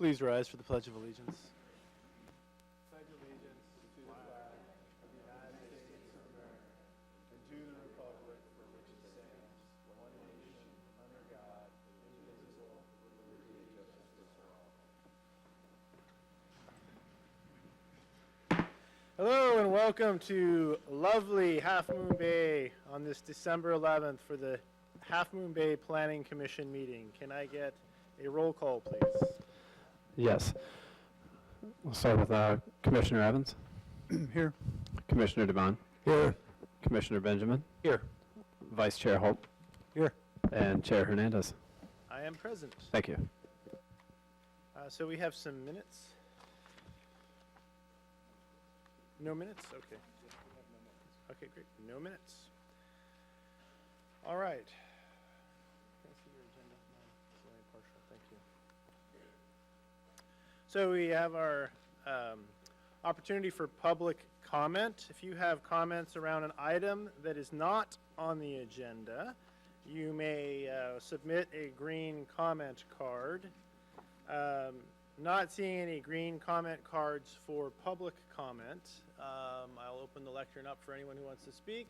please rise for the Pledge of Allegiance? Pledge allegiance to the flag of the United States of America and to the republic for which it stands, one nation, under God, indivisible, with liberty and justice for all. Hello and welcome to lovely Half Moon Bay on this December 11th for the Half Moon Bay Planning Commission meeting. Can I get a roll call, please? Yes. We'll start with Commissioner Evans. Here. Commissioner Devon. Here. Commissioner Benjamin. Here. Vice Chair Holt. Here. And Chair Hernandez. I am present. Thank you. So we have some minutes. No minutes? Okay. Okay, great. No minutes. All right. Can I see your agenda? No, it's only partial. Thank you. So we have our opportunity for public comment. If you have comments around an item that is not on the agenda, you may submit a green comment card. Not seeing any green comment cards for public comment. I'll open the lectern up for anyone who wants to speak.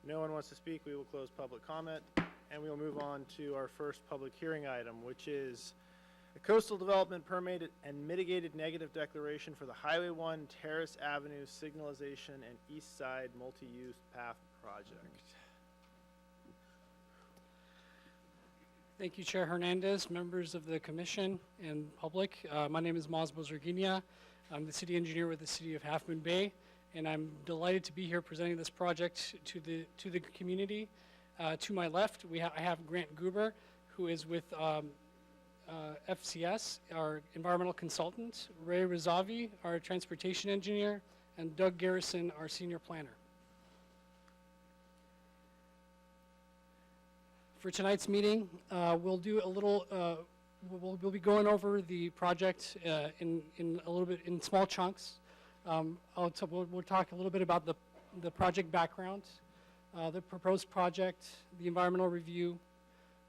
No one wants to speak. We will close public comment, and we will move on to our first public hearing item, which is a coastal development permit and mitigated negative declaration for the Highway 1 Terrace Avenue signalization and East Side multi-use path project. Thank you, Chair Hernandez, members of the Commission, and public. My name is Maz Bozerginia. I'm the City Engineer with the City of Half Moon Bay, and I'm delighted to be here presenting this project to the community. To my left, I have Grant Goober, who is with FCS, our environmental consultant, Ray Razavi, our transportation engineer, and Doug Garrison, our senior planner. For tonight's meeting, we'll do a little, we'll be going over the project in a little bit, in small chunks. We'll talk a little bit about the project background, the proposed project, the environmental review,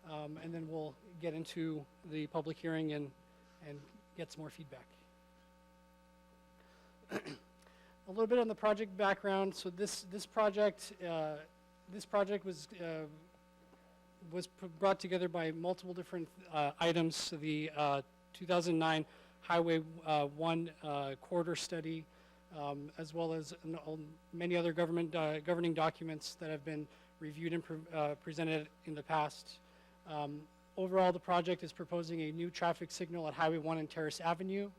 and then we'll get into the public hearing and get some more feedback. A little bit on the project background. So this project was brought together by multiple different items. So the 2009 Highway 1 corridor study, as well as many other governing documents that have been reviewed and presented in the past. Overall, the project is proposing a new traffic signal at Highway 1 and Terrace Avenue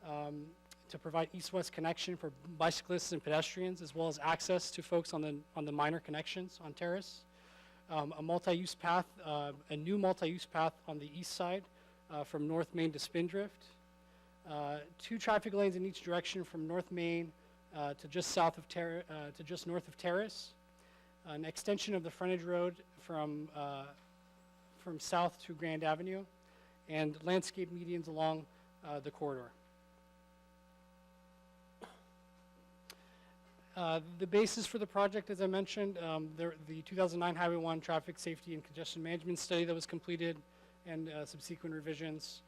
to provide east-west connection for bicyclists and pedestrians, as well as access to folks on the minor connections on Terrace. A multi-use path, a new multi-use path on the east side from North Main to Spindrift. 2 traffic lanes in each direction from North Main to just north of Terrace. An extension of the frontage road from south to Grand Avenue, and landscape medians along the corridor. The basis for the project, as I mentioned, the 2009 Highway 1 Traffic Safety and Congestion Management Study that was completed, and subsequent revisions.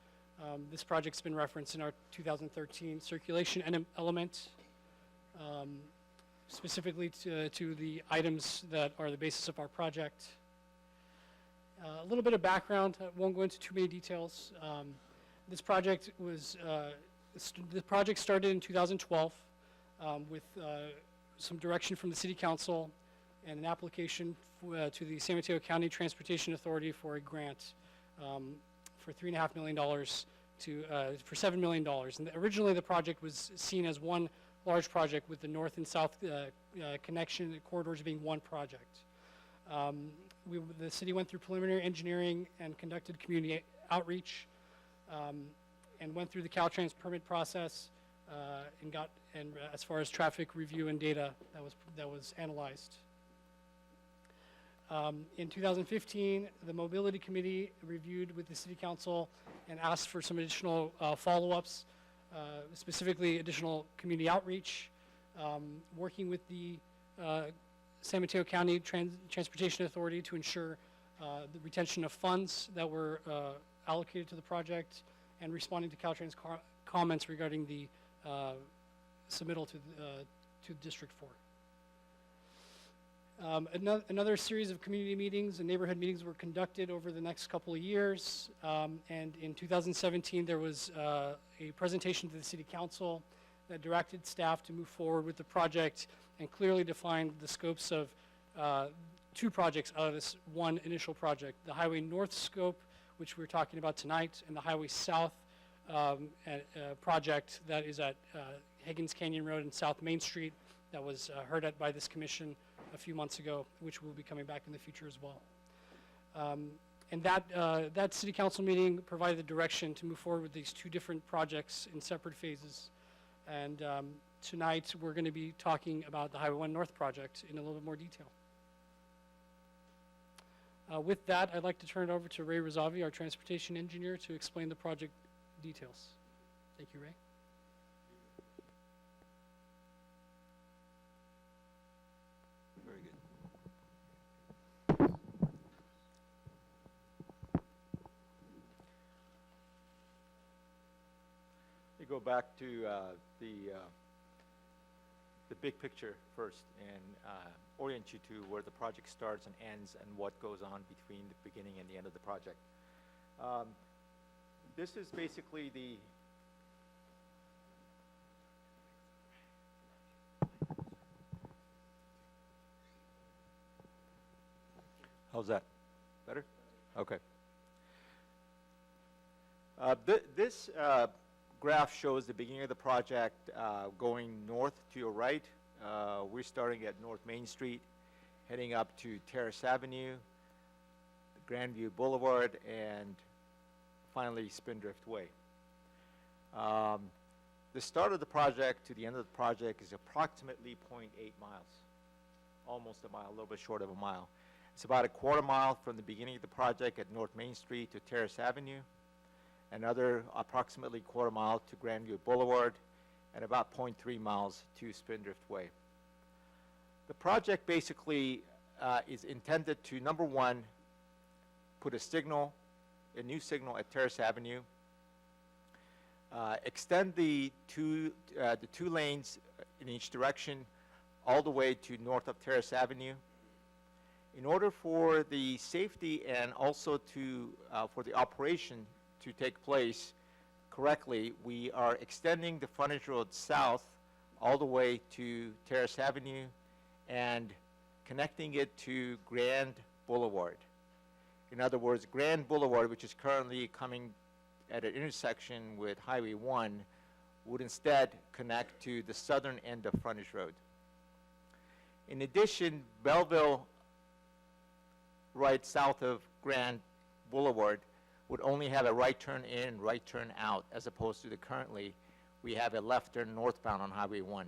This project's been referenced in our 2013 circulation element, specifically to the items that are the basis of our project. A little bit of background. I won't go into too many details. This project the project started in 2012 with some direction from the City Council and an application to the San Mateo County Transportation Authority for a grant for $3.5 million for $7 million. And originally the project was seen as one large project with the north and south connection corridors being one project. The city went through preliminary engineering and conducted community outreach, and went through the Caltrans permit process, and as far as traffic review and data that was analyzed. In 2015, the Mobility Committee reviewed with the City Council and asked for some additional follow-ups, specifically additional community outreach, working with the San Mateo County Transportation Authority to ensure the retention of funds that were allocated to the project, and responding to Caltrain's comments regarding the submittal to District 4. Another series of community meetings and neighborhood meetings were conducted over the next couple of years, and in 2017 there was a presentation to the City Council that directed staff to move forward with the project and clearly defined the scopes of 2 projects out of this one initial project: the Highway North scope, which we're talking about tonight, and the Highway South project that is at Higgins Canyon Road and South Main Street, that was heard at by this commission a few months ago, which will be coming back in the future as well. And that City Council meeting provided the direction to move forward with these 2 different projects in separate phases. And tonight we're going to be talking about the Highway 1 North project in a little bit more detail. With that, I'd like to turn it over to Ray Rosavi, our transportation engineer, to explain the project details. Thank you, Ray. Very good. We go back to the big picture first and orient you to where the project starts and ends and what goes on between the beginning and the end of the project. This is basically the How's that? Better? Okay. This graph shows the beginning of the project going north to your right. We're starting at North Main Street, heading up to Terrace Avenue, Grandview Boulevard, and finally Spindrift Way. The start of the project to the end of the project is approximately 0.8 miles, almost a mile, a little bit short of a mile. It's about a quarter mile from the beginning of the project at North Main Street to Terrace Avenue, another approximately quarter mile to Grandview Boulevard, and about 0.3 miles to Spindrift Way. The project basically is intended to, number one, put a new signal at Terrace Avenue, extend the two lanes in each direction all the way to north of Terrace Avenue. In order for the safety and also for the operation to take place correctly, we are extending the frontage road south all the way to Terrace Avenue and connecting it to Grand Boulevard. In other words, Grand Boulevard, which is currently coming at an intersection with Highway 1, would instead connect to the southern end of frontage road. In addition, Belleville, right south of Grand Boulevard, would only have a right turn in, right turn out, as opposed to currently we have a left turn northbound on Highway 1.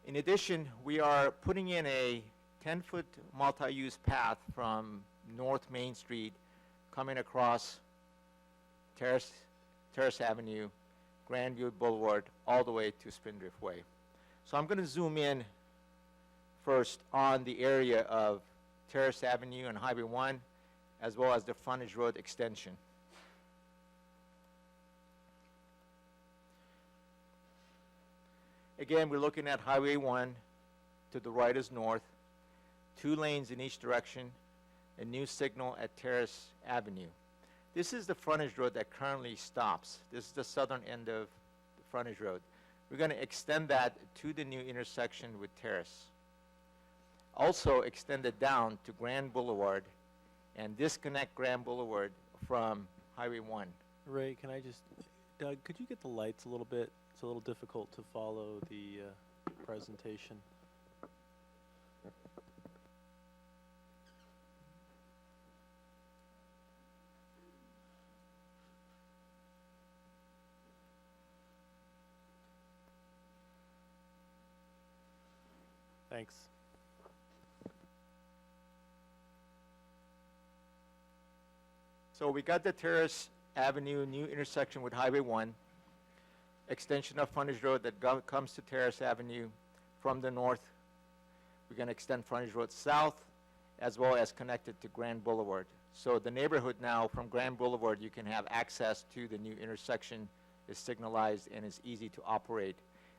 In addition, we are putting in a 10-foot multi-use path from North Main Street coming across Terrace Avenue, Grandview Boulevard, all the way to Spindrift Way. So I'm going to zoom in first on the area of Terrace Avenue and Highway 1, as well as the frontage road extension. Again, we're looking at Highway 1. To the right is north, 2 lanes in each direction, a new signal at Terrace Avenue. This is the frontage road that currently stops. This is the southern end of the frontage road. We're going to extend that to the new intersection with Terrace. Also extend it down to Grand Boulevard and disconnect Grand Boulevard from Highway 1. Ray, can I just, Doug, could you get the lights a little bit? It's a little difficult to follow the presentation. Thanks. So we got the Terrace Avenue new intersection with Highway 1, extension of frontage road that comes to Terrace Avenue from the north. We're going to extend frontage road south as well as connect it to Grand Boulevard. So the neighborhood now from Grand Boulevard, you can have access to the new intersection, is signalized and is easy to operate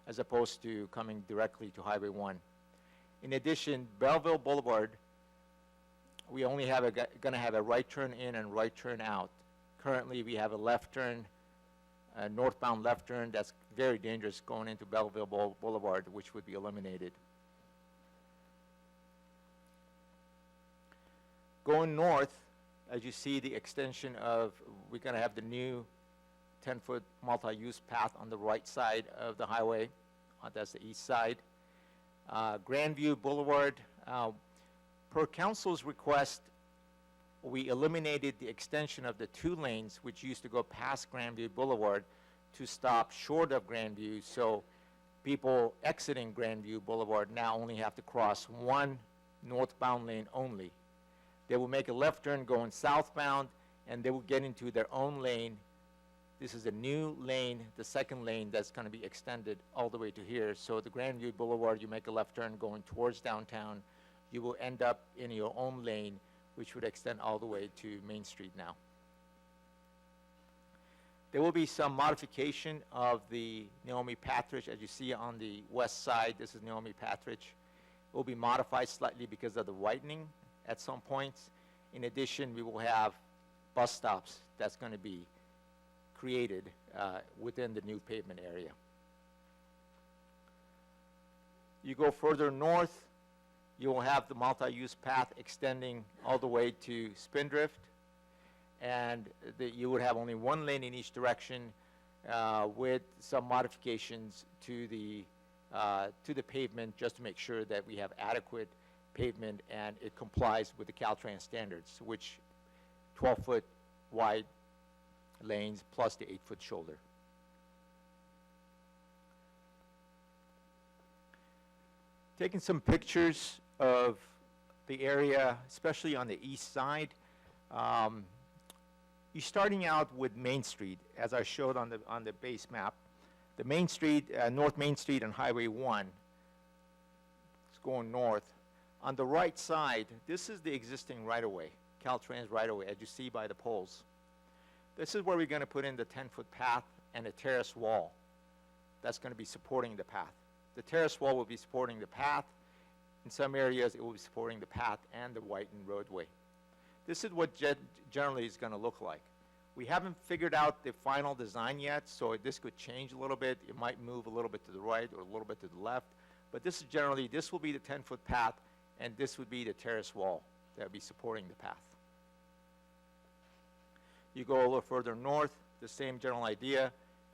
as opposed to coming directly to Highway 1. In addition, Belleville Boulevard, we only have gonna have a right turn in and right turn out. Currently, we have a left turn, a northbound left turn that's very dangerous going into Belleville Boulevard, which would be eliminated. Going north, as you see the extension of, we're gonna have the new 10-foot multi-use path on the right side of the highway. That's the east side. Grandview Boulevard, per council's request, we eliminated the extension of the 2 lanes which used to go past Grandview Boulevard to stop short of Grandview, so people exiting Grandview Boulevard now only have to cross 1 northbound lane only. They will make a left turn going southbound, and they will get into their own lane. This is a new lane, the second lane that's going to be extended all the way to here. So the Grandview Boulevard, you make a left turn going towards downtown, you will end up in your own lane, which would extend all the way to Main Street now. There will be some modification of the Naomi Patrick, as you see on the west side. This is Naomi Patrick. It will be modified slightly because of the widening at some points. In addition, we will have bus stops that's going to be created within the new pavement area. You go further north, you will have the multi-use path extending all the way to Spindrift, and you would have only 1 lane in each direction with some modifications to the pavement just to make sure that we have adequate pavement and it complies with the Caltrans standards, which 12-foot wide lanes plus the 8-foot shoulder. Taking some pictures of the area, especially on the east side. You're starting out with Main Street, as I showed on the base map. The Main Street, North Main Street and Highway 1, it's going north. On the right side, this is the existing right-of-way, Caltrans right-of-way, as you see by the poles. This is where we're going to put in the 10-foot path and a terrace wall that's going to be supporting the path. The terrace wall will be supporting the path. In some areas, it will be supporting the path and the widened roadway. This is what generally is going to look like. We haven't figured out the final design yet, so this could change a little bit. It might move a little bit to the right or a little bit to the left. But this is generally, this will be the 10-foot path, and this would be the terrace wall that would be supporting the path. You go a little further north, the same general idea.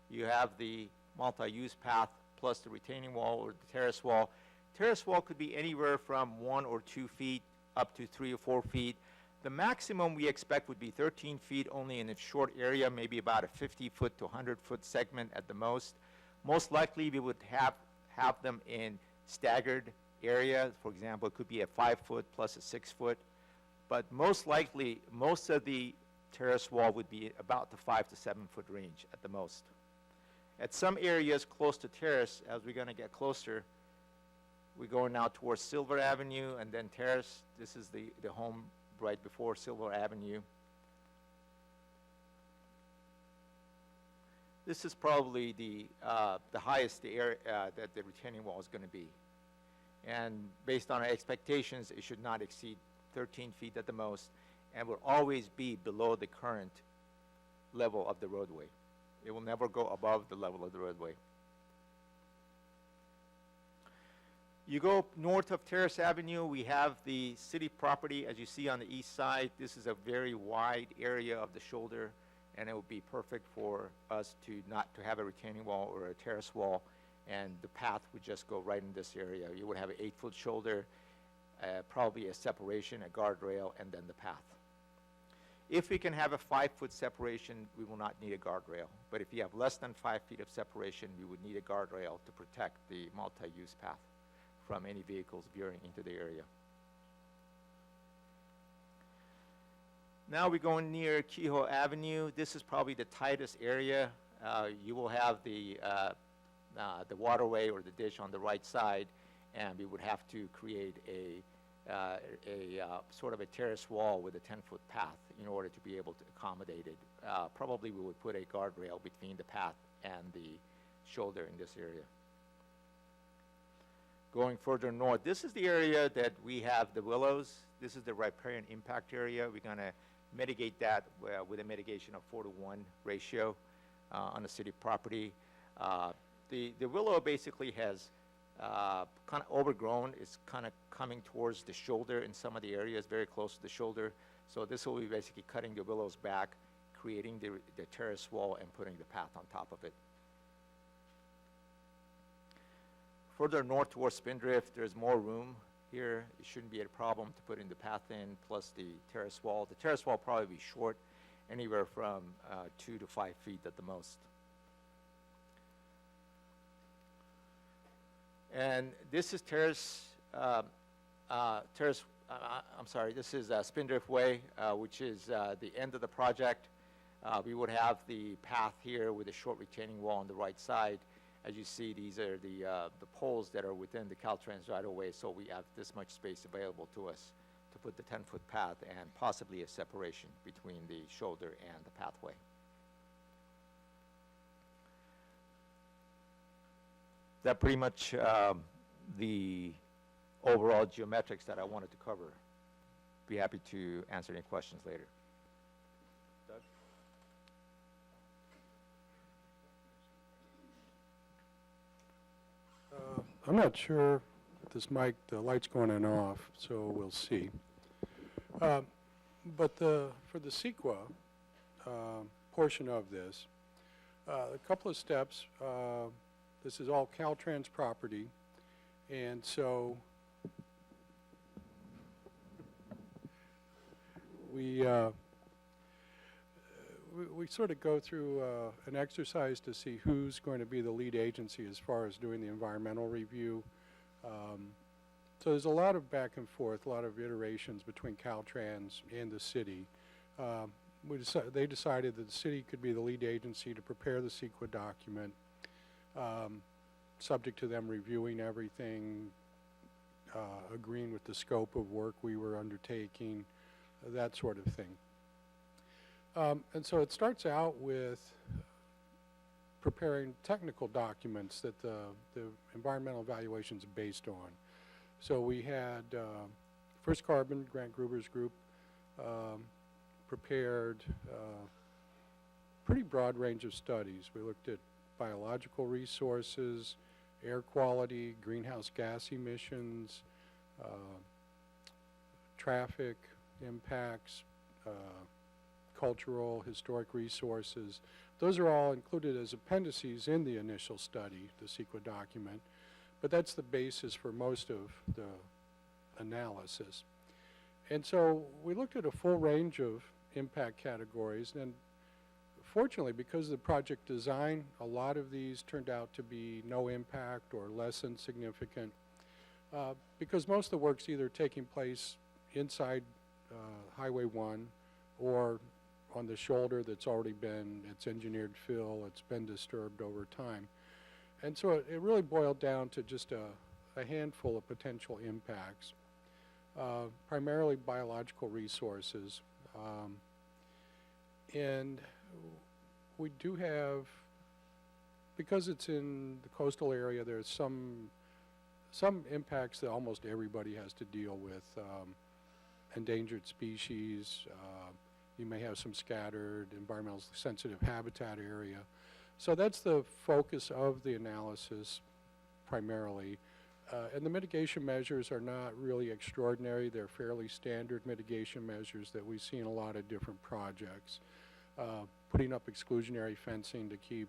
You have the multi-use path plus the retaining wall or the terrace wall. Terrace wall could be anywhere from 1 or 2 feet up to 3 or 4 feet. The maximum we expect would be 13 feet only in a short area, maybe about a 50-foot to 100-foot segment at the most. Most likely we would have them in staggered areas. For example, it could be a 5-foot plus a 6-foot. But most likely, most of the terrace wall would be about the 5 to 7-foot range at the most. At some areas close to terrace, as we're going to get closer, we're going now towards Silver Avenue and then terrace. This is the home right before Silver Avenue. This is probably the highest area that the retaining wall is going to be. And based on our expectations, it should not exceed 13 feet at the most, and will always be below the current level of the roadway. It will never go above the level of the roadway. You go north of Terrace Avenue, we have the city property, as you see on the east side. This is a very wide area of the shoulder, and it would be perfect for us to not to have a retaining wall or a terrace wall, and the path would just go right in this area. You would have an 8-foot shoulder, probably a separation, a guardrail, and then the path. If we can have a 5-foot separation, we will not need a guardrail. But if you have less than 5 feet of separation, we would need a guardrail to protect the multi-use path from any vehicles veering into the area. Now we're going near Keyhoe Avenue. This is probably the tightest area. You will have the waterway or the ditch on the right side, and we would have to create a sort of a terrace wall with a 10-foot path in order to be able to accommodate it. Probably we would put a guardrail between the path and the shoulder in this area. Going further north, this is the area that we have the willows. This is the riparian impact area. We're going to mitigate that with a mitigation of 4-to-1 ratio on the city property. The willow basically has kind of overgrown. It's kind of coming towards the shoulder in some of the areas, very close to the shoulder. So this will be basically cutting the willows back, creating the terrace wall, and putting the path on top of it. Further north towards Spindrift, there's more room here. It shouldn't be a problem to put in the path in, plus the terrace wall. The terrace wall will probably be short, anywhere from 2 to 5 feet at the most. And this is this is Spindrift Way, which is the end of the project. We would have the path here with a short retaining wall on the right side. As you see, these are the poles that are within the Caltrans right-of-way, so we have this much space available to us to put the 10-foot path and possibly a separation between the shoulder and the pathway. That pretty much the overall geometrics that I wanted to cover. Be happy to answer any questions later. Doug? I'm not sure this mic, the light's going on and off, so we'll see. But for the CEQA portion of this, a couple of steps. This is all Caltrans property, and so we sort of go through an exercise to see who's going to be the lead agency as far as doing the environmental review. So there's a lot of back and forth, a lot of iterations between Caltrans and the city. They decided that the city could be the lead agency to prepare the CEQA document, subject to them reviewing everything, agreeing with the scope of work we were undertaking, that sort of thing. And so it starts out with preparing technical documents that the environmental evaluation is based on. So we had First Carbon, Grant Gruber's group, prepared pretty broad range of studies. We looked at biological resources, air quality, greenhouse gas emissions, traffic impacts, cultural, historic resources. Those are all included as appendices in the initial study, the CEQA document, but that's the basis for most of the analysis. And so we looked at a full range of impact categories, and fortunately, because of the project design, a lot of these turned out to be no impact or less than significant, because most of the work's either taking place inside Highway 1 or on the shoulder that's already been, it's engineered fill, it's been disturbed over time. And so it really boiled down to just a handful of potential impacts, primarily biological resources. And we do have, because it's in the coastal area, there's some impacts that almost everybody has to deal with. Endangered species, you may have some scattered environmentally sensitive habitat area. So that's the focus of the analysis primarily. And the mitigation measures are not really extraordinary. They're fairly standard mitigation measures that we see in a lot of different projects. Putting up exclusionary fencing to keep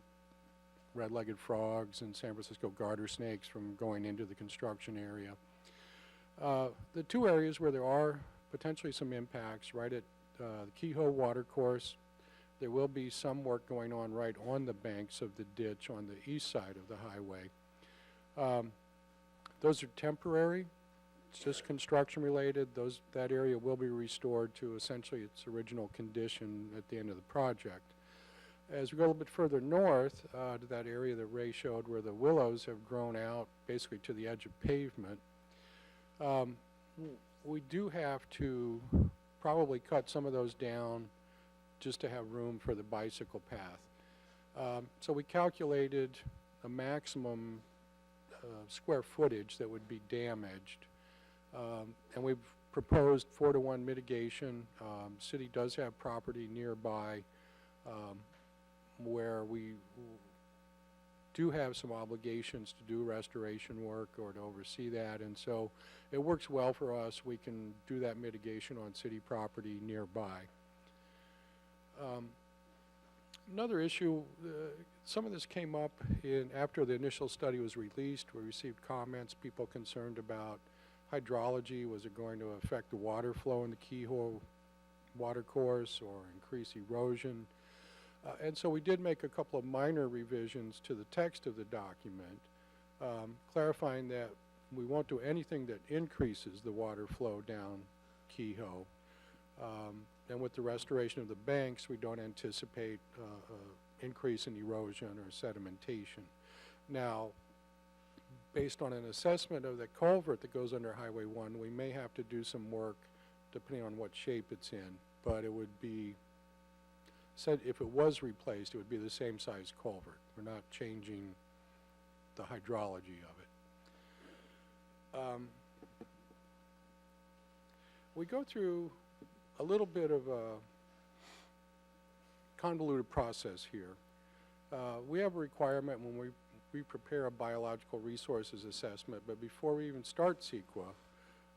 red-legged frogs and San Francisco garter snakes from going into the construction area. The two areas where there are potentially some impacts, right at the Keyhoe watercourse, there will be some work going on right on the banks of the ditch on the east side of the highway. Those are temporary. It's just construction related. That area will be restored to essentially its original condition at the end of the project. As we go a little bit further north to that area that Ray showed where the willows have grown out basically to the edge of pavement, we do have to probably cut some of those down just to have room for the bicycle path. So we calculated a maximum square footage that would be damaged. And we've proposed 4-to-1 mitigation. City does have property nearby where we do have some obligations to do restoration work or to oversee that, and so it works well for us. We can do that mitigation on city property nearby. Another issue, some of this came up after the initial study was released. We received comments, people concerned about hydrology. Was it going to affect the water flow in the Keyhoe watercourse or increase erosion? And so we did make a couple of minor revisions to the text of the document, clarifying that we won't do anything that increases the water flow down Keyhoe. And with the restoration of the banks, we don't anticipate increase in erosion or sedimentation. Now, based on an assessment of the culvert that goes under Highway 1, we may have to do some work depending on what shape it's in, but it would be said if it was replaced, it would be the same size culvert. We're not changing the hydrology of it. We go through a little bit of a convoluted process here. We have a requirement when we prepare a biological resources assessment, but before we even start CEQA,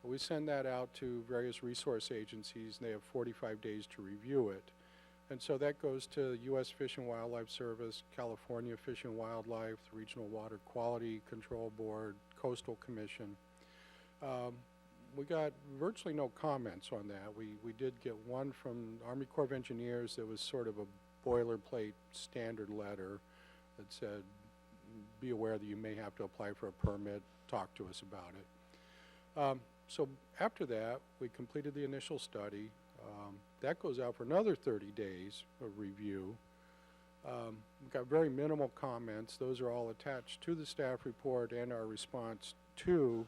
we send that out to various resource agencies, and they have 45 days to review it. And so that goes to U.S. Fish and Wildlife Service, California Fish and Wildlife, the Regional Water Quality Control Board, Coastal Commission. We got virtually no comments on that. We did get one from Army Corps of Engineers that was sort of a boilerplate standard letter that said, be aware that you may have to apply for a permit, talk to us about it. So after that, we completed the initial study. That goes out for another 30 days of review. We've got very minimal comments. Those are all attached to the staff report, and our response to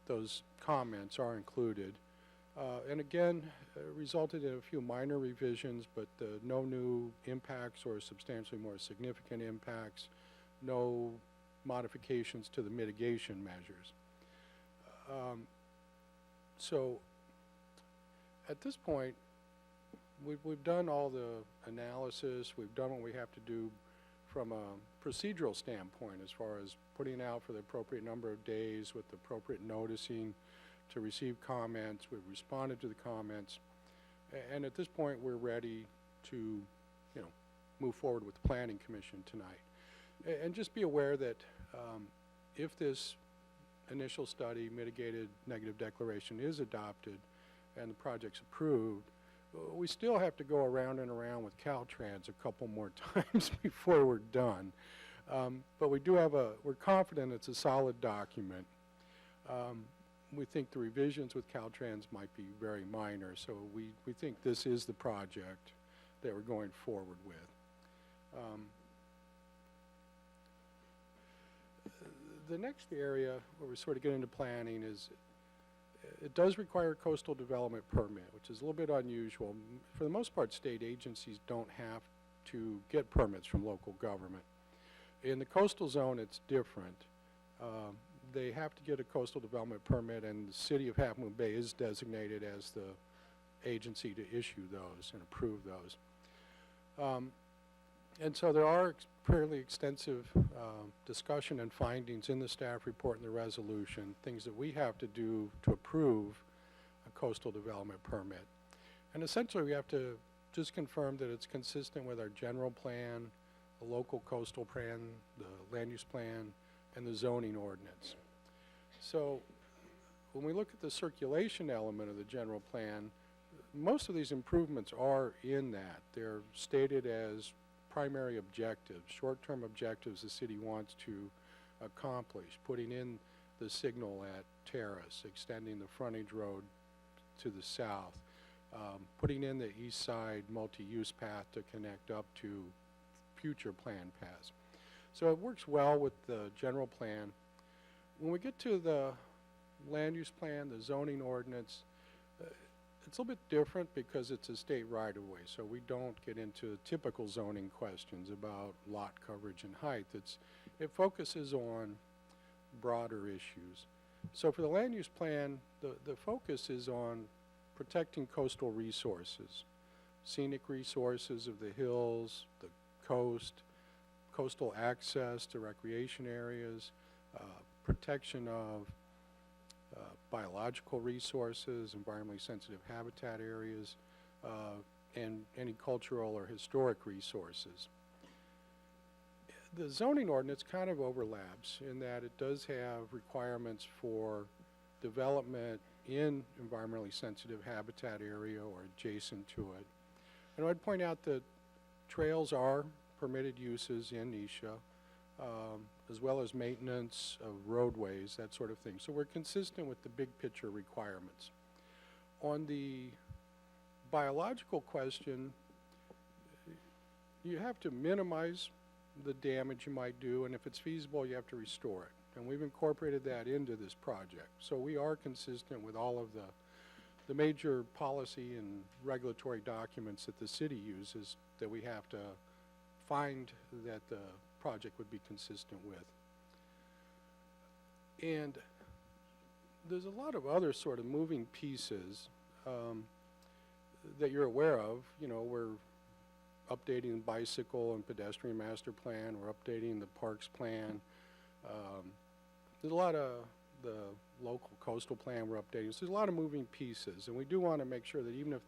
those comments are included. And again, resulted in a few minor revisions, but no new impacts or substantially more significant impacts, no modifications to the mitigation measures. So at this point, we've done all the analysis, we've done what we have to do from a procedural standpoint as far as putting out for the appropriate number of days with the appropriate noticing to receive comments. We've responded to the comments, and at this point we're ready to, move forward with the Planning Commission tonight. And just be aware that if this initial study mitigated negative declaration is adopted and the project's approved, we still have to go around and around with Caltrans a couple more times before we're done. But we do have we're confident it's a solid document. We think the revisions with Caltrans might be very minor, so we think this is the project that we're going forward with. The next area where we sort of get into planning is it does require a coastal development permit, which is a little bit unusual. For the most part, state agencies don't have to get permits from local government. In the coastal zone, it's different. They have to get a coastal development permit, and the city of Half Moon Bay is designated as the agency to issue those and approve those. And so there are fairly extensive discussion and findings in the staff report and the resolution, things that we have to do to approve a coastal development permit. And essentially we have to just confirm that it's consistent with our general plan, the local coastal plan, the land use plan, and the zoning ordinance. So when we look at the circulation element of the general plan, most of these improvements are in that. They're stated as primary objectives, short-term objectives the city wants to accomplish, putting in the signal at Terrace, extending the frontage road to the south, putting in the east side multi-use path to connect up to future planned paths. So it works well with the general plan. When we get to the land use plan, the zoning ordinance, it's a little bit different because it's a state right-of-way, so we don't get into typical zoning questions about lot coverage and height. It focuses on broader issues. So for the land use plan, the focus is on protecting coastal resources, scenic resources of the hills, the coast, coastal access to recreation areas, protection of biological resources, environmentally sensitive habitat areas, and any cultural or historic resources. The zoning ordinance kind of overlaps in that it does have requirements for development in environmentally sensitive habitat area or adjacent to it. And I'd point out that trails are permitted uses in NESHA, as well as maintenance of roadways, that sort of thing. So we're consistent with the big picture requirements. On the biological question, you have to minimize the damage you might do, and if it's feasible, you have to restore it. And we've incorporated that into this project. So we are consistent with all of the major policy and regulatory documents that the city uses that we have to find that the project would be consistent with. And there's a lot of other sort of moving pieces that you're aware of. You know, we're updating the bicycle and pedestrian master plan. We're updating the parks plan. There's a lot of the local coastal plan we're updating. So there's a lot of moving pieces. And we do want to make sure that even if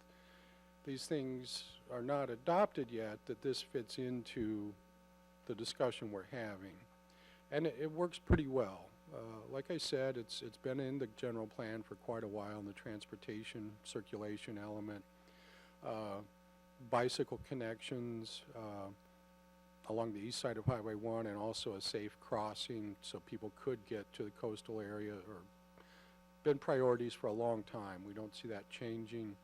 these things are not adopted yet, that this fits into the discussion we're having. And it works pretty well. Like I said, it's been in the general plan for quite a while in the transportation circulation element. Bicycle connections along the east side of Highway 1, and also a safe crossing so people could get to the coastal area, or been priorities for a long time. We don't see that changing.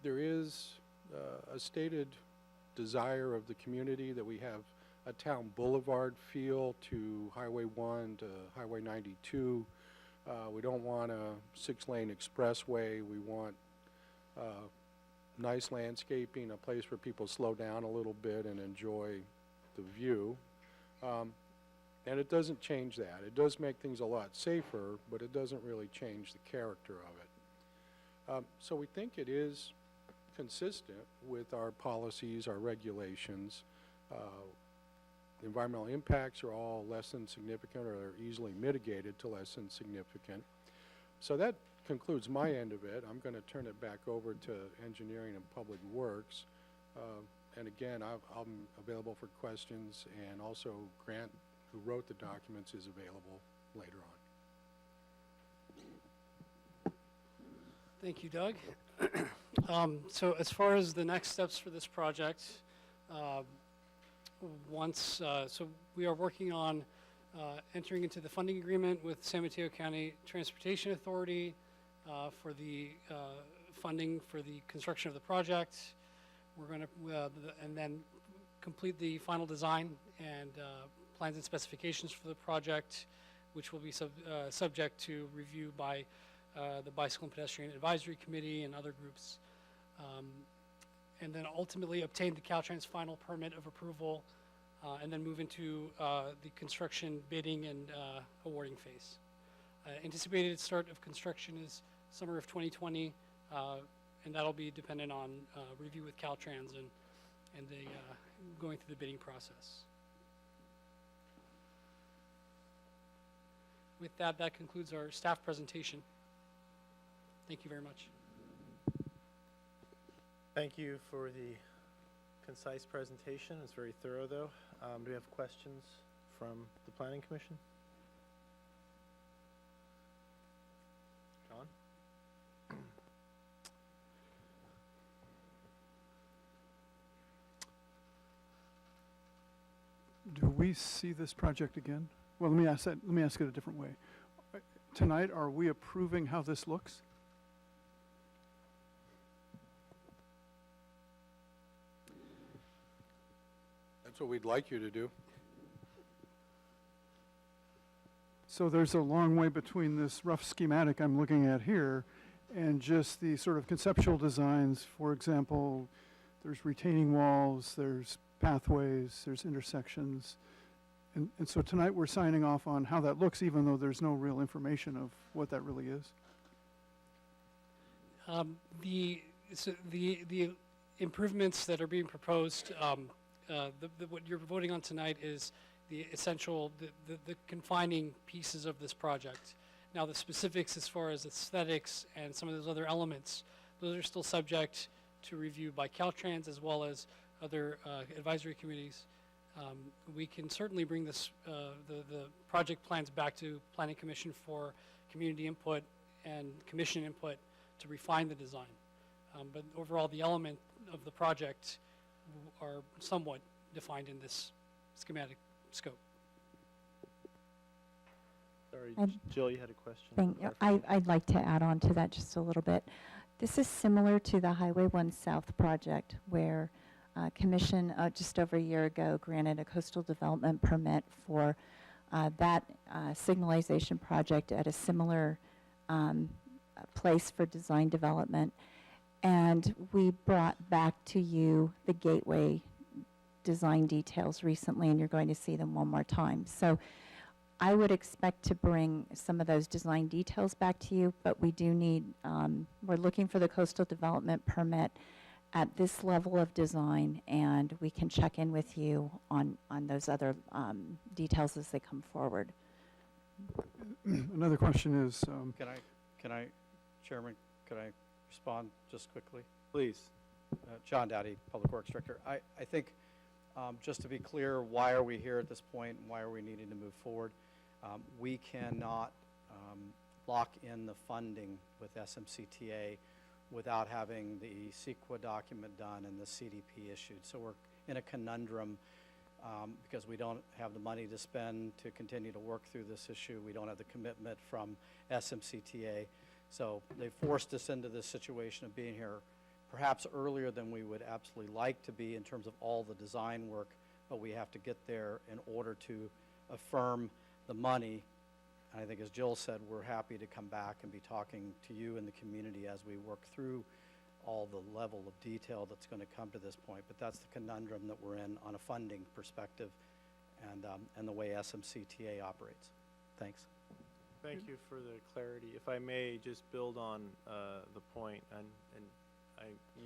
There is a stated desire of the community that we have a town boulevard feel to Highway 1 to Highway 92. We don't want a 6-lane expressway. We want nice landscaping, a place where people slow down a little bit and enjoy the view. And it doesn't change that. It does make things a lot safer, but it doesn't really change the character of it. So we think it is consistent with our policies, our regulations. Environmental impacts are all less than significant, or are easily mitigated to less than significant. So that concludes my end of it. I'm going to turn it back over to Engineering and Public Works. And again, I'm available for questions, and also Grant, who wrote the documents, is available later on. Thank you, Doug. So as far as the next steps for this project, so we are working on entering into the funding agreement with San Mateo County Transportation Authority for the funding for the construction of the project. We're going to, and then complete the final design and plans and specifications for the project, which will be subject to review by the Bicycle and Pedestrian Advisory Committee and other groups. And then ultimately obtain the Caltrans final permit of approval, and then move into the construction bidding and awarding phase. Anticipated start of construction is summer of 2020, and that'll be dependent on review with Caltrans and the going through the bidding process. With that, that concludes our staff presentation. Thank you very much. Thank you for the concise presentation. It's very thorough, though. Do we have questions from the Planning Commission? John? Do we see this project again? Well, let me ask it a different way. Tonight, are we approving how this looks? That's what we'd like you to do. So there's a long way between this rough schematic I'm looking at here and just the sort of conceptual designs. For example, there's retaining walls, there's pathways, there's intersections. And so tonight we're signing off on how that looks, even though there's no real information of what that really is. The improvements that are being proposed, what you're voting on tonight is the essential, the confining pieces of this project. Now, the specifics as far as aesthetics and some of those other elements, those are still subject to review by Caltrans as well as other advisory committees. We can certainly bring this, the project plans back to Planning Commission for community input and commission input to refine the design. But overall, the element of the project are somewhat defined in this schematic scope. Sorry, Jill, you had a question? I'd like to add on to that just a little bit. This is similar to the Highway 1 South project, where Commission just over a year ago granted a coastal development permit for that signalization project at a similar place for design development. And we brought back to you the gateway design details recently, and you're going to see them one more time. So I would expect to bring some of those design details back to you, but we do need, we're looking for the coastal development permit at this level of design, and we can check in with you on those other details as they come forward. Another question is, Can I, Chairman, could I respond just quickly? Please. John Dowdy, Public Works Director. I think, just to be clear, why are we here at this point and why are we needing to move forward? We cannot lock in the funding with SMCTA without having the CEQA document done and the CDP issued. So we're in a conundrum because we don't have the money to spend to continue to work through this issue. We don't have the commitment from SMCTA. So they forced us into this situation of being here perhaps earlier than we would absolutely like to be in terms of all the design work, but we have to get there in order to affirm the money. And I think, as Jill said, we're happy to come back and be talking to you and the community as we work through all the level of detail that's going to come to this point. But that's the conundrum that we're in on a funding perspective and the way SMCTA operates. Thanks. Thank you for the clarity. If I may just build on the point, and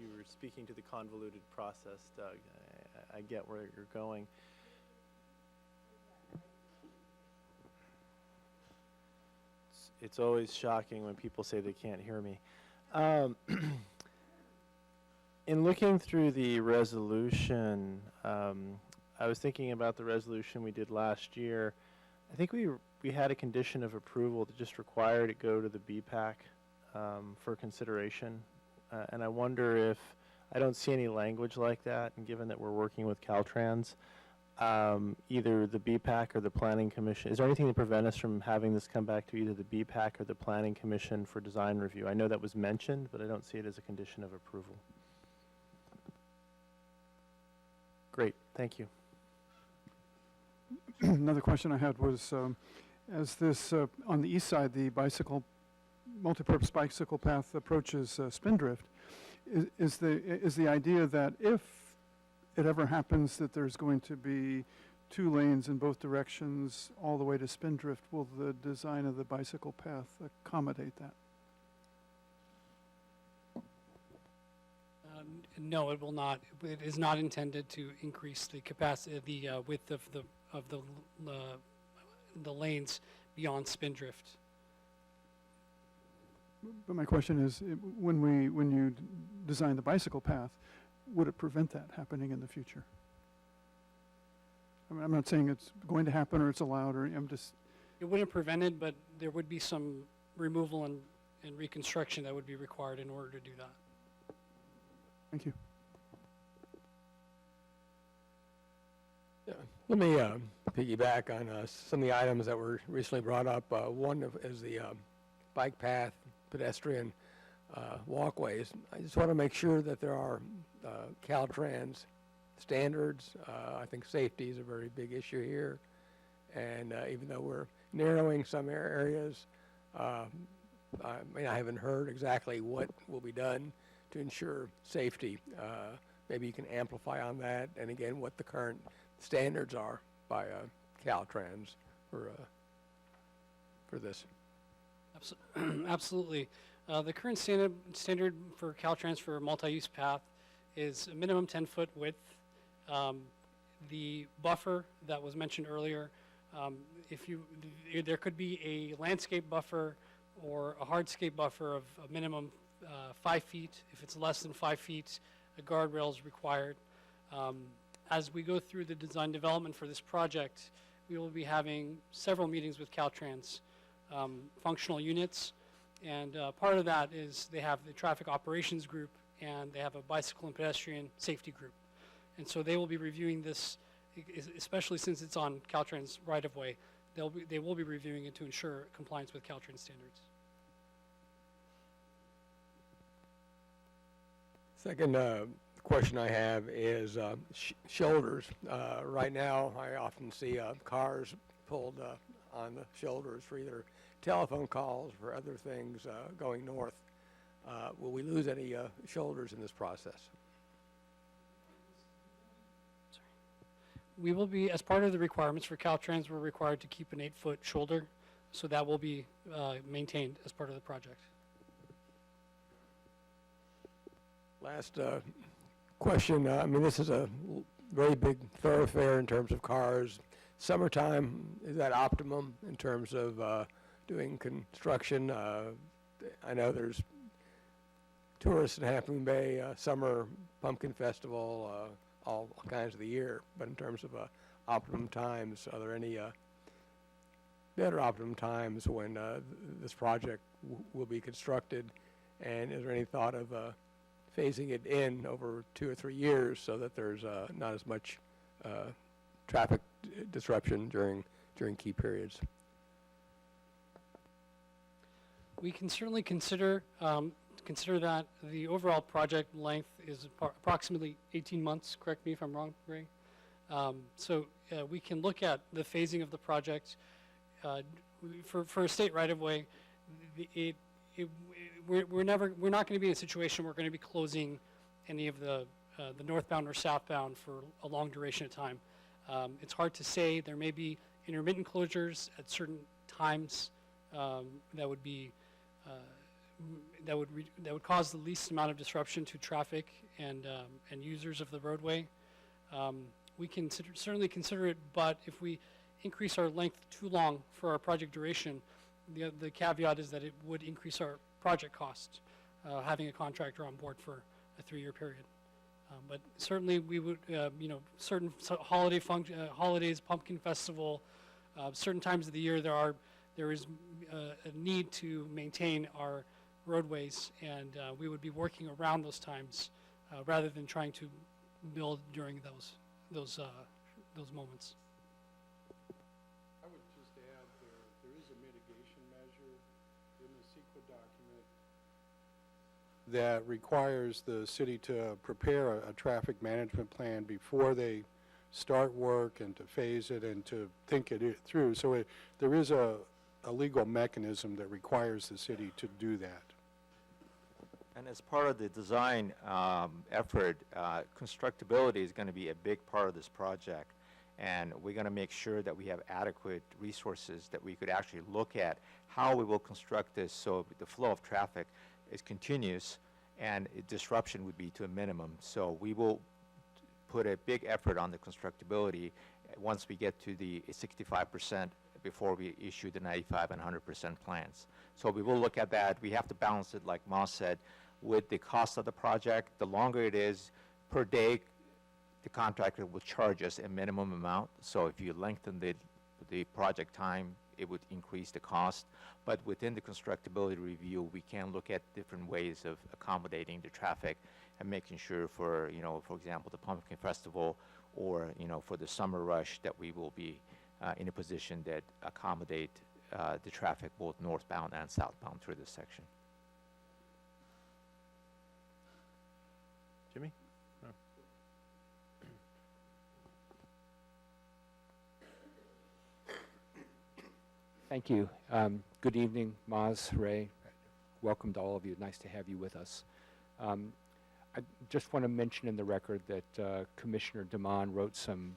you were speaking to the convoluted process, Doug. I get where you're going. It's always shocking when people say they can't hear me. In looking through the resolution, I was thinking about the resolution we did last year. I think we had a condition of approval that just required it go to the BPAC for consideration. And I wonder if, I don't see any language like that, and given that we're working with Caltrans, either the BPAC or the Planning Commission, is there anything to prevent us from having this come back to either the BPAC or the Planning Commission for design review? I know that was mentioned, but I don't see it as a condition of approval. Great, thank you. another question I had was, as this, on the east side, the multipurpose bicycle path approaches Spindrift, is the idea that if it ever happens that there's going to be 2 lanes in both directions all the way to Spindrift, will the design of the bicycle path accommodate that? No, it will not. It is not intended to increase the capacity, the width of the lanes beyond Spindrift. But my question is, when you design the bicycle path, would it prevent that happening in the future? I mean, I'm not saying it's going to happen or it's allowed, or I'm just... It wouldn't prevent it, but there would be some removal and reconstruction that would be required in order to do that. Thank you. Yeah. Let me piggyback on some of the items that were recently brought up. One is the bike path, pedestrian walkways. I just want to make sure that there are Caltrans standards. I think safety is a very big issue here. And even though we're narrowing some areas. I mean, I haven't heard exactly what will be done to ensure safety. Maybe you can amplify on that, and again, what the current standards are by Caltrans for this. Absolutely. The current standard for Caltrans for a multi-use path is a minimum 10-foot width. The buffer that was mentioned earlier, there could be a landscape buffer or a hardscape buffer of a minimum 5 feet. If it's less than 5 feet, a guardrail is required. As we go through the design development for this project, we will be having several meetings with Caltrans functional units, and part of that is they have the traffic operations group and they have a bicycle and pedestrian safety group. And so they will be reviewing this, especially since it's on Caltrans right-of-way. They will be reviewing it to ensure compliance with Caltrans standards. Second question I have is shoulders. Right now, I often see cars pulled on the shoulders for either telephone calls or other things going north. Will we lose any shoulders in this process? We will be, as part of the requirements for Caltrans, we're required to keep an 8-foot shoulder, so that will be maintained as part of the project. Last question. I mean, this is a very big thoroughfare in terms of cars. Summertime, is that optimum in terms of doing construction? I know there's tourists in Half Moon Bay, summer pumpkin festival, all kinds of the year. But in terms of optimum times, are there any better optimum times when this project will be constructed? And is there any thought of phasing it in over 2 or 3 years so that there's not as much traffic disruption during key periods? We can certainly consider that the overall project length is approximately 18 months. Correct me if I'm wrong, Ray. So we can look at the phasing of the project for a state right-of-way. We're not going to be in a situation where we're going to be closing any of the northbound or southbound for a long duration of time. It's hard to say. There may be intermittent closures at certain times that would be that would cause the least amount of disruption to traffic and users of the roadway. We can certainly consider it, but if we increase our length too long for our project duration, the caveat is that it would increase our project cost, having a contractor on board for a 3-year period. But certainly we would, certain holidays, pumpkin festival, certain times of the year there is a need to maintain our roadways, and we would be working around those times rather than trying to build during those moments. I would just add there is a mitigation measure in the CEQA document that requires the city to prepare a traffic management plan before they start work and to phase it and to think it through. So there is a legal mechanism that requires the city to do that. And as part of the design effort, constructability is going to be a big part of this project. And we're going to make sure that we have adequate resources that we could actually look at how we will construct this so the flow of traffic is continuous and disruption would be to a minimum. So we will put a big effort on the constructability once we get to the 65% before we issue the 95 and 100% plans. So we will look at that. We have to balance it, like Moss said, with the cost of the project. The longer it is per day, the contractor will charge us a minimum amount. So if you lengthen the project time, it would increase the cost. But within the constructability review, we can look at different ways of accommodating the traffic and making sure for, for example, the Pumpkin Festival or, for the summer rush that we will be in a position that accommodate the traffic both northbound and southbound through this section. Jimmy? No. Thank you. Good evening, Maz, Ray. Welcome to all of you. Nice to have you with us. I just want to mention in the record that Commissioner Damon wrote some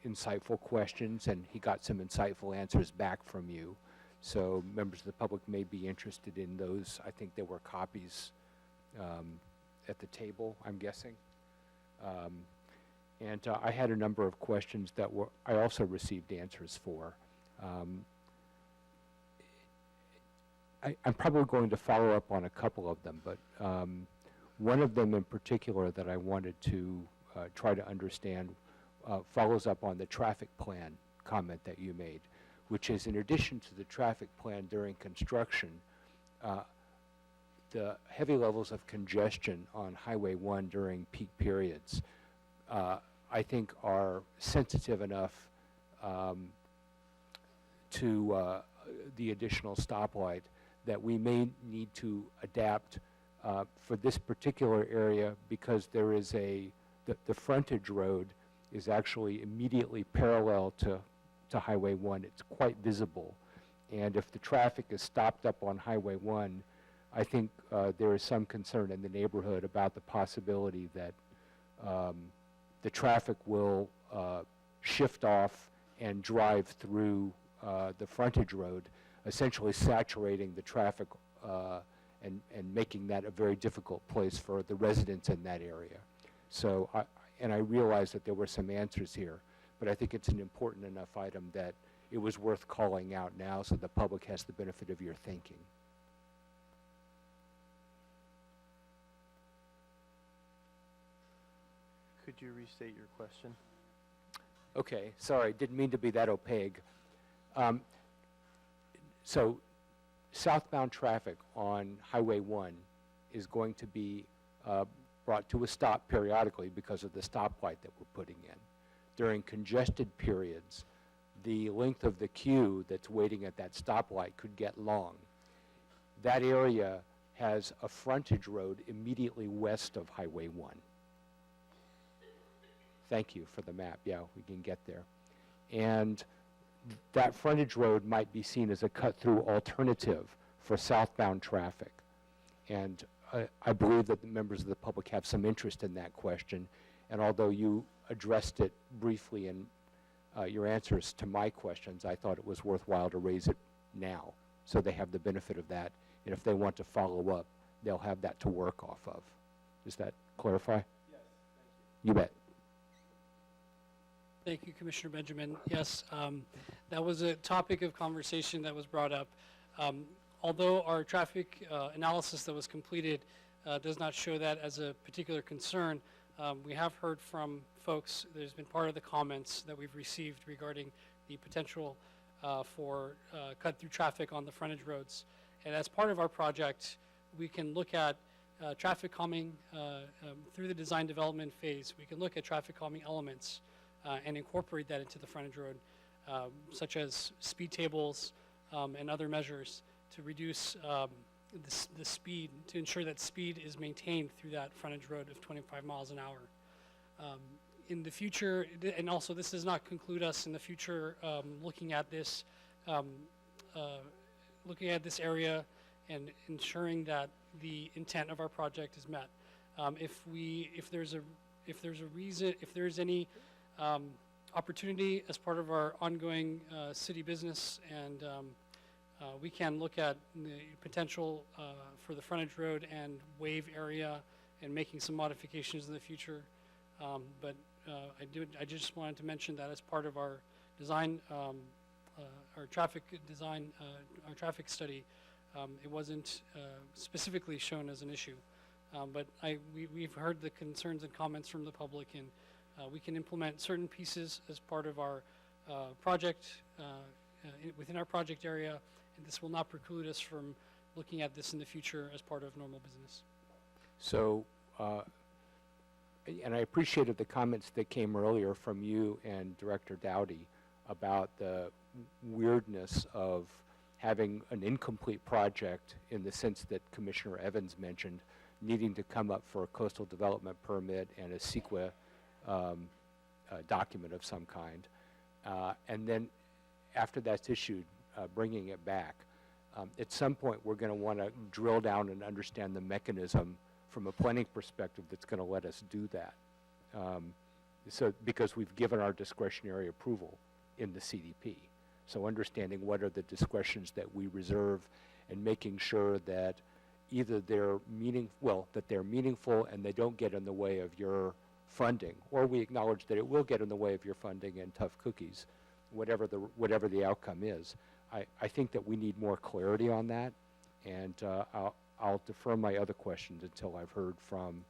insightful questions, and he got some insightful answers back from you. So members of the public may be interested in those. I think there were copies at the table, I'm guessing. And I had a number of questions that I also received answers for. I'm probably going to follow up on a couple of them, but one of them in particular that I wanted to try to understand follows up on the traffic plan comment that you made, which is in addition to the traffic plan during construction, the heavy levels of congestion on Highway 1 during peak periods, I think are sensitive enough to the additional stoplight that we may need to adapt for this particular area, because there is the frontage road is actually immediately parallel to Highway 1. It's quite visible. And if the traffic is stopped up on Highway 1, I think there is some concern in the neighborhood about the possibility that the traffic will shift off and drive through the frontage road, essentially saturating the traffic and making that a very difficult place for the residents in that area. So, I realize that there were some answers here, but I think it's an important enough item that it was worth calling out now so the public has the benefit of your thinking. Could you restate your question? Okay, sorry, didn't mean to be that opaque. So southbound traffic on Highway 1 is going to be brought to a stop periodically because of the stoplight that we're putting in. During congested periods, the length of the queue that's waiting at that stoplight could get long. That area has a frontage road immediately west of Highway 1. Thank you for the map. Yeah, we can get there. And that frontage road might be seen as a cut-through alternative for southbound traffic. And I believe that the members of the public have some interest in that question. And although you addressed it briefly in your answers to my questions, I thought it was worthwhile to raise it now so they have the benefit of that. And if they want to follow up, they'll have that to work off of. Does that clarify? Yes, thank you. You bet. Thank you, Commissioner Benjamin. Yes, that was a topic of conversation that was brought up. Although our traffic analysis that was completed does not show that as a particular concern, we have heard from folks, there's been part of the comments that we've received regarding the potential for cut-through traffic on the frontage roads. And as part of our project, we can look at traffic calming through the design development phase. We can look at traffic calming elements and incorporate that into the frontage road, such as speed tables and other measures to reduce the speed, to ensure that speed is maintained through that frontage road of 25 miles an hour. In the future, and also this does not conclude us in the future looking at this area and ensuring that the intent of our project is met. If there's any opportunity as part of our ongoing city business, and we can look at the potential for the frontage road and wave area and making some modifications in the future. But I just wanted to mention that as part of our design, our traffic design, our traffic study, it wasn't specifically shown as an issue. But we've heard the concerns and comments from the public, and we can implement certain pieces as part of our project, within our project area, and this will not preclude us from looking at this in the future as part of normal business. So, and I appreciated the comments that came earlier from you and Director Dowdy about the weirdness of having an incomplete project in the sense that Commissioner Evans mentioned, needing to come up for a coastal development permit and a CEQA document of some kind. And then after that's issued, bringing it back. At some point, we're going to want to drill down and understand the mechanism from a planning perspective that's going to let us do that. So because we've given our discretionary approval in the CDP. So understanding what are the discretions that we reserve and making sure that either they're meaningful and they don't get in the way of your funding, or we acknowledge that it will get in the way of your funding and tough cookies, whatever the outcome is. I think that we need more clarity on that, and I'll defer my other questions until I've heard from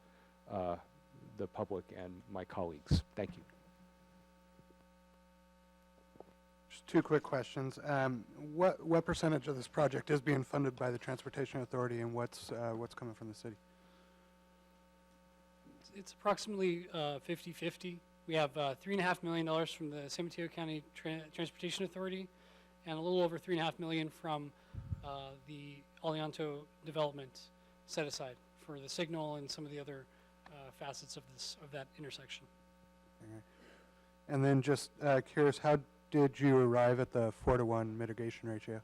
the public and my colleagues. Thank you. Just two quick questions. What percentage of this project is being funded by the Transportation Authority, and what's coming from the city? It's approximately 50-50. We have $3.5 million from the San Mateo County Transportation Authority, and a little over $3.5 million from the Alianto development set aside for the signal and some of the other facets of that intersection. Okay. And then just curious, how did you arrive at the 4-to-1 mitigation ratio?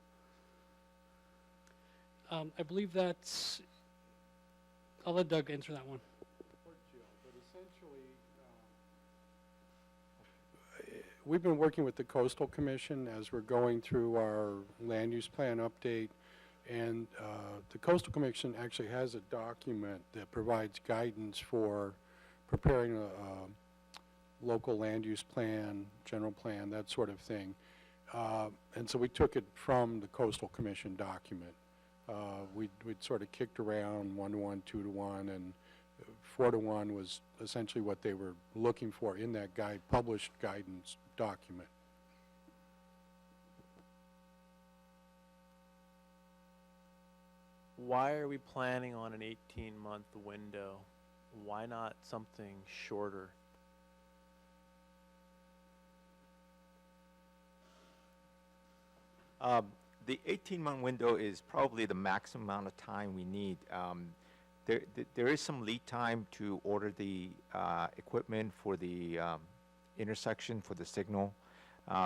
I believe that's, I'll let Doug answer that one. But essentially, we've been working with the Coastal Commission as we're going through our land use plan update, and the Coastal Commission actually has a document that provides guidance for preparing a local land use plan, general plan, that sort of thing. And so we took it from the Coastal Commission document. We'd sort of kicked around 1-to-1, 2-to-1, and 4-to-1 was essentially what they were looking for in that published guidance document. Why are we planning on an 18-month window? Why not something shorter? The 18-month window is probably the maximum amount of time we need. There is some lead time to order the equipment for the intersection for the signal,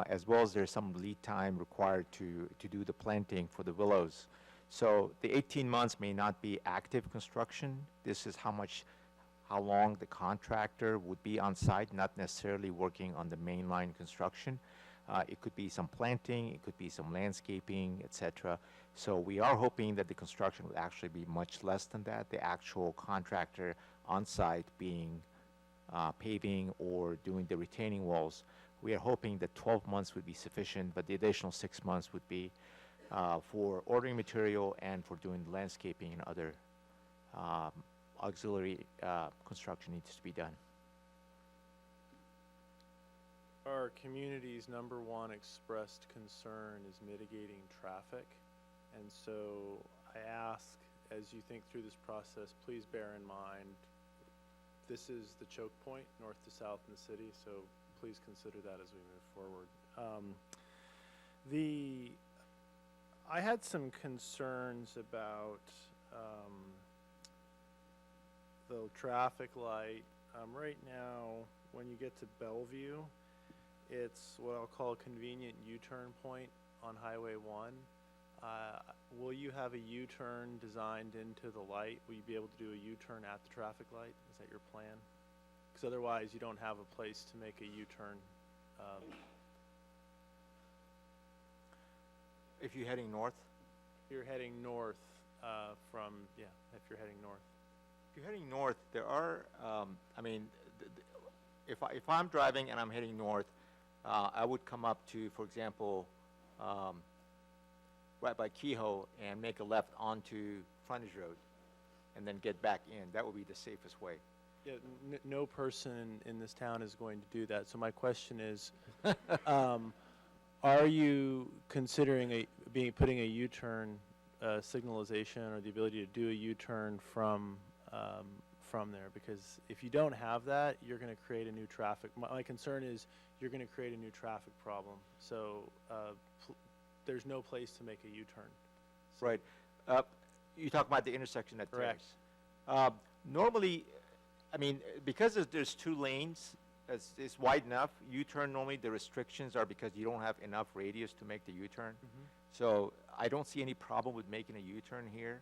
as well as there's some lead time required to do the planting for the willows. So the 18 months may not be active construction. This is how long the contractor would be on site, not necessarily working on the mainline construction. It could be some planting, it could be some landscaping, etc. So we are hoping that the construction will actually be much less than that. The actual contractor on site being paving or doing the retaining walls. We are hoping that 12 months would be sufficient, but the additional 6 months would be for ordering material and for doing the landscaping and other auxiliary construction needs to be done. Our community's #1 expressed concern is mitigating traffic. And so I ask, as you think through this process, please bear in mind, this is the choke point, north to south in the city, so please consider that as we move forward. I had some concerns about the traffic light. Right now, when you get to Bellevue, it's what I'll call a convenient U-turn point on Highway 1. Will you have a U-turn designed into the light? Will you be able to do a U-turn at the traffic light? Is that your plan? Because otherwise, you don't have a place to make a U-turn. If you're heading north? You're heading north if you're heading north. If you're heading north, there are, if I'm driving and I'm heading north, I would come up to, for example, right by Keyhoe and make a left onto Frontage Road and then get back in. That would be the safest way. Yeah, no person in this town is going to do that. So my question is, are you considering putting a U-turn signalization or the ability to do a U-turn from there? Because if you don't have that, you're going to create a new traffic. My concern is you're going to create a new traffic problem. So there's no place to make a U-turn. So Right. You talk about the intersection at Correct. Terrace. Normally, because there's 2 lanes, it's wide enough. U-turn, normally the restrictions are because you don't have enough radius to make the U-turn. So I don't see any problem with making a U-turn here.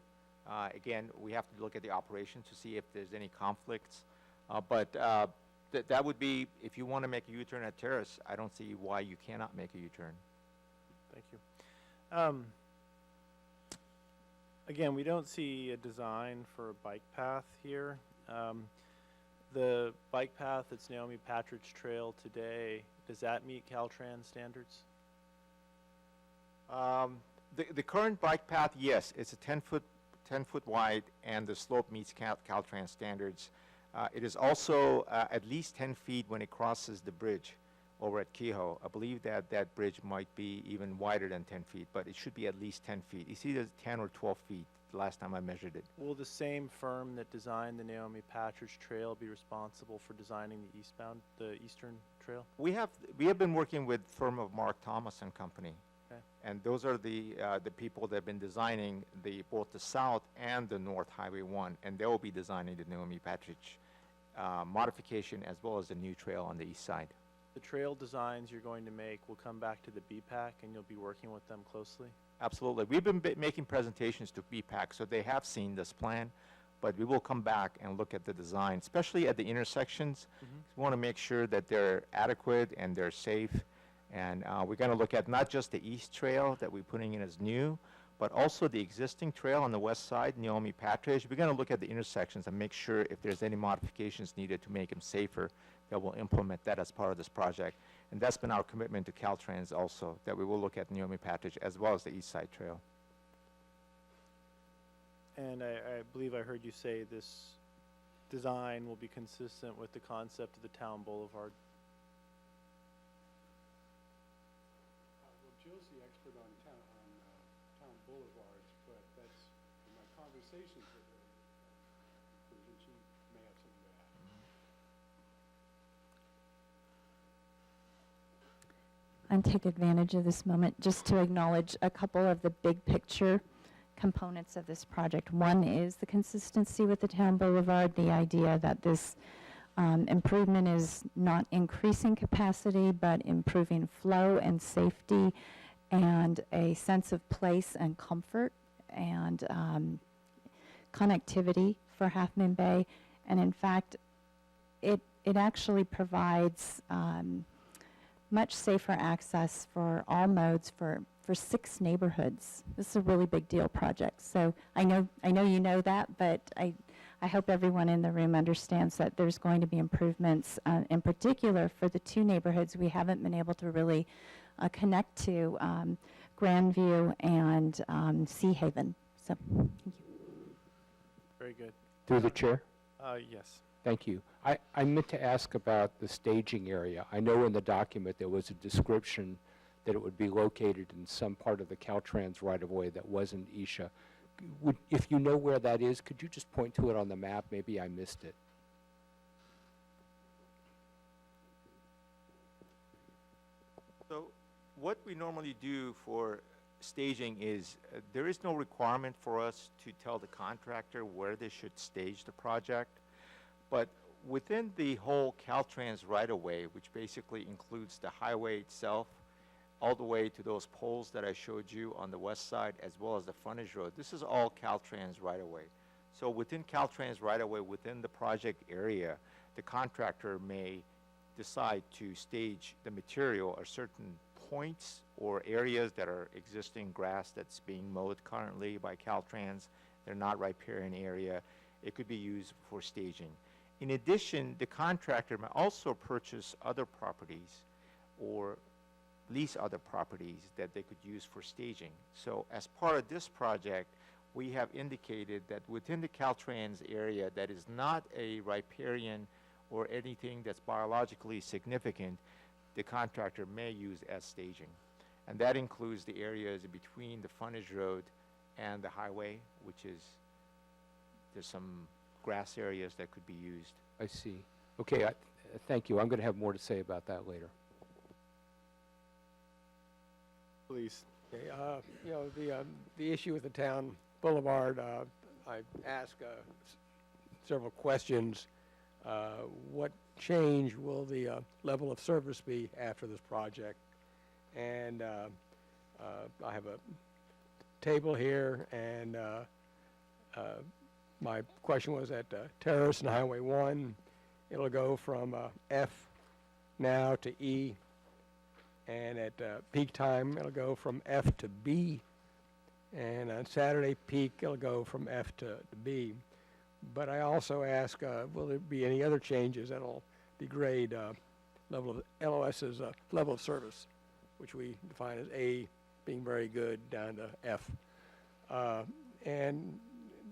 Again, we have to look at the operation to see if there's any conflicts. But that would be, if you want to make a U-turn at Terrace, I don't see why you cannot make a U-turn. Thank you. Again, we don't see a design for a bike path here. The bike path that's Naomi Patridge Trail today, does that meet Caltrans standards? The current bike path, yes, it's a 10 foot wide, and the slope meets Caltrans standards. It is also at least 10 feet when it crosses the bridge over at Keyhoe. I believe that that bridge might be even wider than 10 feet, but it should be at least 10 feet. It's either 10 or 12 feet the last time I measured it. Will the same firm that designed the Naomi Patridge Trail be responsible for designing the eastern trail? We have been working with firm of Mark Thomas and Company. Okay. And those are the people that have been designing both the south and the north Highway 1, and they will be designing the Naomi Patridge modification as well as the new trail on the east side. The trail designs you're going to make will come back to the BPAC, and you'll be working with them closely? Absolutely. We've been making presentations to BPAC, so they have seen this plan, but we will come back and look at the design, especially at the intersections. We want to make sure that they're adequate and they're safe. And we're going to look at not just the east trail that we're putting in as new, but also the existing trail on the west side, Naomi Patridge. We're going to look at the intersections and make sure if there's any modifications needed to make them safer, that we'll implement that as part of this project. And that's been our commitment to Caltrans also, that we will look at Naomi Patridge as well as the east side trail. And I believe I heard you say this design will be consistent with the concept of the town boulevard. Well, Jill's the expert on town boulevards, but that's, in my conversations with her, she may have something to add. And take advantage of this moment just to acknowledge a couple of the big picture components of this project. One is the consistency with the town boulevard, the idea that this improvement is not increasing capacity, but improving flow and safety and a sense of place and comfort and connectivity for Half Moon Bay. And in fact, it actually provides much safer access for all modes for 6 neighborhoods. This is a really big deal project. So I know you know that, but I hope everyone in the room understands that there's going to be improvements, in particular for the 2 neighborhoods we haven't been able to really connect to, Grandview and Sea Haven. So, thank you. Very good. Through the chair? Yes. Thank you. I meant to ask about the staging area. I know in the document there was a description that it would be located in some part of the Caltrans right-of-way that wasn't Isha. If you know where that is, could you just point to it on the map? Maybe I missed it. So what we normally do for staging is there is no requirement for us to tell the contractor where they should stage the project. But within the whole Caltrans right-of-way, which basically includes the highway itself, all the way to those poles that I showed you on the west side, as well as the frontage road, this is all Caltrans right-of-way. So within Caltrans right-of-way, within the project area, the contractor may decide to stage the material at certain points or areas that are existing grass that's being mowed currently by Caltrans. They're not riparian area. It could be used for staging. In addition, the contractor may also purchase other properties or lease other properties that they could use for staging. So as part of this project, we have indicated that within the Caltrans area that is not a riparian or anything that's biologically significant, the contractor may use as staging. And that includes the areas between the frontage road and the highway, which is, there's some grass areas that could be used. I see. Okay, thank you. I'm going to have more to say about that later. Please. Okay, you know, the issue with the town boulevard, I asked several questions. What change will the level of service be after this project? And I have a table here, and my question was at Terrace and Highway 1, it'll go from F now to E, and at peak time, it'll go from F to B, and on Saturday peak, it'll go from F to B. But I also ask, will there be any other changes that'll degrade level of LOS's level of service, which we define as A being very good down to F. And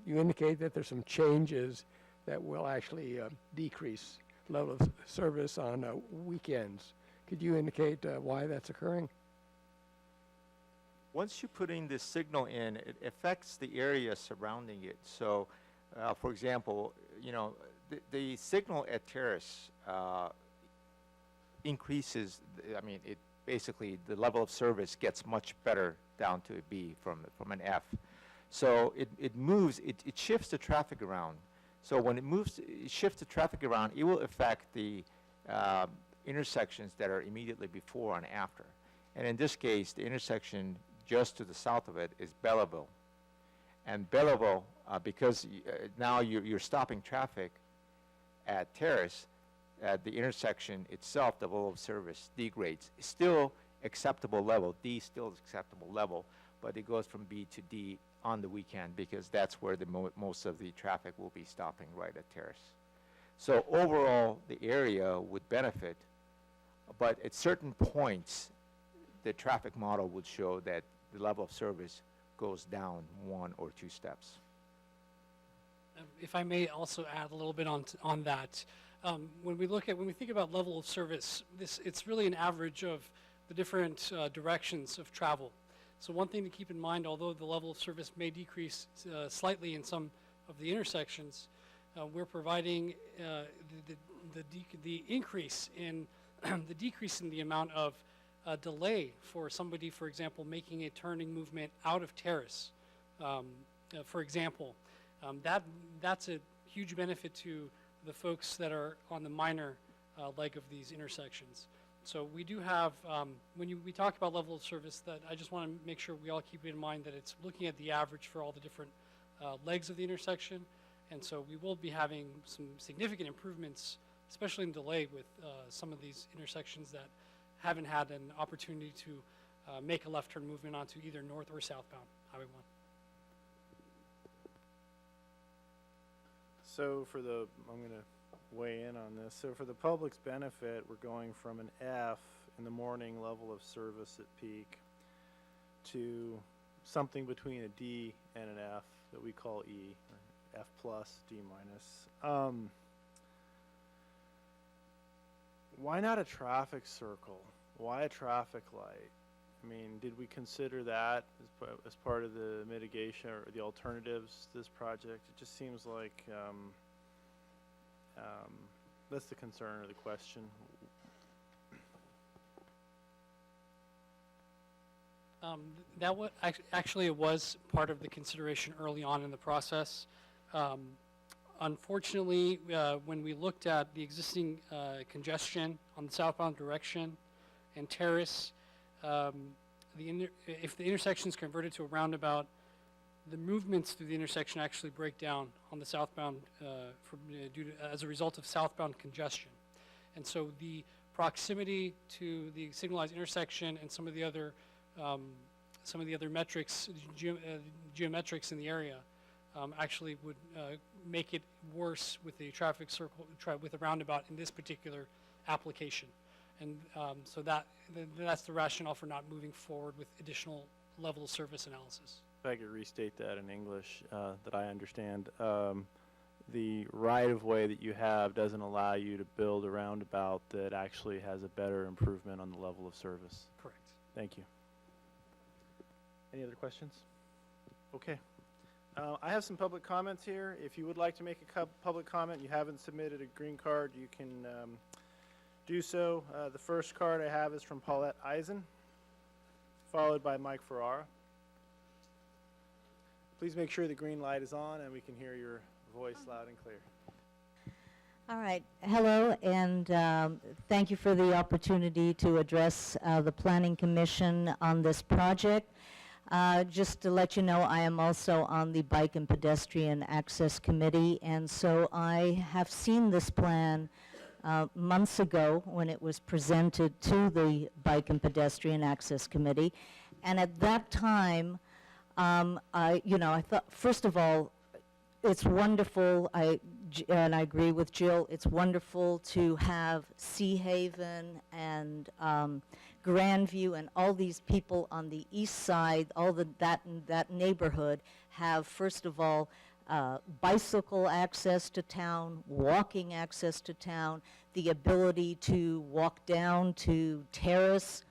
you indicate that there's some changes that will actually decrease level of service on weekends. Could you indicate why that's occurring? Once you put in this signal in, it affects the area surrounding it. So, for example, you know, the signal at Terrace increases, I mean, it basically, the level of service gets much better down to a B from an F. So it moves, it shifts the traffic around. So when it shifts the traffic around, it will affect the intersections that are immediately before and after. And in this case, the intersection just to the south of it is Belleville. And Belleville, because now you're stopping traffic at Terrace, the intersection itself, the level of service degrades. It's still acceptable level, D still is acceptable level, but it goes from B to D on the weekend because that's where the most of the traffic will be stopping right at Terrace. So overall, the area would benefit, but at certain points, the traffic model would show that the level of service goes down 1 or 2 steps. If I may also add a little bit on that, when we think about level of service, it's really an average of the different directions of travel. So one thing to keep in mind, although the level of service may decrease slightly in some of the intersections, we're providing the increase in the decrease in the amount of delay for somebody, for example, making a turning movement out of Terrace. For example, that's a huge benefit to the folks that are on the minor leg of these intersections. So we do have, when we talk about level of service, that I just want to make sure we all keep in mind that it's looking at the average for all the different legs of the intersection. And so we will be having some significant improvements, especially in delay with some of these intersections that haven't had an opportunity to make a left turn movement onto either north or southbound Highway 1. So I'm going to weigh in on this. So for the public's benefit, we're going from an F in the morning level of service at peak to something between a D and an F that we call E, or F plus, D minus. Why not a traffic circle? Why a traffic light? I mean, did we consider that as part of the mitigation or the alternatives to this project? It just seems like that's the concern or the question. Actually, it was part of the consideration early on in the process. Unfortunately, when we looked at the existing congestion on the southbound direction and Terrace, if the intersection is converted to a roundabout, the movements through the intersection actually break down on the southbound as a result of southbound congestion. And so the proximity to the signalized intersection and some of the other metrics, geometrics in the area, actually would make it worse with the traffic circle, with a roundabout in this particular application. And so that's the rationale for not moving forward with additional level of service analysis. If I could restate that in English that I understand, the right-of-way that you have doesn't allow you to build a roundabout that actually has a better improvement on the level of service. Correct. Thank you. Any other questions? Okay. I have some public comments here. If you would like to make a public comment, you haven't submitted a green card, you can do so. The first card I have is from Paulette Eisen, followed by Mike Ferrara. Please make sure the green light is on and we can hear your voice loud and clear. All right. Hello, and thank you for the opportunity to address the Planning Commission on this project. Just to let you know, I am also on the Bike and Pedestrian Access Committee, and so I have seen this plan months ago when it was presented to the Bike and Pedestrian Access Committee. And at that time, I thought, first of all, it's wonderful, and I agree with Jill, it's wonderful to have Sea Haven and Grandview and all these people on the east side, that neighborhood have, first of all, bicycle access to town, walking access to town, the ability to walk down to Terrace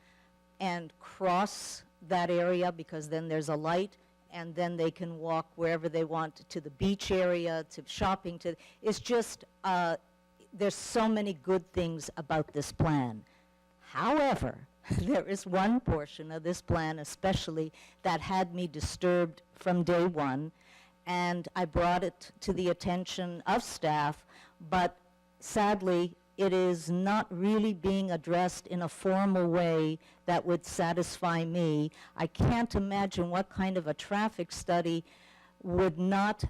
and cross that area because then there's a light, and then they can walk wherever they want to the beach area, to shopping, it's just, there's so many good things about this plan. However, there is one portion of this plan especially that had me disturbed from day one, and I brought it to the attention of staff, but sadly, it is not really being addressed in a formal way that would satisfy me. I can't imagine what kind of a traffic study would not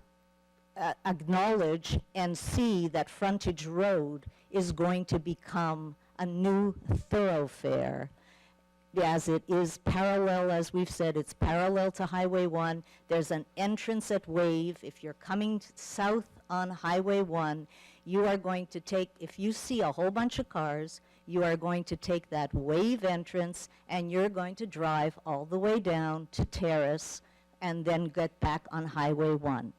acknowledge and see that frontage road is going to become a new thoroughfare, as it is parallel, as we've said, it's parallel to Highway 1. There's an entrance at Wave. If you're coming south on Highway 1, you are going to take, if you see a whole bunch of cars, you are going to take that Wave entrance and you're going to drive all the way down to Terrace and then get back on Highway 1.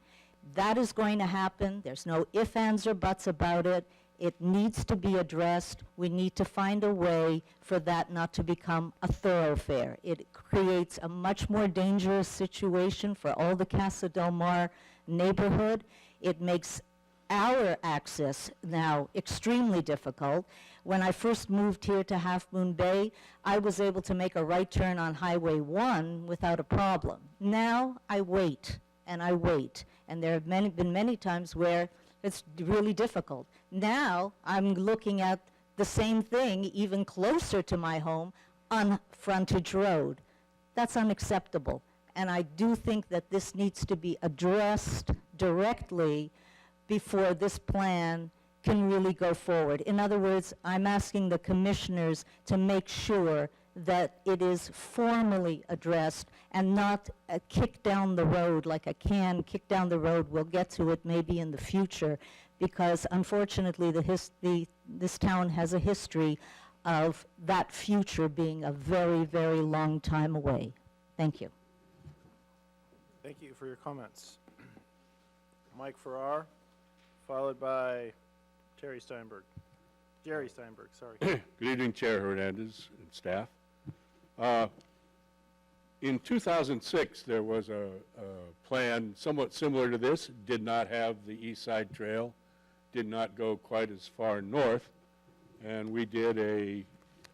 That is going to happen. There's no ifs, ands, or buts about it. It needs to be addressed. We need to find a way for that not to become a thoroughfare. It creates a much more dangerous situation for all the Casa del Mar neighborhood. It makes our access now extremely difficult. When I first moved here to Half Moon Bay, I was able to make a right turn on Highway 1 without a problem. Now I wait, and there have been many times where it's really difficult. Now I'm looking at the same thing even closer to my home on frontage road. That's unacceptable, and I do think that this needs to be addressed directly before this plan can really go forward. In other words, I'm asking the commissioners to make sure that it is formally addressed and not kicked down the road like a can, kicked down the road. We'll get to it maybe in the future, because unfortunately this town has a history of that future being a very, very long time away. Thank you. Thank you for your comments. Mike Farrar, followed by Jerry Steinberg, sorry. Good evening, Chair Hernandez and staff. In 2006, there was a plan somewhat similar to this, did not have the East Side Trail, did not go quite as far north, and we did a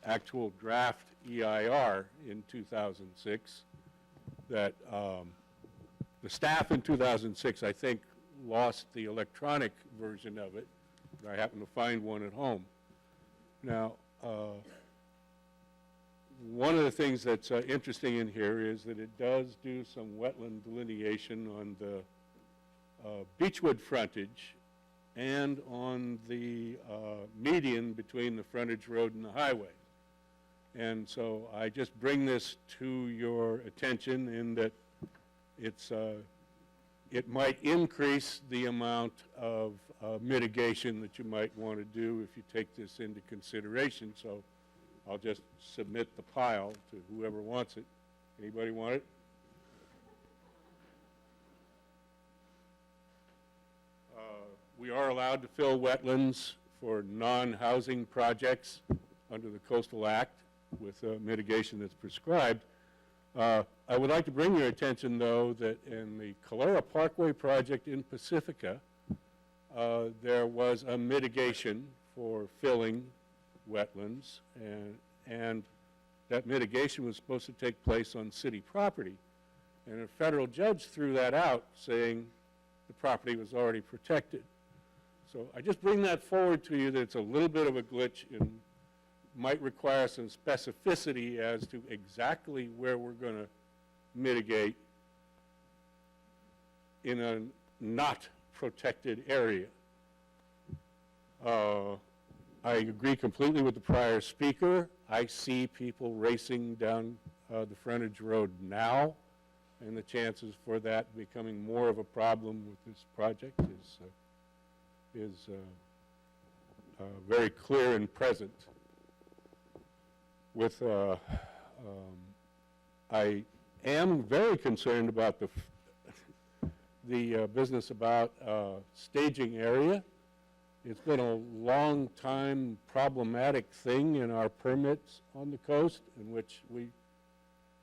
actual draft EIR in 2006 that the staff in 2006, I think, lost the electronic version of it. I happened to find one at home. Now, one of the things that's interesting in here is that it does do some wetland delineation on the Beechwood frontage and on the median between the frontage road and the highway. And so I just bring this to your attention in that it's it might increase the amount of mitigation that you might want to do if you take this into consideration. So I'll just submit the pile to whoever wants it. Anybody want it? We are allowed to fill wetlands for non-housing projects under the Coastal Act with mitigation that's prescribed. I would like to bring your attention, though, that in the Calera Parkway project in Pacifica, there was a mitigation for filling wetlands, and that mitigation was supposed to take place on city property. And a federal judge threw that out, saying the property was already protected. So I just bring that forward to you that it's a little bit of a glitch and might require some specificity as to exactly where we're going to mitigate in a not protected area. I agree completely with the prior speaker. I see people racing down the frontage road now, and the chances for that becoming more of a problem with this project is very clear and present. With I am very concerned about the business about staging area. It's been a long time problematic thing in our permits on the coast, in which we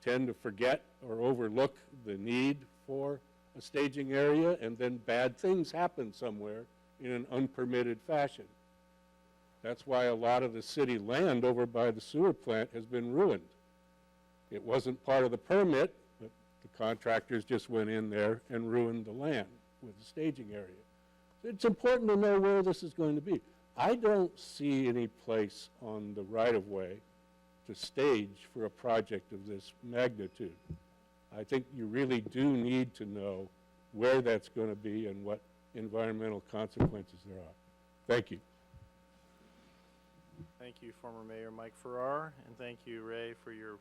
tend to forget or overlook the need for a staging area, and then bad things happen somewhere in an unpermitted fashion. That's why a lot of the city land over by the sewer plant has been ruined. It wasn't part of the permit, but the contractors just went in there and ruined the land with the staging area. So it's important to know where this is going to be. I don't see any place on the right-of-way to stage for a project of this magnitude. I think you really do need to know where that's going to be and what environmental consequences there are. Thank you. Thank you, former Mayor Mike Farrar, and thank you, Ray, for your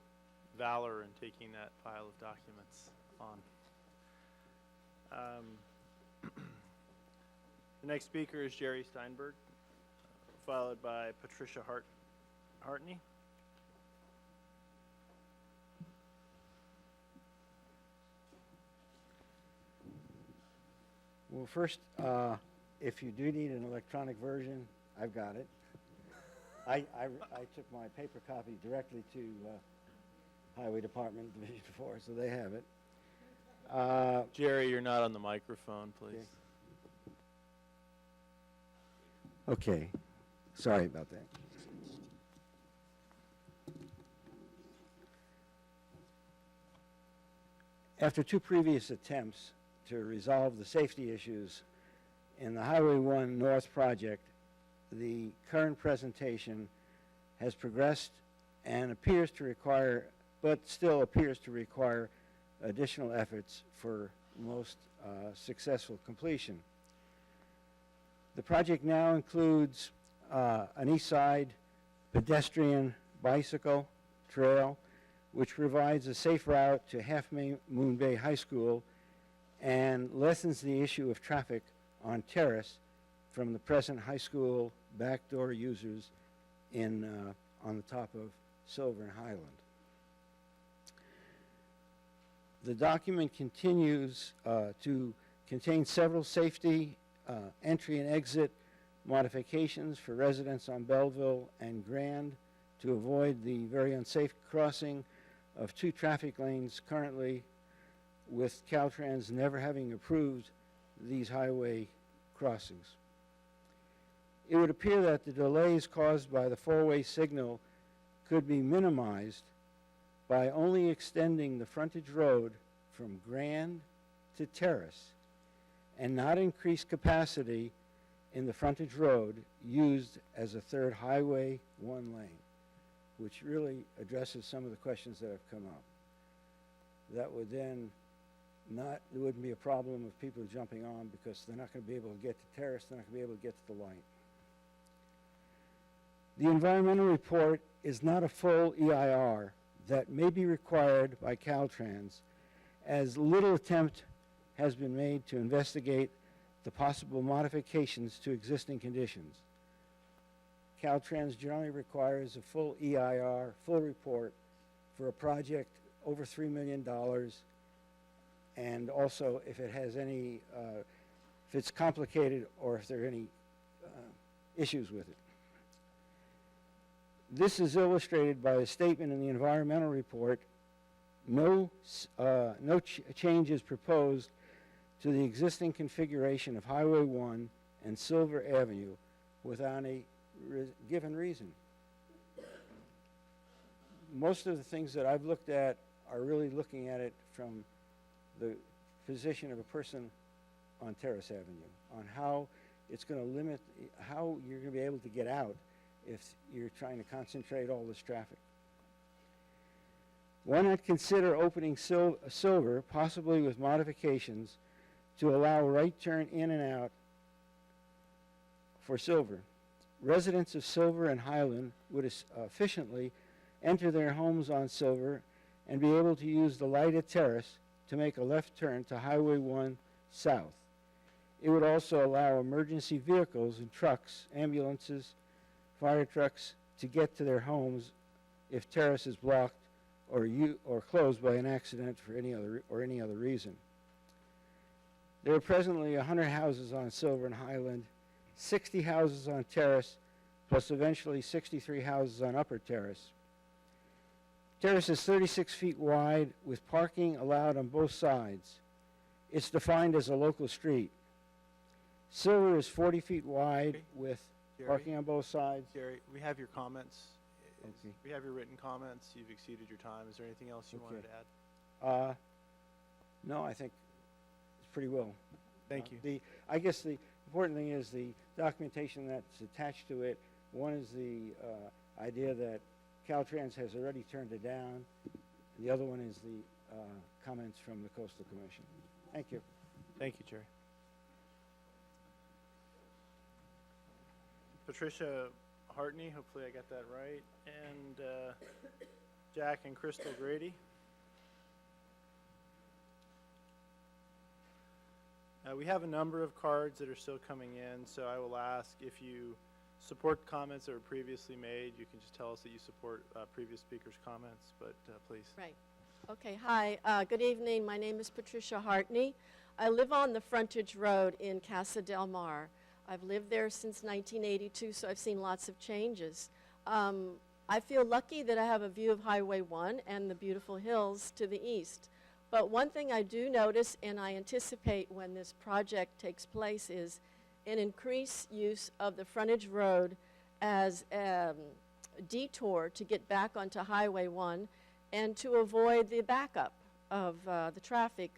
valor in taking that pile of documents on. The next speaker is Jerry Steinberg, followed by Patricia Hartney. Well, first, if you do need an electronic version, I've got it. I took my paper copy directly to Highway Department Division 4, so they have it. Jerry, you're not on the microphone, please. Okay. Sorry about that. After two previous attempts to resolve the safety issues in the Highway 1 North project, the current presentation has progressed and appears to require, but still appears to require, additional efforts for most successful completion. The project now includes an east side pedestrian bicycle trail, which provides a safe route to Half Moon Bay High School and lessens the issue of traffic on Terrace from the present high school backdoor users on the top of Silver and Highland. The document continues to contain several safety entry and exit modifications for residents on Belleville and Grand to avoid the very unsafe crossing of two traffic lanes currently, with Caltrans never having approved these highway crossings. It would appear that the delays caused by the four-way signal could be minimized by only extending the frontage road from Grand to Terrace and not increase capacity in the frontage road used as a third Highway 1 lane, which really addresses some of the questions that have come up. That would then there wouldn't be a problem of people jumping on because they're not going to be able to get to Terrace, they're not going to be able to get to the light. The environmental report is not a full EIR that may be required by Caltrans, as little attempt has been made to investigate the possible modifications to existing conditions. Caltrans generally requires a full EIR, full report, for a project over $3 million, and also if it has any, if it's complicated or if there are any issues with it. This is illustrated by a statement in the environmental report: no change is proposed to the existing configuration of Highway 1 and Silver Avenue without a given reason. Most of the things that I've looked at are really looking at it from the position of a person on Terrace Avenue, on how it's going to limit how you're going to be able to get out if you're trying to concentrate all this traffic. Why not consider opening Silver, possibly with modifications, to allow right turn in and out for Silver? Residents of Silver and Highland would efficiently enter their homes on Silver and be able to use the lighted terrace to make a left turn to Highway 1 south. It would also allow emergency vehicles and trucks, ambulances, fire trucks to get to their homes if terrace is blocked or closed by an accident for any other reason. There are presently 100 houses on Silver and Highland, 60 houses on Terrace, plus eventually 63 houses on Upper Terrace. Terrace is 36 feet wide with parking allowed on both sides. It's defined as a local street. Silver is 40 feet wide with parking on both sides. Gary, we have your comments. Okay. We have your written comments. You've exceeded your time. Is there anything else you wanted to add? No, I think it's pretty well. Thank you. I guess the important thing is the documentation that's attached to it. One is the idea that Caltrans has already turned it down. The other one is the comments from the Coastal Commission. Thank you. Thank you, Jerry. Patricia Hartney, hopefully I got that right, and Jack and Crystal Grady. We have a number of cards that are still coming in, so I will ask if you support comments that were previously made. You can just tell us that you support previous speakers' comments, but please. Right. Okay, hi. Good evening. My name is Patricia Hartney. I live on the frontage road in Casa del Mar. I've lived there since 1982, so I've seen lots of changes. I feel lucky that I have a view of Highway 1 and the beautiful hills to the east. But one thing I do notice, and I anticipate when this project takes place, is an increased use of the frontage road as a detour to get back onto Highway 1 and to avoid the backup of the traffic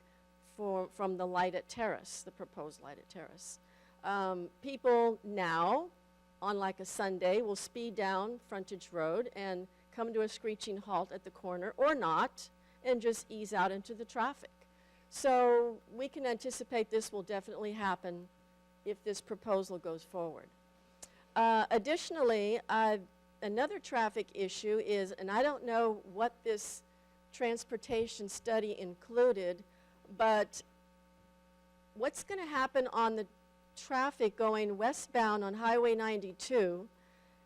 from the lighted terrace, the proposed lighted terrace. People now, on like a Sunday, will speed down frontage road and come to a screeching halt at the corner, or not, and just ease out into the traffic. So we can anticipate this will definitely happen if this proposal goes forward. Additionally, another traffic issue is, and I don't know what this transportation study included, but what's going to happen on the traffic going westbound on Highway 92,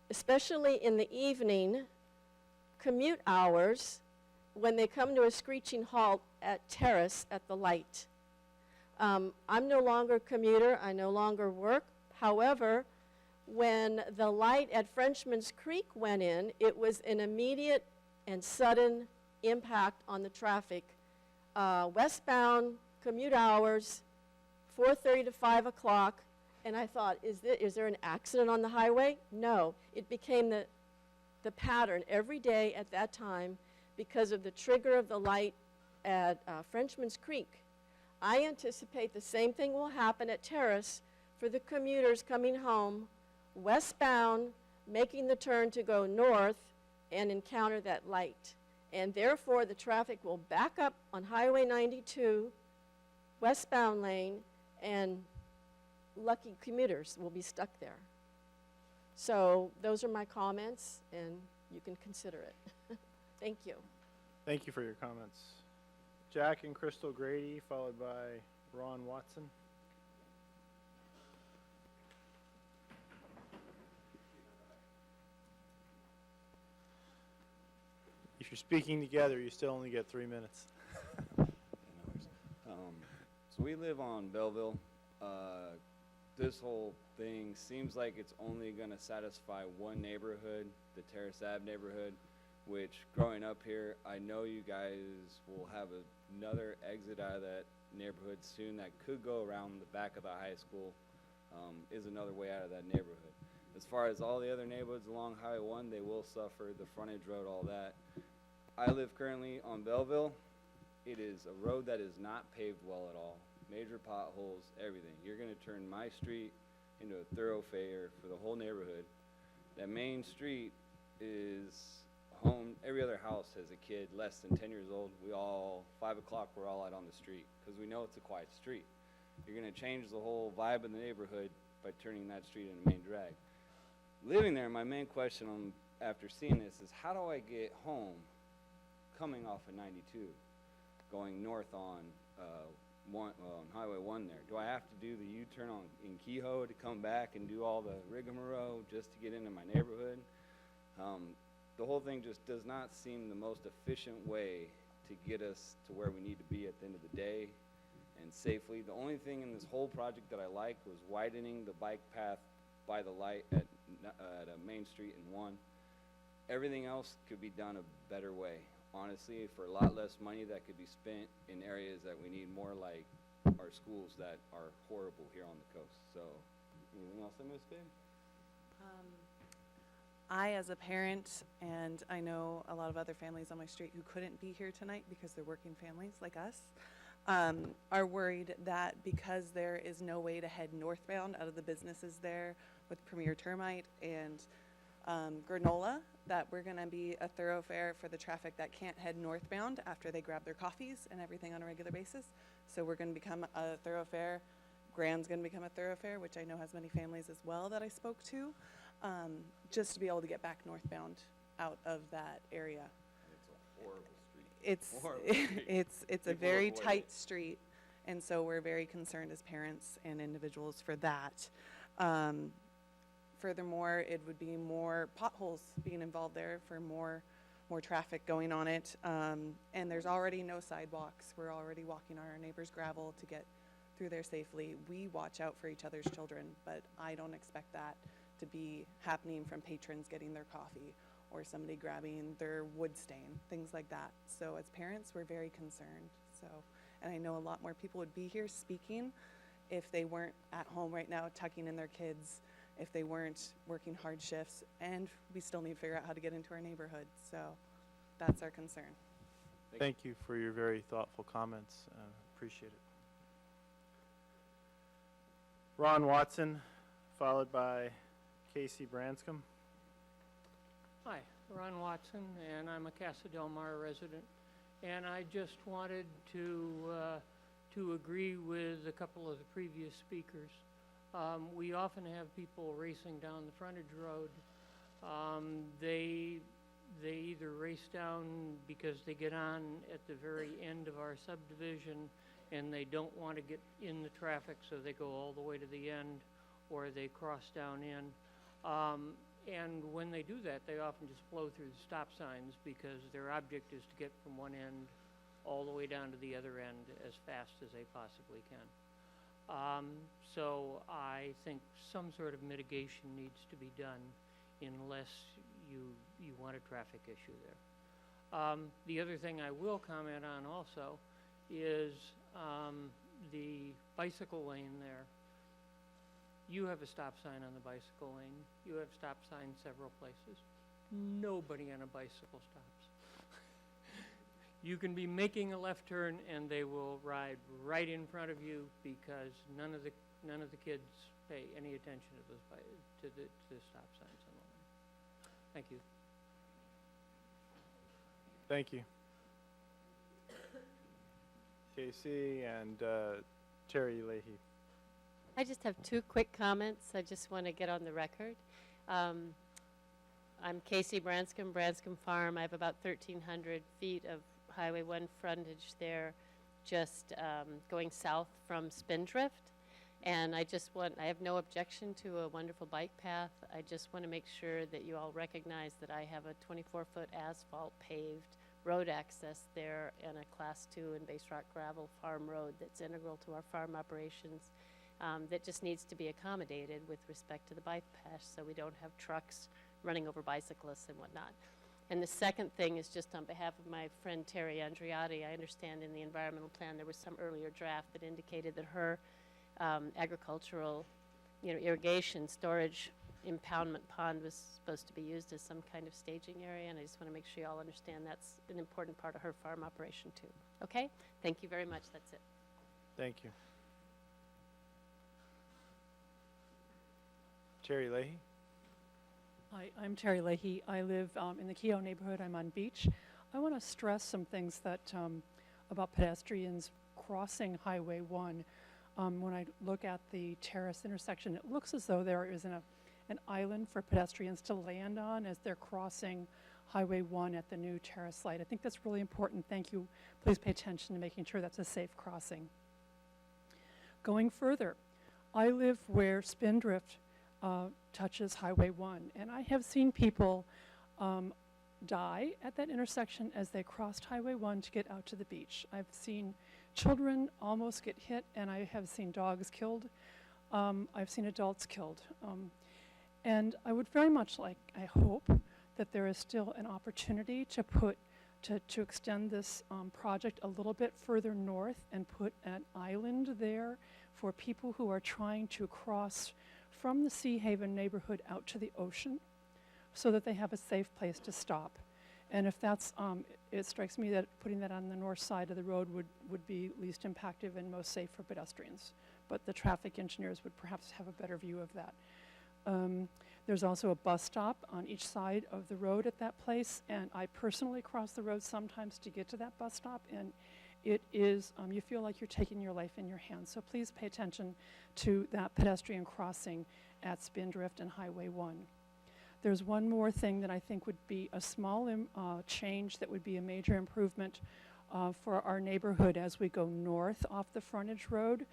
especially in the evening commute hours when they come to a screeching halt at Terrace at the light. I'm no longer a commuter. I no longer work. However, when the light at Frenchman's Creek went in, it was an immediate and sudden impact on the traffic. Westbound commute hours, 4:30 to 5 o'clock, and I thought, is there an accident on the highway? No. It became the pattern every day at that time because of the trigger of the light at Frenchman's Creek. I anticipate the same thing will happen at Terrace for the commuters coming home westbound, making the turn to go north and encounter that light. And therefore, the traffic will back up on Highway 92, westbound lane, and lucky commuters will be stuck there. So those are my comments, and you can consider it. Thank you. Thank you for your comments. Jack and Crystal Grady, followed by Ron Watson. If you're speaking together, you still only get 3 minutes. So we live on Belleville. This whole thing seems like it's only going to satisfy one neighborhood, the Terrace Ave neighborhood, which growing up here, I know you guys will have another exit out of that neighborhood soon that could go around the back of the high school, is another way out of that neighborhood. As far as all the other neighborhoods along Highway 1, they will suffer, the frontage road, all that. I live currently on Belleville. It is a road that is not paved well at all. Major potholes, everything. You're going to turn my street into a thoroughfare for the whole neighborhood. That main street is home, every other house has a kid less than 10 years old. 5 o'clock, we're all out on the street because we know it's a quiet street. You're going to change the whole vibe of the neighborhood by turning that street into main drag. Living there, my main question after seeing this is how do I get home coming off of 92, going north on on Highway 1 there? Do I have to do the U-turn in Keyhoe to come back and do all the rigmarole just to get into my neighborhood? The whole thing just does not seem the most efficient way to get us to where we need to be at the end of the day and safely. The only thing in this whole project that I liked was widening the bike path by the light at Main Street and 1. Everything else could be done a better way. Honestly, for a lot less money that could be spent in areas that we need more, like our schools that are horrible here on the coast. So, anything else I missed, babe? I, as a parent, and I know a lot of other families on my street who couldn't be here tonight because they're working families like us, are worried that because there is no way to head northbound out of the businesses there with Premier Termite and Granola, that we're going to be a thoroughfare for the traffic that can't head northbound after they grab their coffees and everything on a regular basis. So we're going to become a thoroughfare. Grand's going to become a thoroughfare, which I know has many families as well that I spoke to, just to be able to get back northbound out of that area. It's a horrible street. It's a very tight street, and so we're very concerned as parents and individuals for that. Furthermore, it would be more potholes being involved there for more traffic going on it. And there's already no sidewalks. We're already walking on our neighbor's gravel to get through there safely. We watch out for each other's children, but I don't expect that to be happening from patrons getting their coffee or somebody grabbing their wood stain, things like that. So as parents, we're very concerned. So, and I know a lot more people would be here speaking if they weren't at home right now tucking in their kids, if they weren't working hard shifts, and we still need to figure out how to get into our neighborhood. So that's our concern. Thank you for your very thoughtful comments. Appreciate it. Ron Watson, followed by Casey Branscombe. Hi, Ron Watson, and I'm a Casa Del Mar resident. And I just wanted to agree with a couple of the previous speakers. We often have people racing down the frontage road. They either race down because they get on at the very end of our subdivision and they don't want to get in the traffic, so they go all the way to the end, or they cross down in. And when they do that, they often just blow through the stop signs because their object is to get from one end all the way down to the other end as fast as they possibly can. So I think some sort of mitigation needs to be done unless you want a traffic issue there. The other thing I will comment on also is the bicycle lane there. You have a stop sign on the bicycle lane. You have stop signs several places. Nobody on a bicycle stops. You can be making a left turn and they will ride right in front of you because none of the kids pay any attention to the stop signs on the lane. Thank you. Thank you. Casey and Terry Leahy. I just have two quick comments. I just want to get on the record. I'm Casey Branscombe, Branscombe Farm. I have about 1,300 feet of Highway 1 frontage there, just going south from Spindrift. And I have no objection to a wonderful bike path. I just want to make sure that you all recognize that I have a 24-foot asphalt paved road access there and a Class 2 and base rock gravel farm road that's integral to our farm operations. That just needs to be accommodated with respect to the bike path so we don't have trucks running over bicyclists and whatnot. And the second thing is just on behalf of my friend Terry Andriotti. I understand in the environmental plan there was some earlier draft that indicated that her agricultural, irrigation storage impoundment pond was supposed to be used as some kind of staging area, and I just want to make sure you all understand that's an important part of her farm operation too. Okay? Thank you very much. That's it. Thank you. Terry Leahy. Hi, I'm Terry Leahy. I live in the Keyhoe neighborhood. I'm on Beach. I want to stress some things that about pedestrians crossing Highway 1. When I look at the Terrace intersection, it looks as though there is an island for pedestrians to land on as they're crossing Highway 1 at the new Terrace light. I think that's really important. Thank you. Please pay attention to making sure that's a safe crossing. Going further, I live where Spindrift touches Highway 1, and I have seen people die at that intersection as they crossed Highway 1 to get out to the beach. I've seen children almost get hit, and I have seen dogs killed. I've seen adults killed. And I would very much like, I hope, that there is still an opportunity to extend this project a little bit further north and put an island there for people who are trying to cross from the Sea Haven neighborhood out to the ocean so that they have a safe place to stop. And if that's, it strikes me that putting that on the north side of the road would be least impactful and most safe for pedestrians. But the traffic engineers would perhaps have a better view of that. There's also a bus stop on each side of the road at that place, and I personally cross the road sometimes to get to that bus stop, and it is, you feel like you're taking your life in your hands. So please pay attention to that pedestrian crossing at Spindrift and Highway 1. There's one more thing that I think would be a small change that would be a major improvement for our neighborhood as we go north off the frontage road.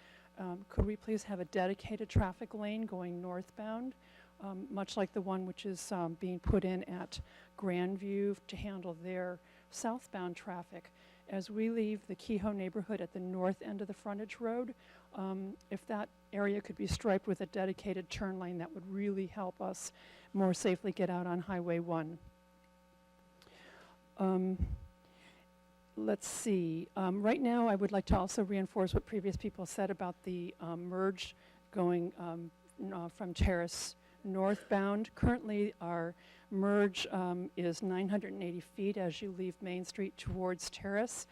Could we please have a dedicated traffic lane going northbound, much like the one which is being put in at Grandview to handle their southbound traffic? As we leave the Keyhoe neighborhood at the north end of the frontage road, if that area could be striped with a dedicated turn lane, that would really help us more safely get out on Highway 1. Let's see. Right now, I would like to also reinforce what previous people said about the merge going from Terrace northbound. Currently, our merge is 980 feet as you leave Main Street towards Terrace.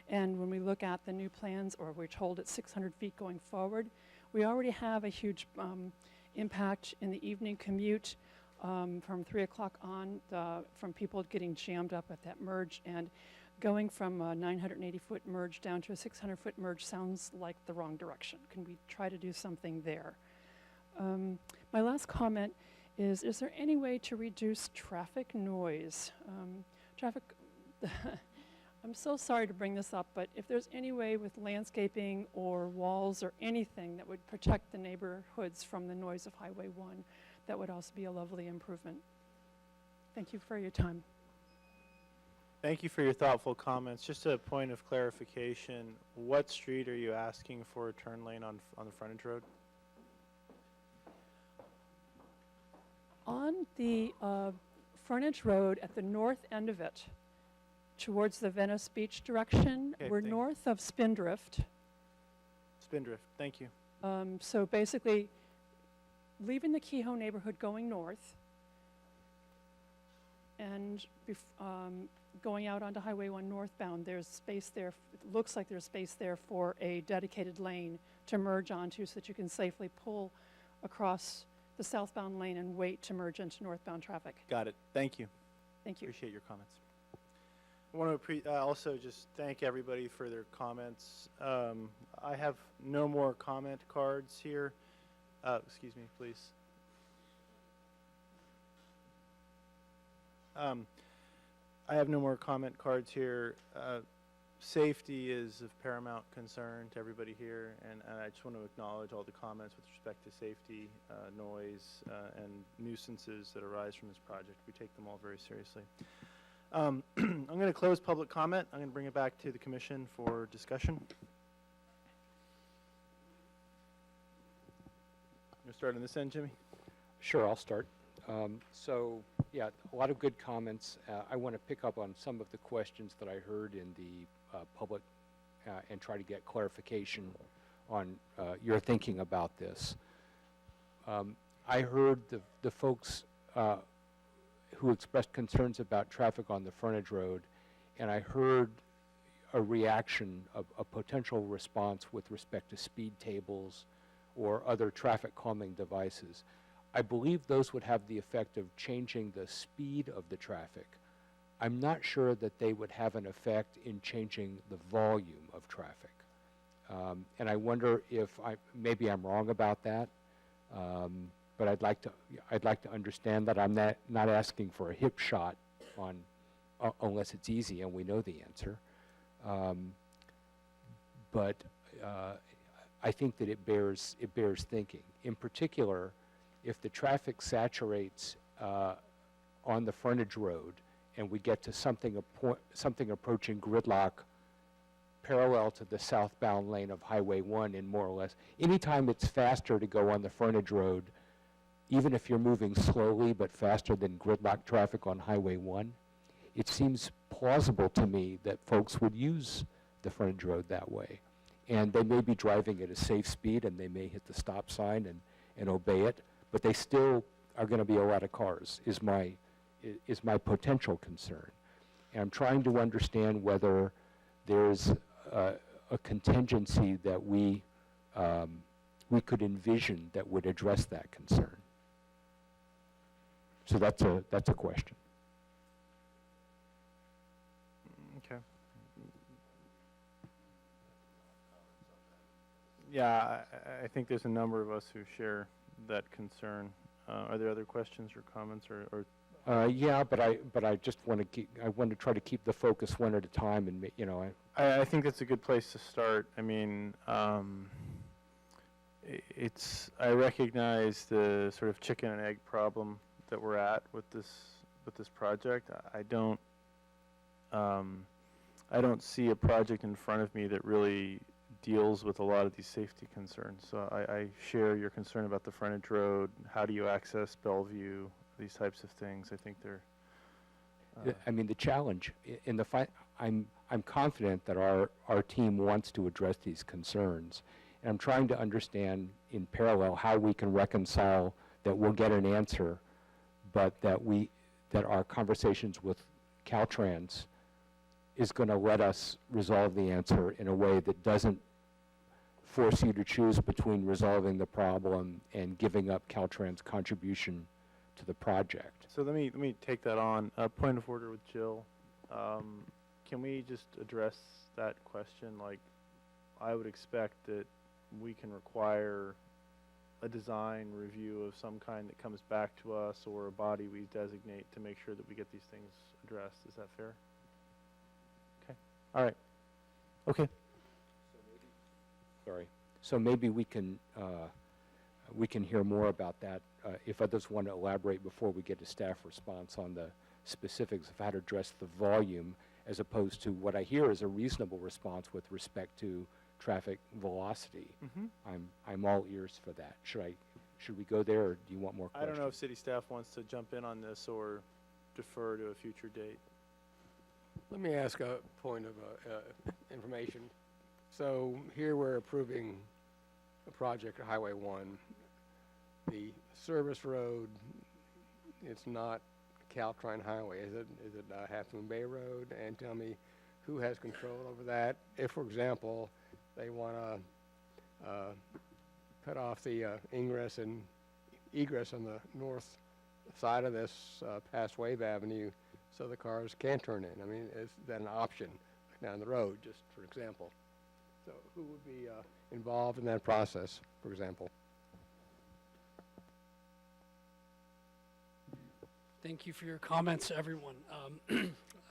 And when we look at the new plans, or we're told it's 600 feet going forward, we already have a huge impact in the evening commute from 3 o'clock on from people getting jammed up at that merge. And going from a 980-foot merge down to a 600-foot merge sounds like the wrong direction. Can we try to do something there? My last comment is there any way to reduce traffic noise? I'm so sorry to bring this up, but if there's any way with landscaping or walls or anything that would protect the neighborhoods from the noise of Highway 1, that would also be a lovely improvement. Thank you for your time. Thank you for your thoughtful comments. Just a point of clarification, what street are you asking for a turn lane on the frontage road? On the frontage road at the north end of it, towards the Venice Beach direction, Okay, we're north of Spindrift. Spindrift, thank you. So basically, leaving the Keyhoe neighborhood going north and going out onto Highway 1 northbound, there's space there. It looks like there's space there for a dedicated lane to merge onto so that you can safely pull across the southbound lane and wait to merge into northbound traffic. Got it. Thank you. Thank you. Appreciate your comments. I want to also just thank everybody for their comments. I have no more comment cards here. Excuse me, please. I have no more comment cards here. Safety is of paramount concern to everybody here, and I just want to acknowledge all the comments with respect to safety, noise, and nuisances that arise from this project. We take them all very seriously. I'm going to close public comment. I'm going to bring it back to the commission for discussion. You want to start on this end, Jimmy? Sure, I'll start. So, yeah, a lot of good comments. I want to pick up on some of the questions that I heard in the public and try to get clarification on your thinking about this. I heard the folks who expressed concerns about traffic on the frontage road, and I heard a reaction of a potential response with respect to speed tables or other traffic calming devices. I believe those would have the effect of changing the speed of the traffic. I'm not sure that they would have an effect in changing the volume of traffic. And I wonder if maybe I'm wrong about that, but I'd like to understand that. I'm not asking for a hip shot on, unless it's easy and we know the answer. But I think that it bears thinking. In particular, if the traffic saturates on the frontage road and we get to something approaching gridlock parallel to the southbound lane of Highway 1 in more or less, anytime it's faster to go on the frontage road, even if you're moving slowly but faster than gridlock traffic on Highway 1, it seems plausible to me that folks would use the frontage road that way. And they may be driving at a safe speed and they may hit the stop sign and obey it, but they still are going to be a lot of cars, is my potential concern. And I'm trying to understand whether there's a contingency that we could envision that would address that concern. So that's a question. Okay. Yeah, I think there's a number of us who share that concern. Are there other questions or comments or yeah, but I just want to try to keep the focus one at a time, and I think that's a good place to start. I mean, I recognize the sort of chicken and egg problem that we're at with this project. I don't see a project in front of me that really deals with a lot of these safety concerns. So I share your concern about the frontage road. How do you access Bellevue? These types of things. I think they're. I mean, the challenge in the fight. I'm confident that our team wants to address these concerns, and I'm trying to understand in parallel how we can reconcile that we'll get an answer, but that our conversations with Caltrans is going to let us resolve the answer in a way that doesn't force you to choose between resolving the problem and giving up Caltrans' contribution to the project. So let me take that on. Point of order with Jill. Can we just address that question? Like, I would expect that we can require a design review of some kind that comes back to us, or a body we designate to make sure that we get these things addressed. Is that fair? Okay. All right. Okay. Sorry. So maybe we can hear more about that if others want to elaborate before we get a staff response on the specifics of how to address the volume, as opposed to what I hear is a reasonable response with respect to traffic velocity. Mm-hmm. I'm all ears for that. Should we go there, or do you want more questions? I don't know if city staff wants to jump in on this or defer to a future date. Let me ask a point of information. So here we're approving a project at Highway 1. The service road, it's not Caltrine Highway, is it? Is it Half Moon Bay Road? And tell me who has control over that. If, for example, they want to cut off the ingress and egress on the north side of this past Wave Avenue so the cars can't turn in. I mean, is that an option down the road, just for example? So who would be involved in that process, for example? Thank you for your comments, everyone.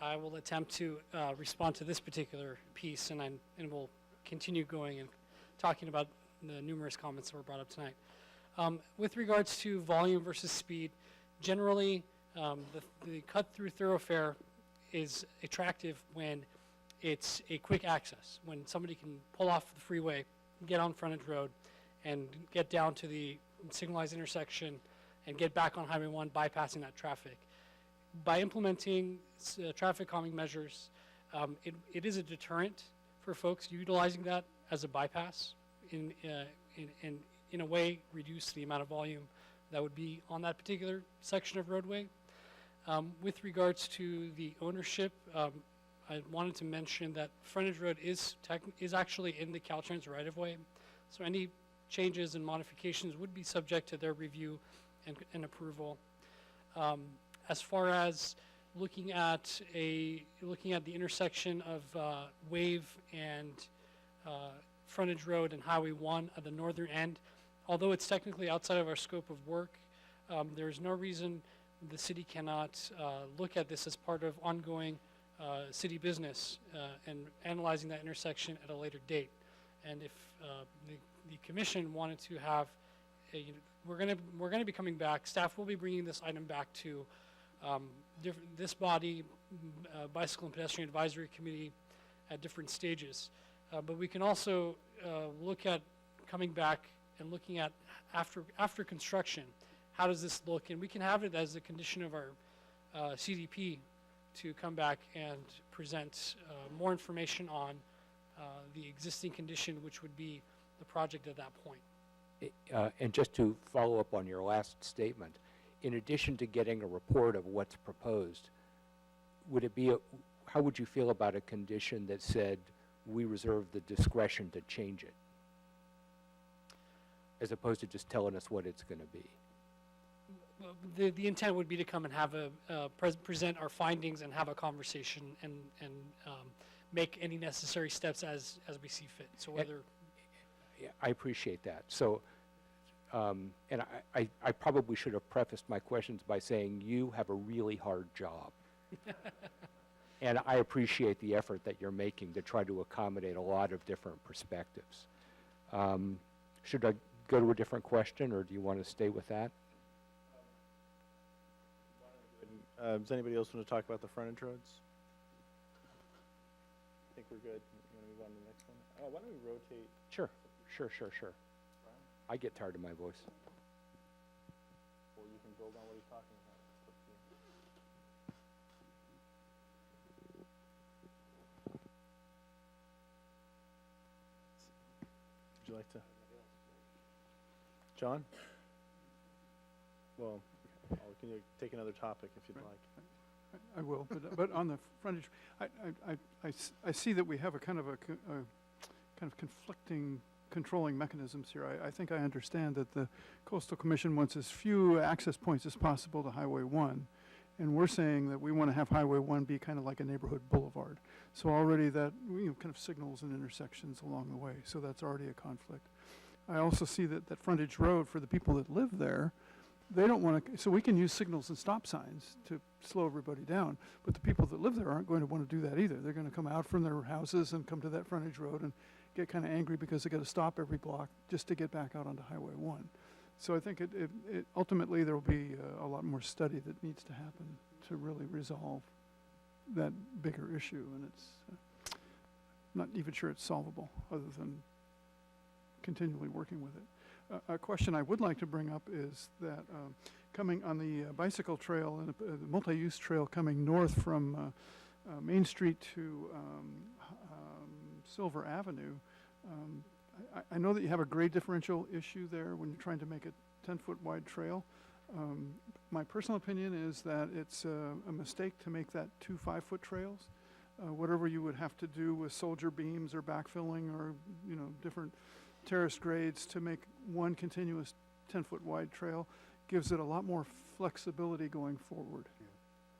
I will attempt to respond to this particular piece, and we'll continue going and talking about the numerous comments that were brought up tonight. With regards to volume versus speed, generally the cut-through thoroughfare is attractive when it's a quick access, when somebody can pull off the freeway, get on frontage road, and get down to the signalized intersection and get back on Highway 1, bypassing that traffic. By implementing traffic calming measures, it is a deterrent for folks utilizing that as a bypass, in a way reduce the amount of volume that would be on that particular section of roadway. With regards to the ownership, I wanted to mention that frontage road is actually in the Caltrans right-of-way, so any changes and modifications would be subject to their review and approval. As far as looking at the intersection of Wave and Frontage Road and Highway 1 at the northern end, although it's technically outside of our scope of work, there is no reason the city cannot look at this as part of ongoing city business and analyzing that intersection at a later date. And if the commission wanted to have, we're going to be coming back. Staff will be bringing this item back to this body, Bicycle and Pedestrian Advisory Committee, at different stages. But we can also look at coming back and looking at after construction, how does this look? And we can have it as a condition of our CDP to come back and present more information on the existing condition, which would be the project at that point. And just to follow up on your last statement, in addition to getting a report of what's proposed, would it be how would you feel about a condition that said we reserve the discretion to change it, as opposed to just telling us what it's going to be? The intent would be to come and have present our findings and have a conversation and make any necessary steps as we see fit. So whether yeah, I appreciate that. So, and I probably should have prefaced my questions by saying you have a really hard job. And I appreciate the effort that you're making to try to accommodate a lot of different perspectives. Should I go to a different question, or do you want to stay with that? Does anybody else want to talk about the frontage roads? I think we're good. You want to move on to the next one? Why don't we rotate? Sure. I get tired of my voice. Or you can build on what he's talking about. It's up to you. Would you like to? John? Well, can you take another topic if you'd like? I will, but on the frontage, I see that we have a kind of conflicting controlling mechanisms here. I think I understand that the Coastal Commission wants as few access points as possible to Highway 1, and we're saying that we want to have Highway 1 be kind of like a neighborhood boulevard. So already that, kind of signals and intersections along the way, so that's already a conflict. I also see that frontage road, for the people that live there, they don't want to, so we can use signals and stop signs to slow everybody down, but the people that live there aren't going to want to do that either. They're going to come out from their houses and come to that frontage road and get kind of angry because they got to stop every block just to get back out onto Highway 1. So I think it ultimately there will be a lot more study that needs to happen to really resolve that bigger issue, and it's not even sure it's solvable other than continually working with it. A question I would like to bring up is that coming on the bicycle trail and the multi-use trail coming north from Main Street to Silver Avenue, I know that you have a grade differential issue there when you're trying to make a 10-foot wide trail. My personal opinion is that it's a mistake to make that 2 5-foot trails. Whatever you would have to do with soldier beams or backfilling or different terrace grades to make one continuous 10-foot wide trail gives it a lot more flexibility going forward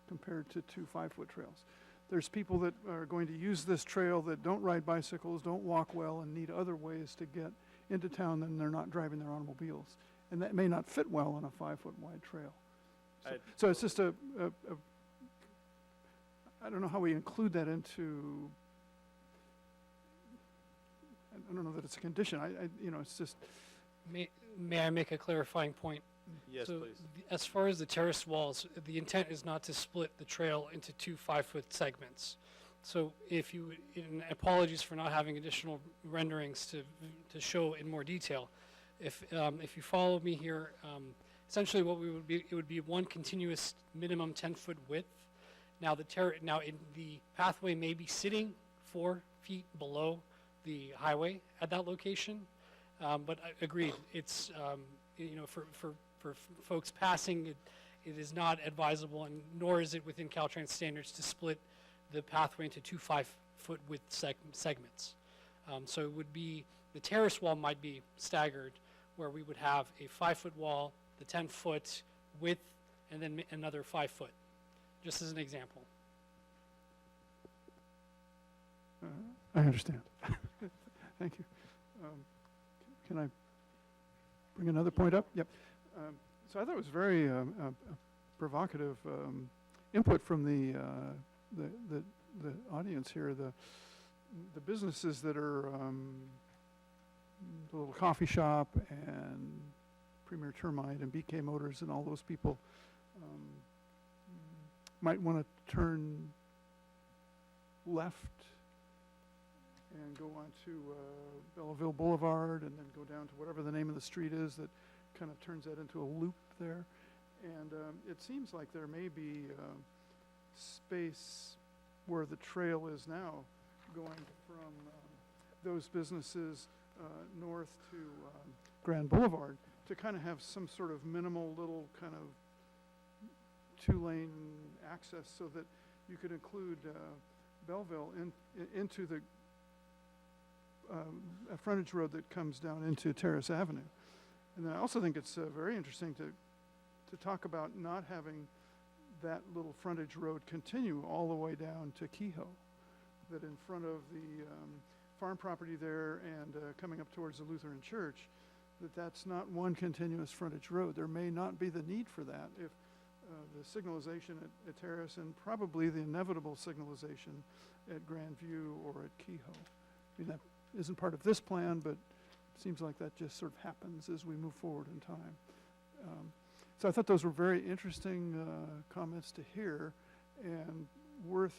compared to 2 5-foot trails. There's people that are going to use this trail that don't ride bicycles, don't walk well, and need other ways to get into town than they're not driving their automobiles. And that may not fit well on a 5-foot wide trail. So it's just I don't know how we include that into, I don't know that it's a condition. It's just. May I make a clarifying point? Yes, so please. As far as the terrace walls, the intent is not to split the trail into 2 5-foot segments. So if you, and apologies for not having additional renderings to show in more detail. If you follow me here, essentially what it would be one continuous minimum 10-foot width. Now the pathway may be sitting 4 feet below the highway at that location, but I agreed. It's for folks passing, it is not advisable, and nor is it within Caltrans standards to split the pathway into 2 5-foot width segments. So it would be the terrace wall might be staggered, where we would have a 5-foot wall the 10-foot width and then another 5-foot, just as an example. I understand. Thank you. Can I bring another point up? Yep. So I thought it was very provocative input from the audience here. The businesses that are the little coffee shop and Premier Termite and BK Motors and all those people might want to turn left and go on to Belleville Boulevard and then go down to whatever the name of the street is that kind of turns that into a loop there. And it seems like there may be space where the trail is now going from those businesses north to Grand Boulevard to kind of have some sort of minimal little kind of two-lane access so that you could include Belleville into the a frontage road that comes down into Terrace Avenue. And then I also think it's very interesting to talk about not having that little frontage road continue all the way down to Keyhoe, that in front of the farm property there and coming up towards the Lutheran Church, that's not one continuous frontage road. There may not be the need for that if the signalization at Terrace and probably the inevitable signalization at Grandview or at Keyhoe. I mean, that isn't part of this plan, but it seems like that just sort of happens as we move forward in time. So I thought those were very interesting comments to hear and worth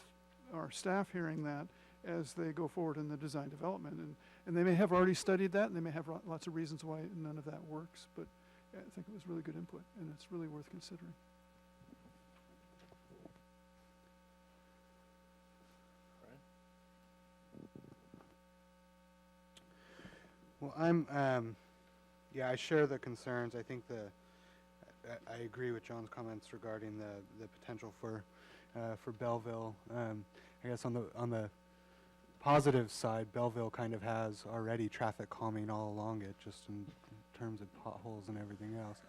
our staff hearing that as they go forward in the design development. And they may have already studied that, and they may have lots of reasons why none of that works, but I think it was really good input, and it's really worth considering. Well, yeah, I share the concerns. I think I agree with John's comments regarding the potential for Belleville. I guess on the positive side, Belleville kind of has already traffic calming all along it, just in terms of potholes and everything else.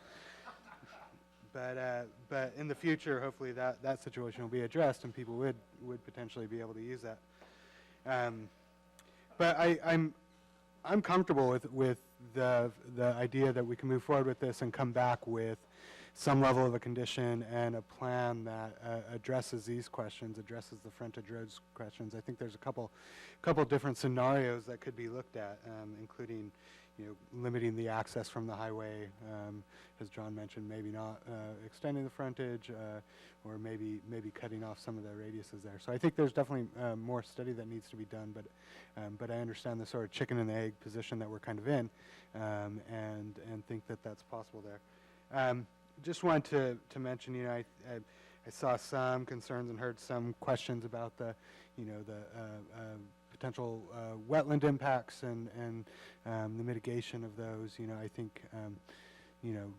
But in the future, hopefully that situation will be addressed and people would potentially be able to use that. But I'm comfortable with the idea that we can move forward with this and come back with some level of a condition and a plan that addresses these questions, addresses the frontage roads questions. I think there's a couple different scenarios that could be looked at, including, limiting the access from the highway, as John mentioned, maybe not extending the frontage, or maybe cutting off some of the radiuses there. So I think there's definitely more study that needs to be done, but I understand the sort of chicken and the egg position that we're kind of in, and think that that's possible there. Just wanted to mention, I saw some concerns and heard some questions about the potential wetland impacts and the mitigation of those. I think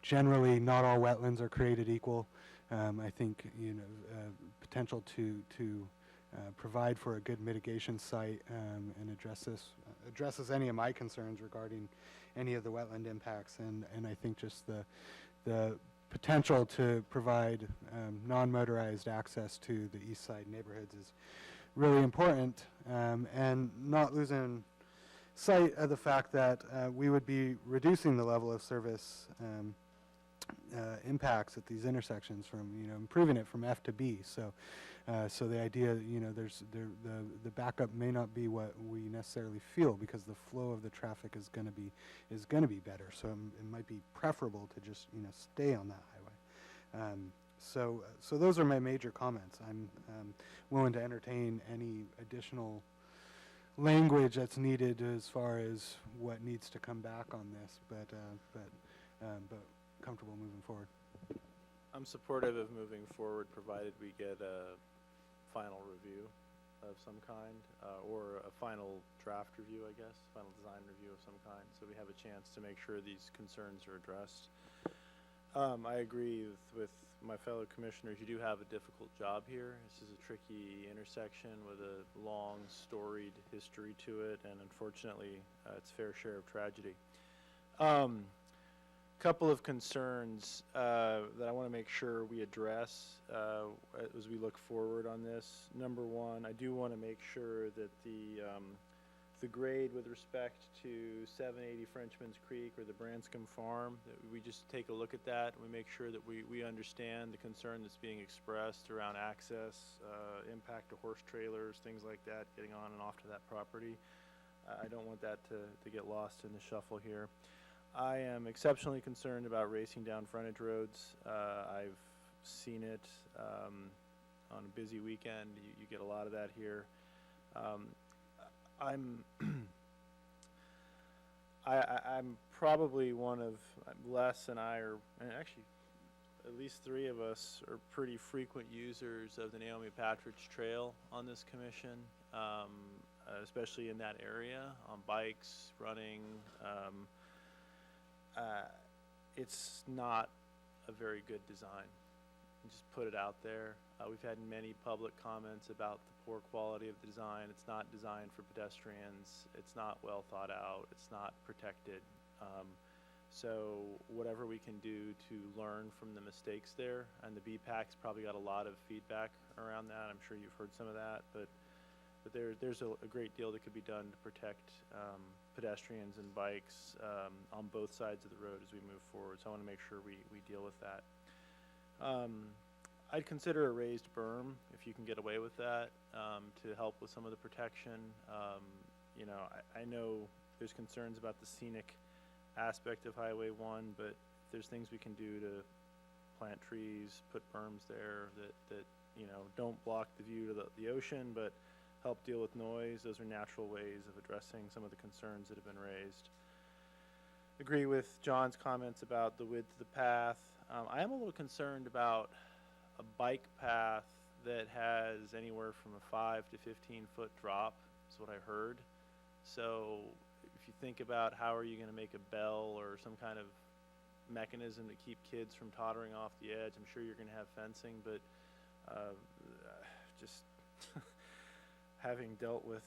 generally not all wetlands are created equal. I think potential to provide for a good mitigation site and addresses any of my concerns regarding any of the wetland impacts, and I think just the potential to provide non-motorized access to the east side neighborhoods is really important, and not losing sight of the fact that we would be reducing the level of service impacts at these intersections from improving it from F to B. So the idea, the backup may not be what we necessarily feel, because the flow of the traffic is going to be better. So it might be preferable to just stay on that highway. So those are my major comments. I'm willing to entertain any additional language that's needed as far as what needs to come back on this, but comfortable moving forward. I'm supportive of moving forward, provided we get a final review of some kind, or a final draft review, I guess, final design review of some kind, so we have a chance to make sure these concerns are addressed. I agree with my fellow commissioners. You do have a difficult job here. This is a tricky intersection with a long, storied history to it, and unfortunately, its fair share of tragedy. couple of concerns that I want to make sure we address as we look forward on this. Number one, I do want to make sure that the grade with respect to 780 Frenchman's Creek or the Branscombe Farm, that we just take a look at that and we make sure that we understand the concern that's being expressed around access, impact to horse trailers, things like that, getting on and off to that property. I don't want that to get lost in the shuffle here. I am exceptionally concerned about racing down frontage roads. I've seen it on a busy weekend. You get a lot of that here. I'm probably one of Les and I are, and actually at least three of us are pretty frequent users of the Naomi Patridge Trail on this commission, especially in that area, on bikes, running. It's not a very good design. Just put it out there. We've had many public comments about the poor quality of the design. It's not designed for pedestrians. It's not well thought out. It's not protected. So whatever we can do to learn from the mistakes there, and the BPAC's probably got a lot of feedback around that. I'm sure you've heard some of that, but there's a great deal that could be done to protect pedestrians and bikes on both sides of the road as we move forward. So I want to make sure we deal with that. I'd consider a raised berm if you can get away with that to help with some of the protection. You know, I know there's concerns about the scenic aspect of Highway 1, but there's things we can do to plant trees, put berms there that you know, don't block the view to the ocean, but help deal with noise. Those are natural ways of addressing some of the concerns that have been raised. Agree with John's comments about the width of the path. I am a little concerned about a bike path that has anywhere from a 5 to 15 foot drop, is what I heard. So if you think about how are you going to make a bell or some kind of mechanism to keep kids from tottering off the edge, I'm sure you're going to have fencing, but just having dealt with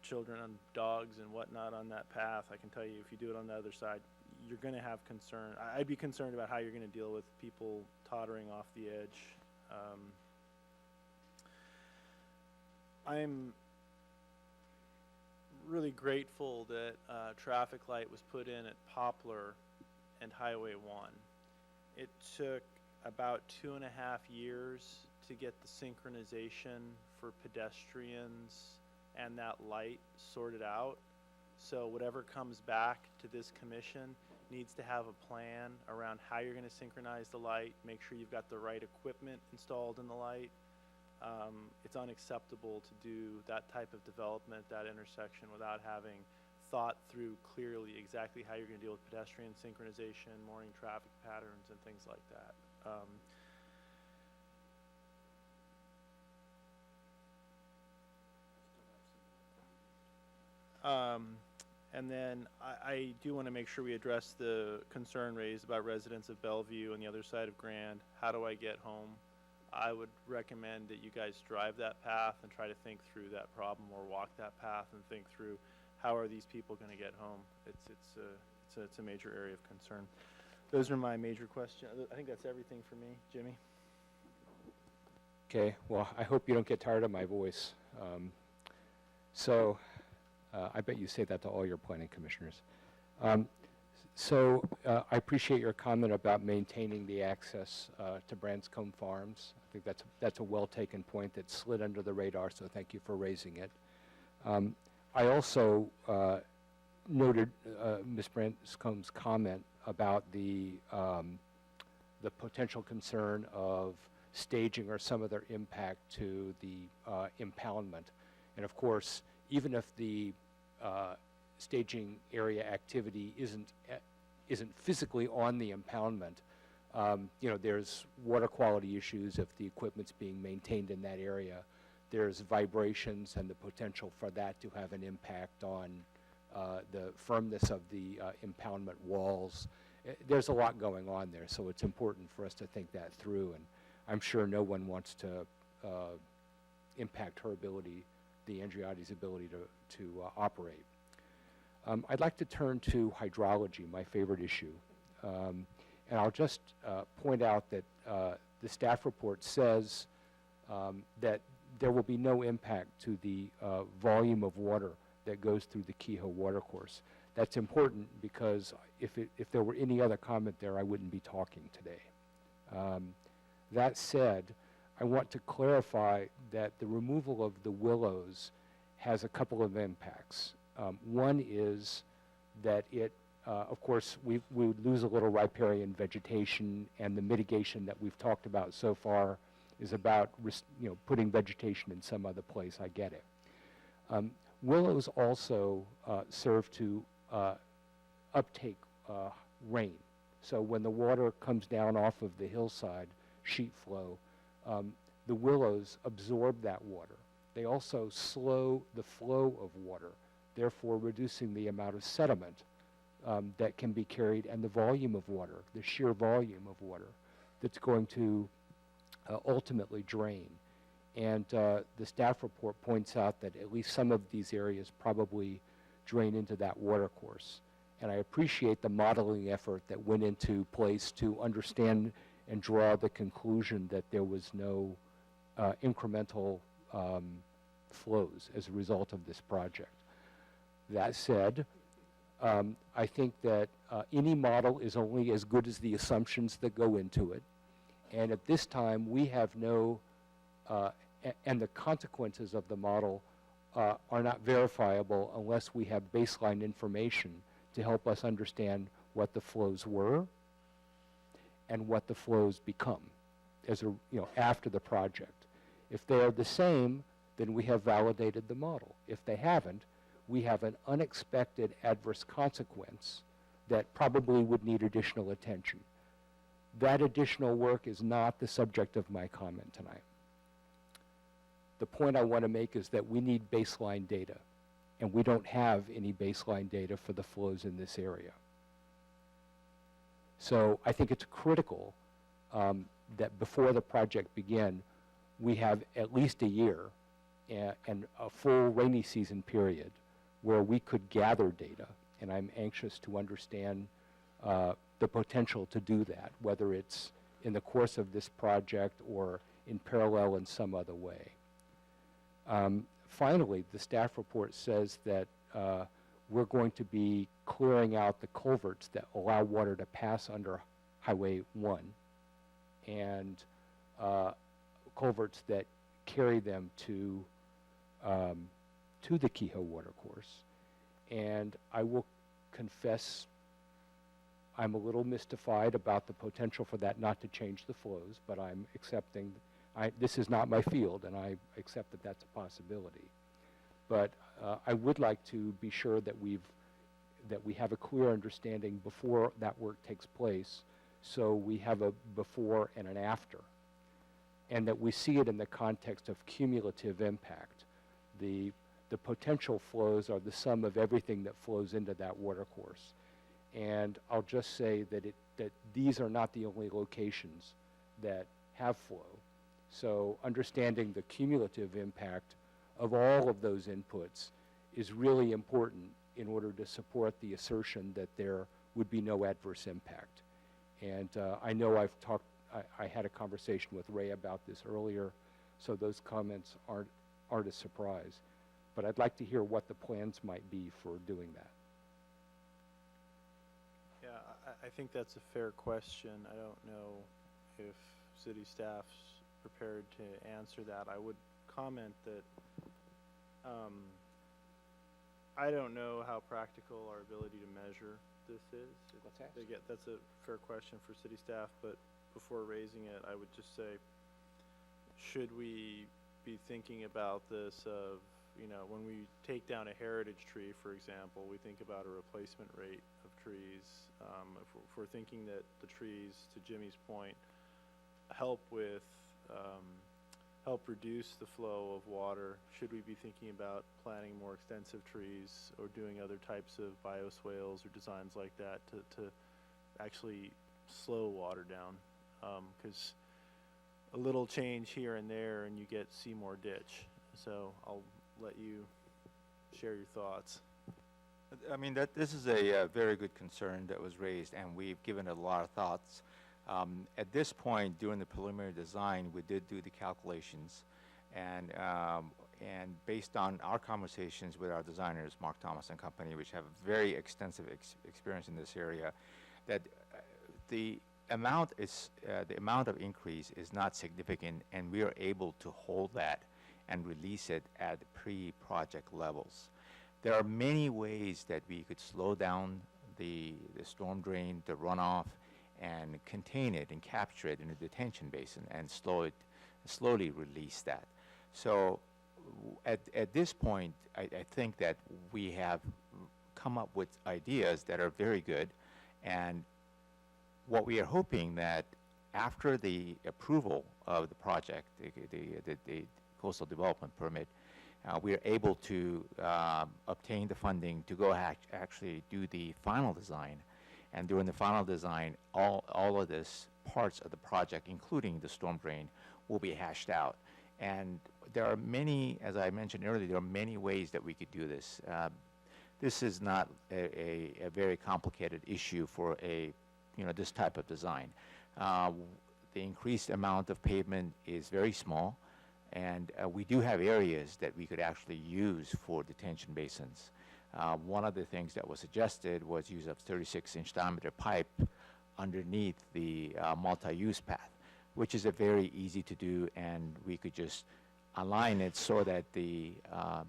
children and dogs and whatnot on that path, I can tell you if you do it on the other side, you're going to have concern. I'd be concerned about how you're going to deal with people tottering off the edge. I'm really grateful that traffic light was put in at Poplar and Highway 1. It took about 2.5 years to get the synchronization for pedestrians and that light sorted out. So whatever comes back to this commission needs to have a plan around how you're going to synchronize the light, make sure you've got the right equipment installed in the light. It's unacceptable to do that type of development, that intersection, without having thought through clearly exactly how you're going to deal with pedestrian synchronization, morning traffic patterns, and things like that. And then I do want to make sure we address the concern raised about residents of Bellevue and the other side of Grand. How do I get home? I would recommend that you guys drive that path and try to think through that problem, or walk that path and think through how are these people going to get home. It's a major area of concern. Those are my major questions. I think that's everything for me. Jimmy? Okay, well, I hope you don't get tired of my voice. I bet you say that to all your planning commissioners. I appreciate your comment about maintaining the access to Branscombe Farms. I think that's a well-taken point that slid under the radar, so thank you for raising it. I also noted Ms. Branscombe's comment about the potential concern of staging or some other impact to the impoundment. And of course, even if the staging area activity isn't physically on the impoundment, you know, there's water quality issues if the equipment's being maintained in that area. There's vibrations and the potential for that to have an impact on the firmness of the impoundment walls. There's a lot going on there, so it's important for us to think that through, and I'm sure no one wants to impact her ability, the Andriotti's ability to operate. I'd like to turn to hydrology, my favorite issue. And I'll just point out that the staff report says that there will be no impact to the volume of water that goes through the Keyhoe watercourse. That's important because if there were any other comment there, I wouldn't be talking today. That said, I want to clarify that the removal of the willows has a couple of impacts. One is that it, of course, we would lose a little riparian vegetation, and the mitigation that we've talked about so far is about putting vegetation in some other place. I get it. Willows also serve to uptake rain. So when the water comes down off of the hillside, sheet flow, the willows absorb that water. They also slow the flow of water, therefore reducing the amount of sediment that can be carried and the volume of water, the sheer volume of water that's going to ultimately drain. And the staff report points out that at least some of these areas probably drain into that watercourse. And I appreciate the modeling effort that went into place to understand and draw the conclusion that there was no incremental flows as a result of this project. That said, I think that any model is only as good as the assumptions that go into it. And at this time, we have no, and the consequences of the model are not verifiable unless we have baseline information to help us understand what the flows were and what the flows become as a, after the project. If they are the same, then we have validated the model. If they haven't, we have an unexpected adverse consequence that probably would need additional attention. That additional work is not the subject of my comment tonight. The point I want to make is that we need baseline data, and we don't have any baseline data for the flows in this area. So I think it's critical that before the project begin, we have at least a year and a full rainy season period where we could gather data, and I'm anxious to understand the potential to do that, whether it's in the course of this project or in parallel in some other way. Finally, the staff report says that we're going to be clearing out the culverts that allow water to pass under Highway 1 and culverts that carry them to the Keyhoe watercourse. And I will confess I'm a little mystified about the potential for that not to change the flows, but I'm accepting, this is not my field, and I accept that that's a possibility. But I would like to be sure that we have a clear understanding before that work takes place, so we have a before and an after, and that we see it in the context of cumulative impact. The potential flows are the sum of everything that flows into that watercourse. And I'll just say that these are not the only locations that have flow. So understanding the cumulative impact of all of those inputs is really important in order to support the assertion that there would be no adverse impact. And I know I had a conversation with Ray about this earlier, so those comments aren't a surprise. But I'd like to hear what the plans might be for doing that. Yeah, I think that's a fair question. I don't know if city staff's prepared to answer that. I would comment that I don't know how practical our ability to measure this is. That's a fair question for city staff, but before raising it, I would just say, should we be thinking about this of, when we take down a heritage tree, for example, we think about a replacement rate of trees. If we're thinking that the trees, to Jimmy's point, help reduce the flow of water, should we be thinking about planting more extensive trees or doing other types of bioswales or designs like that to actually slow water down? Because a little change here and there and you get Seymour Ditch. So I'll let you share your thoughts. I mean, this is a very good concern that was raised, and we've given it a lot of thoughts. At this point, during the preliminary design, we did do the calculations, and based on our conversations with our designers, Mark Thomas and Company, which have very extensive experience in this area, that the amount of increase is not significant, and we are able to hold that and release it at pre-project levels. There are many ways that we could slow down the storm drain, the runoff, and contain it and capture it in a detention basin and slowly release that. So at this point, I think that we have come up with ideas that are very good, and what we are hoping that after the approval of the project, the coastal development permit, we are able to obtain the funding to go actually do the final design. And during the final design, all of this parts of the project, including the storm drain, will be hashed out. And there are many, as I mentioned earlier, there are many ways that we could do this. This is not a very complicated issue for this type of design. The increased amount of pavement is very small, and we do have areas that we could actually use for detention basins. One of the things that was suggested was use of 36-inch diameter pipe underneath the multi-use path, which is a very easy to do, and we could just align it so that the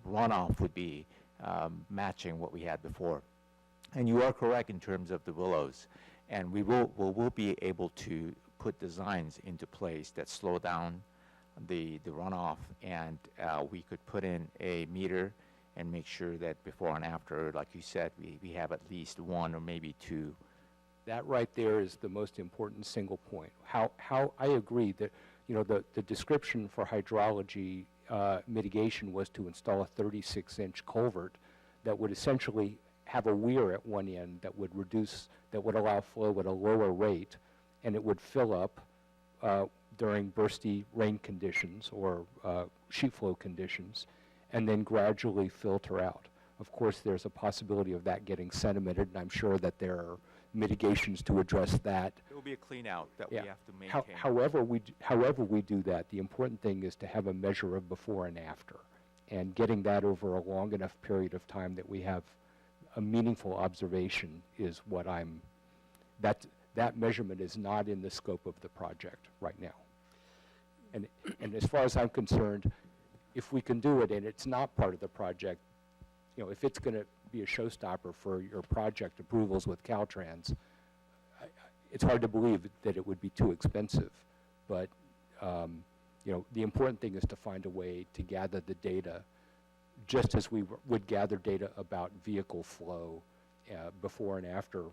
runoff would be matching what we had before. And you are correct in terms of the willows, and we will be able to put designs into place that slow down the runoff, and we could put in a meter and make sure that before and after, like you said, we have at least one or maybe two. That right there is the most important single point. How I agree that, the description for hydrology mitigation was to install a 36-inch culvert that would essentially have a weir at one end that would allow flow at a lower rate, and it would fill up during bursty rain conditions or sheet flow conditions, and then gradually filter out. Of course, there's a possibility of that getting sedimented, and I'm sure that there are mitigations to address that. It will be a clean out that we have to maintain. However we do that, the important thing is to have a measure of before and after, and getting that over a long enough period of time that we have a meaningful observation is what that measurement is not in the scope of the project right now. And as far as I'm concerned, if we can do it and it's not part of the project, if it's going to be a showstopper for your project approvals with Caltrans, it's hard to believe that it would be too expensive. But, the important thing is to find a way to gather the data just as we would gather data about vehicle flow before and after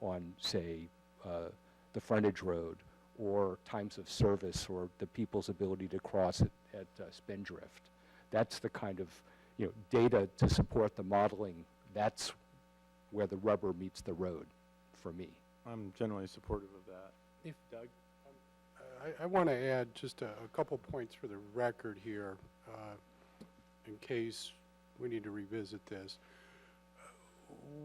on, say, the frontage road, or times of service, or the people's ability to cross at Spindrift. That's the kind of data to support the modeling. That's where the rubber meets the road for me. I'm generally supportive of that. Doug? I want to add just a couple points for the record here, in case we need to revisit this.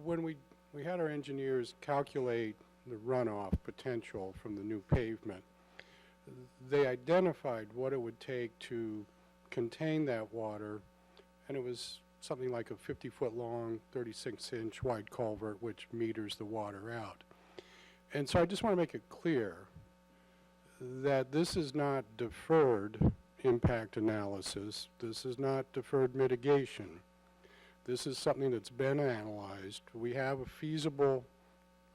When we had our engineers calculate the runoff potential from the new pavement, they identified what it would take to contain that water, and it was something like a 50-foot long, 36-inch wide culvert, which meters the water out. And so I just want to make it clear that this is not deferred impact analysis. This is not deferred mitigation. This is something that's been analyzed. We have a feasible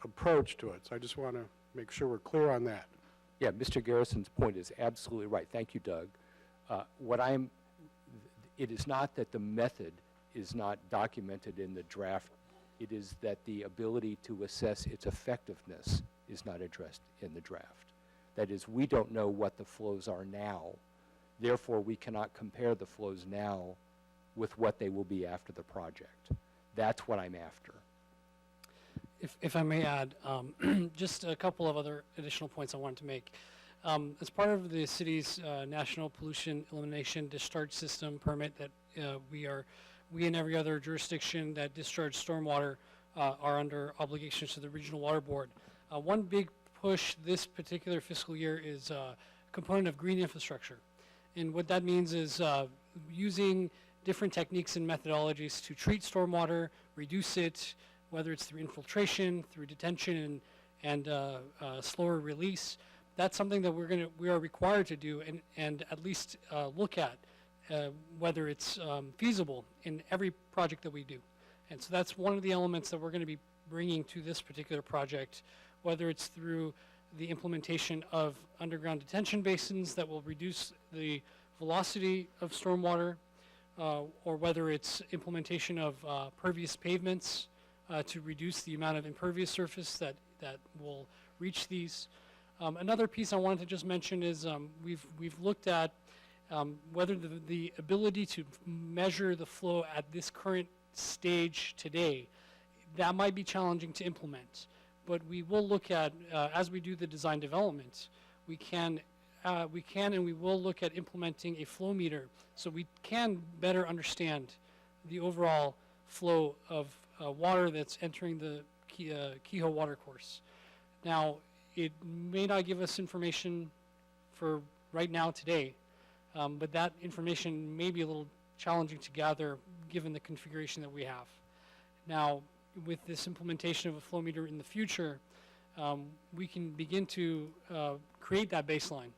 approach to it. So I just want to make sure we're clear on that. Yeah, Mr. Garrison's point is absolutely right. Thank you, Doug. It is not that the method is not documented in the draft. It is that the ability to assess its effectiveness is not addressed in the draft. That is, we don't know what the flows are now. Therefore, we cannot compare the flows now with what they will be after the project. That's what I'm after. If I may add, just a couple of other additional points I wanted to make. As part of the city's National Pollution Elimination Discharge System permit that we are we and every other jurisdiction that discharge stormwater are under obligations to the Regional Water Board. One big push this particular fiscal year is a component of green infrastructure. And what that means is using different techniques and methodologies to treat stormwater, reduce it, whether it's through infiltration, through detention, and slower release. That's something that we are required to do and at least look at whether it's feasible in every project that we do. And so that's one of the elements that we're going to be bringing to this particular project, whether it's through the implementation of underground detention basins that will reduce the velocity of stormwater, or whether it's implementation of pervious pavements to reduce the amount of impervious surface that will reach these. Another piece I wanted to just mention is we've looked at whether the ability to measure the flow at this current stage today, that might be challenging to implement. But we will look at, as we do the design development, we can and we will look at implementing a flow meter so we can better understand the overall flow of water that's entering the Keyhoe watercourse. Now, it may not give us information for right now today, but that information may be a little challenging to gather given the configuration that we have. Now, with this implementation of a flow meter in the future, we can begin to create that baseline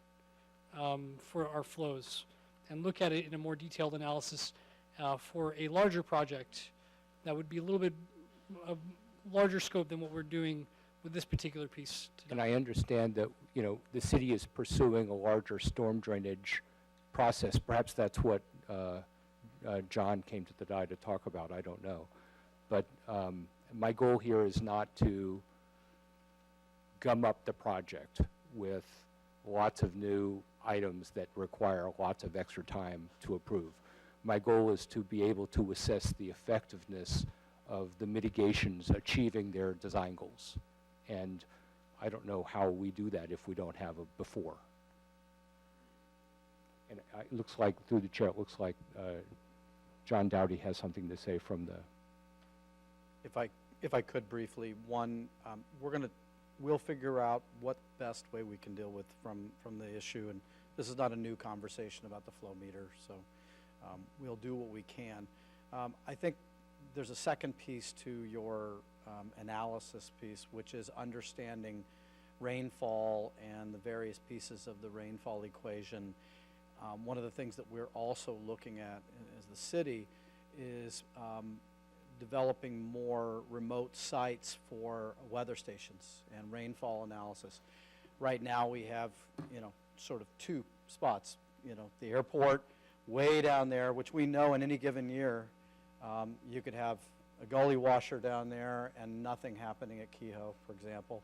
for our flows and look at it in a more detailed analysis for a larger project that would be a little bit larger scope than what we're doing with this particular piece today. And I understand that, the city is pursuing a larger storm drainage process. Perhaps that's what John came to the DI to talk about. I don't know. But my goal here is not to gum up the project with lots of new items that require lots of extra time to approve. My goal is to be able to assess the effectiveness of the mitigations achieving their design goals. And I don't know how we do that if we don't have a before. And it looks like, through the chair, it looks like John Dowdy has something to say from the... If I could briefly, one, we'll figure out what best way we can deal with from the issue, and this is not a new conversation about the flow meter, so we'll do what we can. I think there's a second piece to your analysis piece, which is understanding rainfall and the various pieces of the rainfall equation. One of the things that we're also looking at as the city is developing more remote sites for weather stations and rainfall analysis. Right now we have, sort of two spots, the airport way down there, which we know in any given year, you could have a gully washer down there and nothing happening at Keyhoe, for example.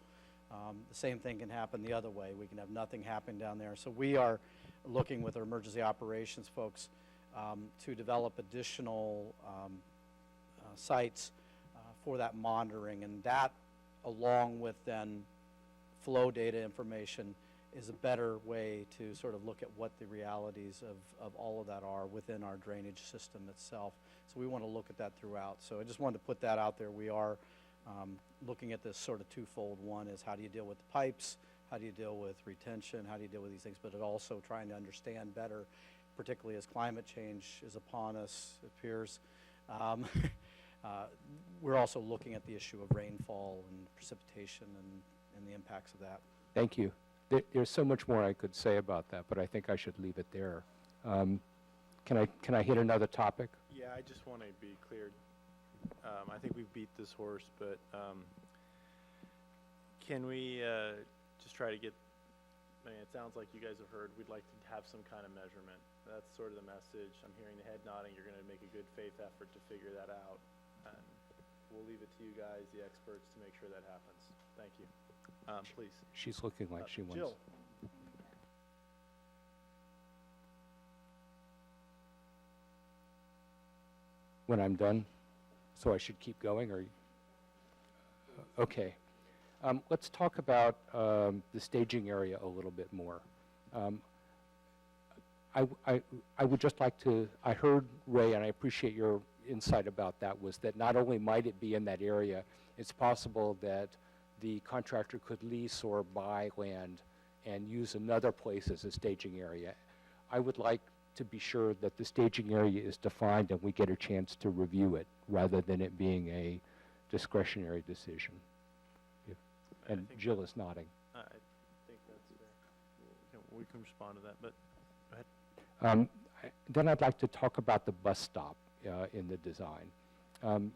The same thing can happen the other way. We can have nothing happen down there. So we are looking with our emergency operations folks to develop additional sites for that monitoring, and that, along with then flow data information, is a better way to sort of look at what the realities of all of that are within our drainage system itself. So we want to look at that throughout. So I just wanted to put that out there. We are looking at this sort of twofold. One is, how do you deal with the pipes? How do you deal with retention? How do you deal with these things? But it also trying to understand better, particularly as climate change is upon us, it appears. We're also looking at the issue of rainfall and precipitation and the impacts of that. Thank you. There's so much more I could say about that, but I think I should leave it there. Can I hit another topic? Yeah, I just want to be clear. I think we've beat this horse, but can we just try to get, it sounds like you guys have heard, we'd like to have some kind of measurement. That's sort of the message. I'm hearing the head nodding. You're going to make a good faith effort to figure that out. And we'll leave it to you guys, the experts, to make sure that happens. Thank you. Please. She's looking like she wants... Jill. When I'm done, so I should keep going, or... Okay. Let's talk about the staging area a little bit more. I would just like to, I heard Ray, and I appreciate your insight about that was that not only might it be in that area, it's possible that the contractor could lease or buy land and use another place as a staging area. I would like to be sure that the staging area is defined and we get a chance to review it rather than it being a discretionary decision. And Jill is nodding. I think that's fair. We can respond to that, but go ahead. Then I'd like to talk about the bus stop in the design.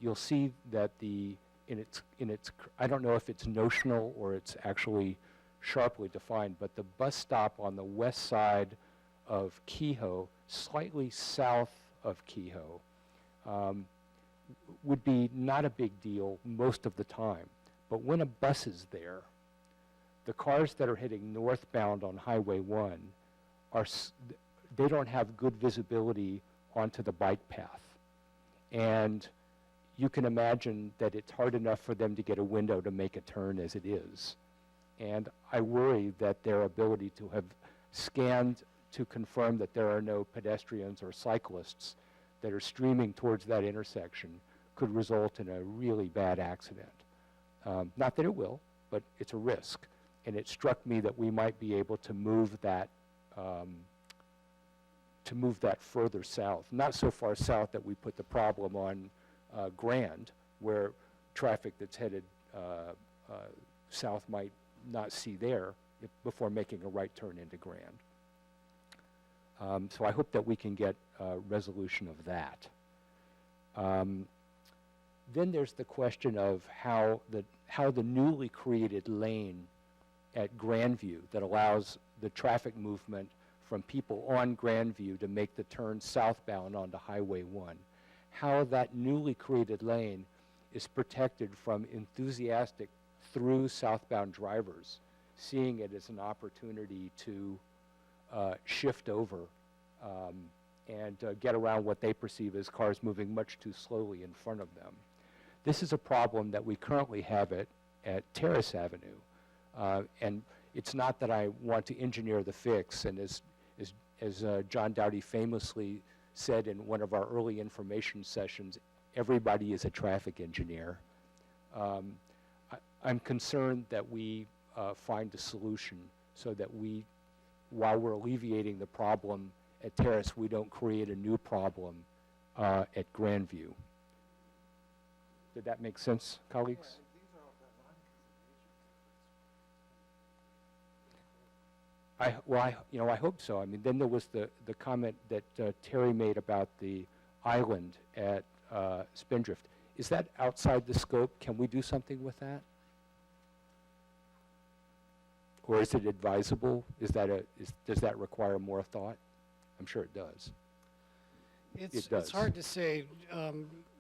You'll see that in its I don't know if it's notional or it's actually sharply defined, but the bus stop on the west side of Keyhoe, slightly south of Keyhoe, would be not a big deal most of the time. But when a bus is there, the cars that are heading northbound on Highway 1 they don't have good visibility onto the bike path. And you can imagine that it's hard enough for them to get a window to make a turn as it is. And I worry that their ability to have scanned to confirm that there are no pedestrians or cyclists that are streaming towards that intersection could result in a really bad accident. Not that it will, but it's a risk. And it struck me that we might be able to move that further south, not so far south that we put the problem on Grand, where traffic that's headed south might not see there before making a right turn into Grand. So I hope that we can get a resolution of that. Then there's the question of how the newly created lane at Grandview that allows the traffic movement from people on Grandview to make the turn southbound onto Highway 1, how that newly created lane is protected from enthusiastic through southbound drivers, seeing it as an opportunity to shift over and get around what they perceive as cars moving much too slowly in front of them. This is a problem that we currently have at Terrace Avenue. And it's not that I want to engineer the fix, and as John Dowdy famously said in one of our early information sessions, everybody is a traffic engineer. I'm concerned that we find a solution so that while we're alleviating the problem at Terrace, we don't create a new problem at Grandview. Did that make sense, colleagues? I hope so. I mean, then there was the comment that Terry made about the island at Spindrift. Is that outside the scope? Can we do something with that? Or is it advisable? Does that require more thought? I'm sure it does. It does. It's hard to say.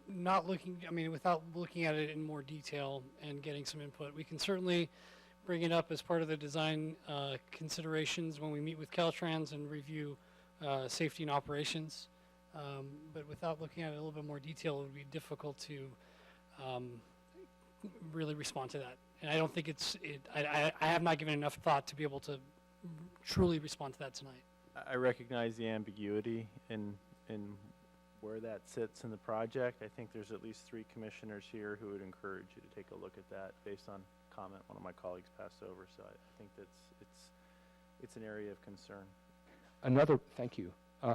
Without looking at it in more detail and getting some input, we can certainly bring it up as part of the design considerations when we meet with Caltrans and review safety and operations. But without looking at it in a little bit more detail, it would be difficult to really respond to that. And I don't think I have not given enough thought to be able to truly respond to that tonight. I recognize the ambiguity in where that sits in the project. I think there's at least 3 commissioners here who would encourage you to take a look at that based on comment one of my colleagues passed over. So I think it's an area of concern. Thank you.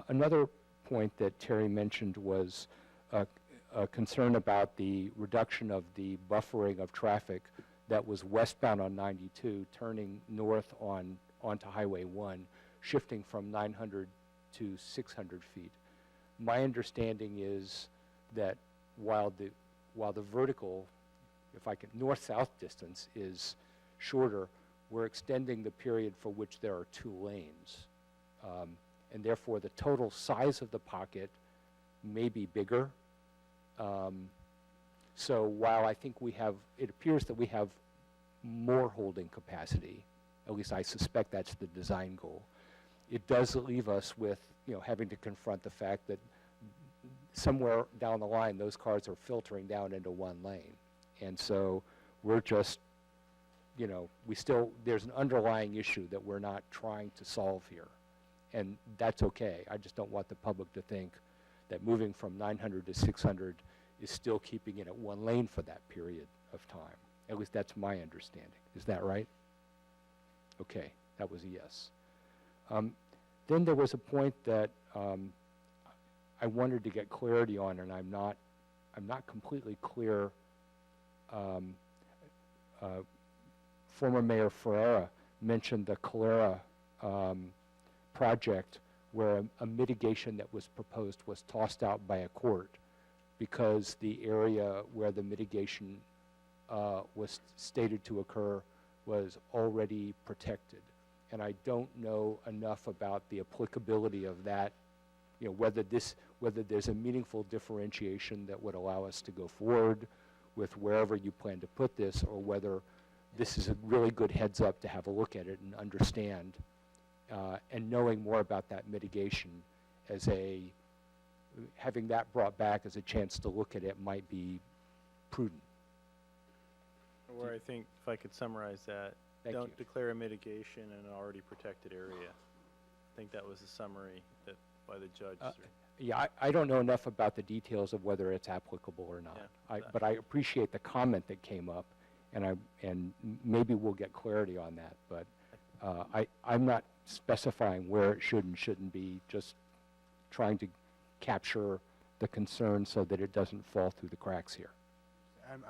Another point that Terry mentioned was a concern about the reduction of the buffering of traffic that was westbound on 92, turning north onto Highway 1, shifting from 900 to 600 feet. My understanding is that while the vertical, north-south distance is shorter, we're extending the period for which there are 2 lanes. And therefore, the total size of the pocket may be bigger. So while I think it appears that we have more holding capacity, at least I suspect that's the design goal, it does leave us with having to confront the fact that somewhere down the line, those cars are filtering down into 1 lane. And so we're just, there's an underlying issue that we're not trying to solve here. And that's okay. I just don't want the public to think that moving from 900 to 600 is still keeping it at one lane for that period of time. At least that's my understanding. Is that right? Okay, that was a yes. Then there was a point that I wanted to get clarity on, and I'm not completely clear. Former Mayor Ferreira mentioned the Calera project, where a mitigation that was proposed was tossed out by a court because the area where the mitigation was stated to occur was already protected. And I don't know enough about the applicability of that, whether there's a meaningful differentiation that would allow us to go forward with wherever you plan to put this, or whether this is a really good heads up to have a look at it and understand, and knowing more about that mitigation having that brought back as a chance to look at it might be prudent. Or I think, if I could summarize that, don't declare a mitigation in an already protected area. I think that was the summary by the judge. Yeah, I don't know enough about the details of whether it's applicable or not. Yeah, But I appreciate the comment that came up, and maybe we'll get clarity on that. But I'm not specifying where it should and shouldn't be, just trying to capture the concern so that it doesn't fall through the cracks here.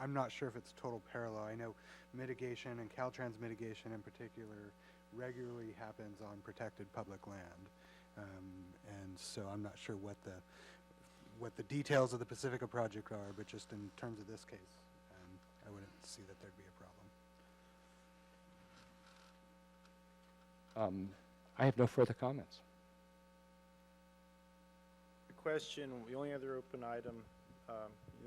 I'm not sure if it's total parallel. I know mitigation and Caltrans mitigation in particular regularly happens on protected public land. And so I'm not sure what the details of the Pacifica project are, but just in terms of this case, I wouldn't see that there'd be a problem. I have no further comments. The question, the only other open item,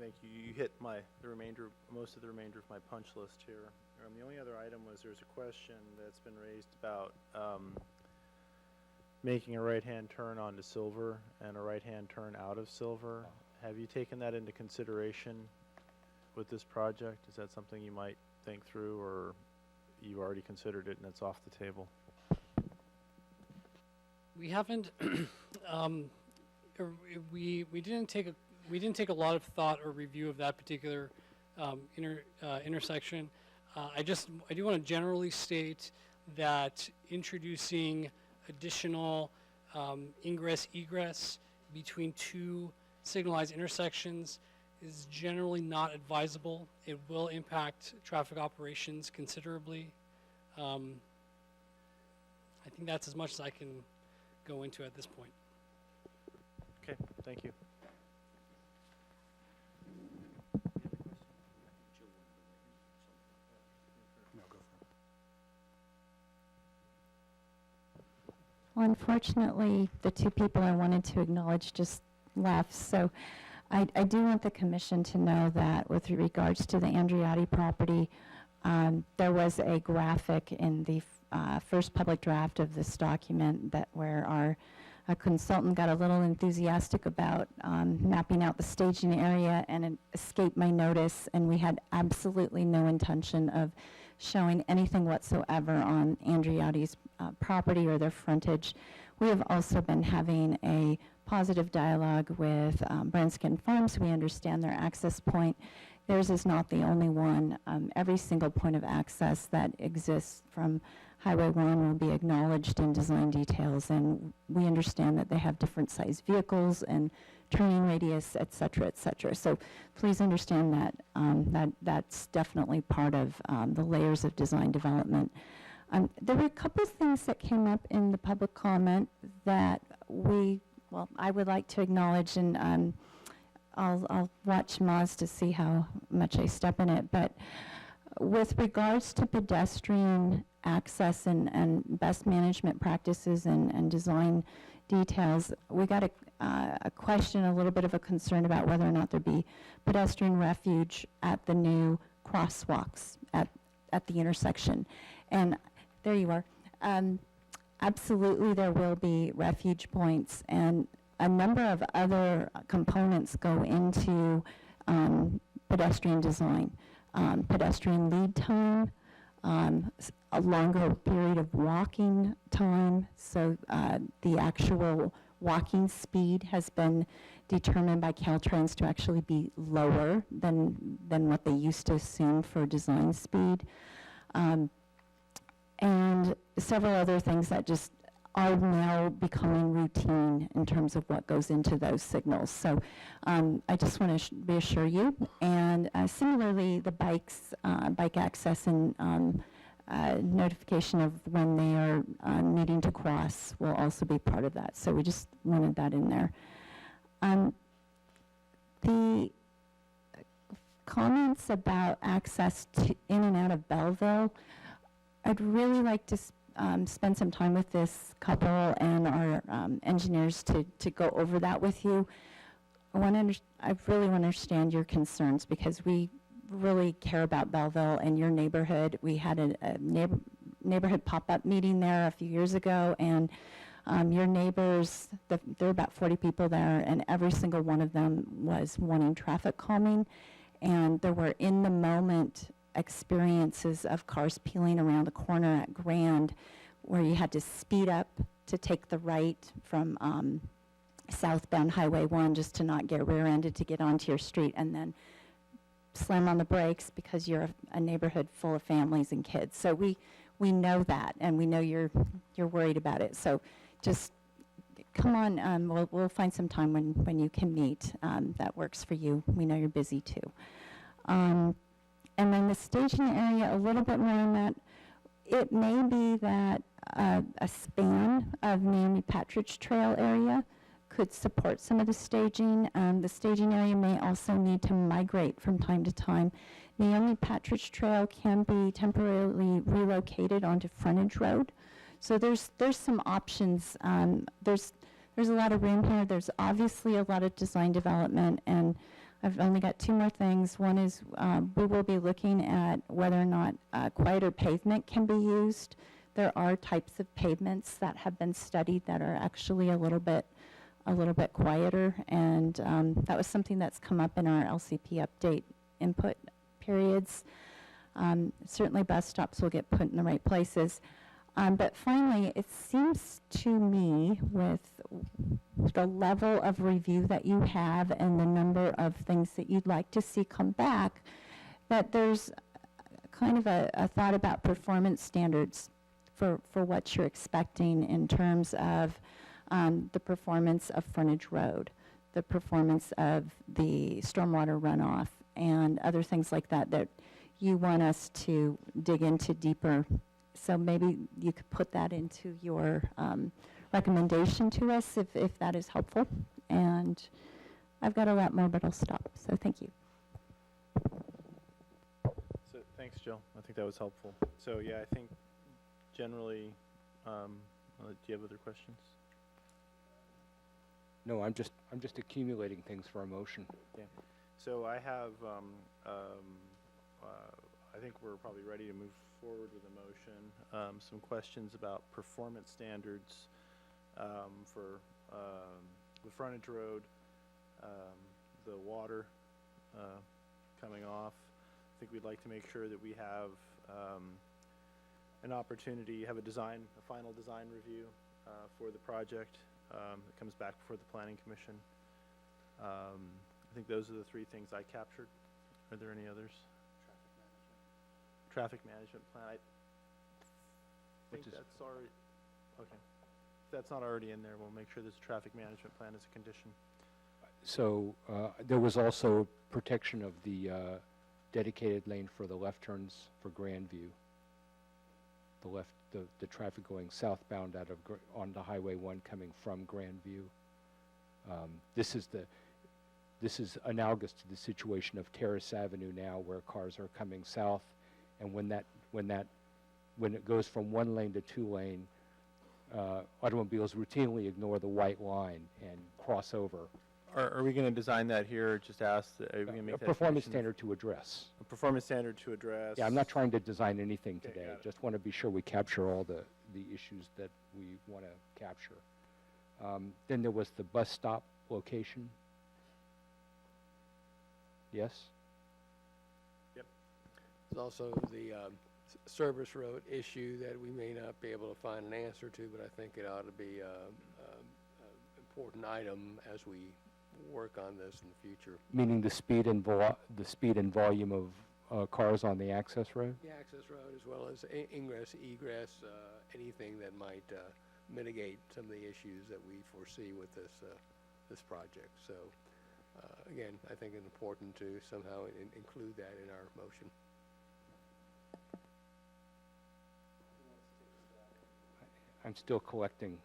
thank you. You hit most of the remainder of my punch list here. The only other item was there's a question that's been raised about making a right-hand turn onto Silver and a right-hand turn out of Silver. Have you taken that into consideration with this project? Is that something you might think through, or you've already considered it and it's off the table? We haven't. We didn't take a lot of thought or review of that particular intersection. I do want to generally state that introducing additional ingress-egress between two signalized intersections is generally not advisable. It will impact traffic operations considerably. I think that's as much as I can go into at this point. Okay, thank you. Well, unfortunately, the two people I wanted to acknowledge just left, so I do want the commission to know that with regards to the Andreotti property, there was a graphic in the first public draft of this document where our consultant got a little enthusiastic about mapping out the staging area, and it escaped my notice, and we had absolutely no intention of showing anything whatsoever on Andreotti's property or their frontage. We have also been having a positive dialogue with Branskin Farms. We understand their access point. Theirs is not the only one. Every single point of access that exists from Highway 1 will be acknowledged in design details, and we understand that they have different sized vehicles and turning radius, et cetera, et cetera. So please understand that that's definitely part of the layers of design development. There were a couple of things that came up in the public comment that I would like to acknowledge, and I'll watch Moz to see how much I step in it, but with regards to pedestrian access and best management practices and design details, we got a question, a little bit of a concern about whether or not there'd be pedestrian refuge at the new crosswalks at the intersection. And there you are. Absolutely, there will be refuge points, and a number of other components go into pedestrian design. Pedestrian lead time, a longer period of walking time. So the actual walking speed has been determined by Caltrans to actually be lower than what they used to assume for design speed. And several other things that just are now becoming routine in terms of what goes into those signals. So I just want to reassure you. And similarly, the bike access and notification of when they are needing to cross will also be part of that. So we just wanted that in there. The comments about access to in and out of Belleville, I'd really like to spend some time with this couple and our engineers to go over that with you. I really want to understand your concerns because we really care about Belleville and your neighborhood. We had a neighborhood pop-up meeting there a few years ago, and your neighbors, there are about 40 people there, and every single one of them was wanting traffic calming, and there were in-the-moment experiences of cars peeling around the corner at Grand where you had to speed up to take the right from southbound Highway 1 just to not get rear-ended to get onto your street, and then slam on the brakes because you're a neighborhood full of families and kids. So we know that, and we know you're worried about it. So just come on, we'll find some time when you can meet that works for you. We know you're busy too. And then the staging area, a little bit more on that. It may be that a span of Naomi Patridge Trail area could support some of the staging. The staging area may also need to migrate from time to time. Naomi Patridge Trail can be temporarily relocated onto frontage road. So there's some options. There's a lot of room here. There's obviously a lot of design development, and I've only got two more things. One is we will be looking at whether or not quieter pavement can be used. There are types of pavements that have been studied that are actually a little bit quieter, and that was something that's come up in our LCP update input periods. Certainly bus stops will get put in the right places. But finally, it seems to me with the level of review that you have and the number of things that you'd like to see come back, that there's kind of a thought about performance standards for what you're expecting in terms of the performance of frontage road, the performance of the stormwater runoff, and other things like that that you want us to dig into deeper. So maybe you could put that into your recommendation to us if that is helpful. And I've got a lot more, but I'll stop. So thank you. So thanks, Jill. I think that was helpful. So yeah, I think generally, do you have other questions? No, I'm just accumulating things for a motion. Yeah. So I have, I think we're probably ready to move forward with a motion. Some questions about performance standards for the frontage road, the water coming off. I think we'd like to make sure that we have an opportunity, have a final design review for the project. It comes back before the Planning Commission. I think those are the three things I captured. Are there any others? Traffic management plan. I think that's already, okay. If that's not already in there, we'll make sure there's a traffic management plan as a condition. So there was also protection of the dedicated lane for the left turns for Grandview. The traffic going southbound out of on the Highway 1 coming from Grandview. This is analogous to the situation of Terrace Avenue now, where cars are coming south, and when it goes from one lane to two lane, automobiles routinely ignore the white line and cross over. Are we going to design that here, or just ask, are we going to make A that performance condition? standard to address. A performance standard to address. Yeah, I'm not trying to design anything Okay, today. got it. Just want to be sure we capture all the issues that we want to capture. Then there was the bus stop location. Yes? There's also the service road issue that we may not be able to find an answer to, but I think it ought to be an important item as we work on this in the future. Meaning the speed and volume of cars on the access road? The access road, as well as ingress, egress, anything that might mitigate some of the issues that we foresee with this project. So, again, I think it's important to somehow include that in our motion. I'm still collecting.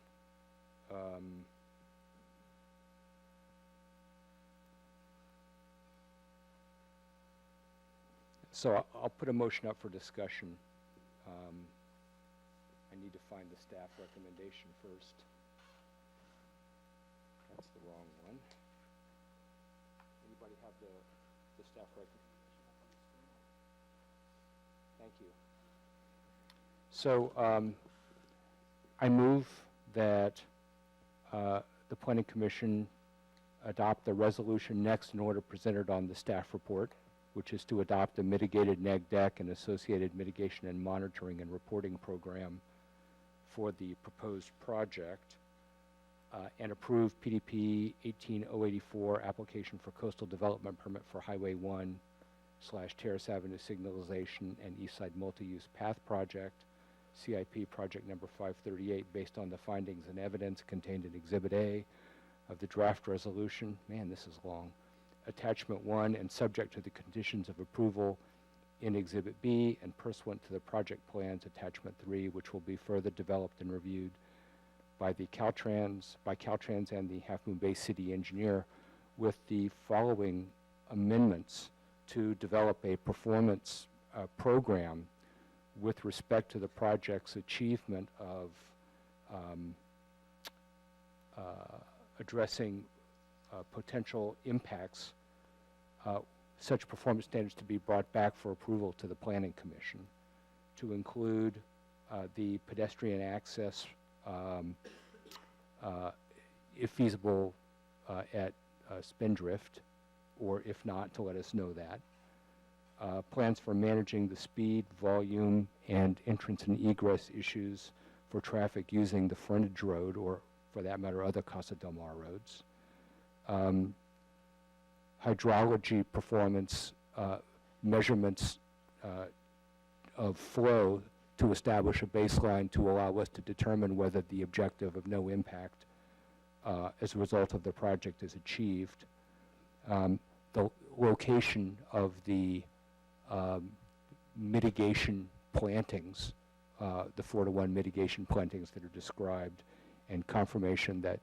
So I'll put a motion up for discussion. I need to find the staff recommendation first. That's the wrong one. Anybody have the staff recommendation up on the screen? Thank you. So I move that the Planning Commission adopt the resolution next in order presented on the staff report, which is to adopt a mitigated neg deck and associated mitigation and monitoring and reporting program for the proposed project, and approve PDP 18084 application for coastal development permit for Highway 1/Terrace Avenue signalization and Eastside multi-use path project, CIP project number 538, based on the findings and evidence contained in Exhibit A of the draft resolution. Man, this is long. Attachment 1, and subject to the conditions of approval in Exhibit B, and pursuant to the project plans, Attachment 3, which will be further developed and reviewed by Caltrans and the Half Moon Bay City Engineer, with the following amendments to develop a performance program with respect to the project's achievement of addressing potential impacts, such performance standards to be brought back for approval to the Planning Commission, to include the pedestrian access, if feasible, at Spindrift, or if not, to let us know that. Plans for managing the speed, volume, and entrance and egress issues for traffic using the frontage road, or for that matter, other Casa del Mar roads. Hydrology performance measurements of flow to establish a baseline to allow us to determine whether the objective of no impact as a result of the project is achieved. The location of the mitigation plantings, the 4-to-1 mitigation plantings that are described, and confirmation that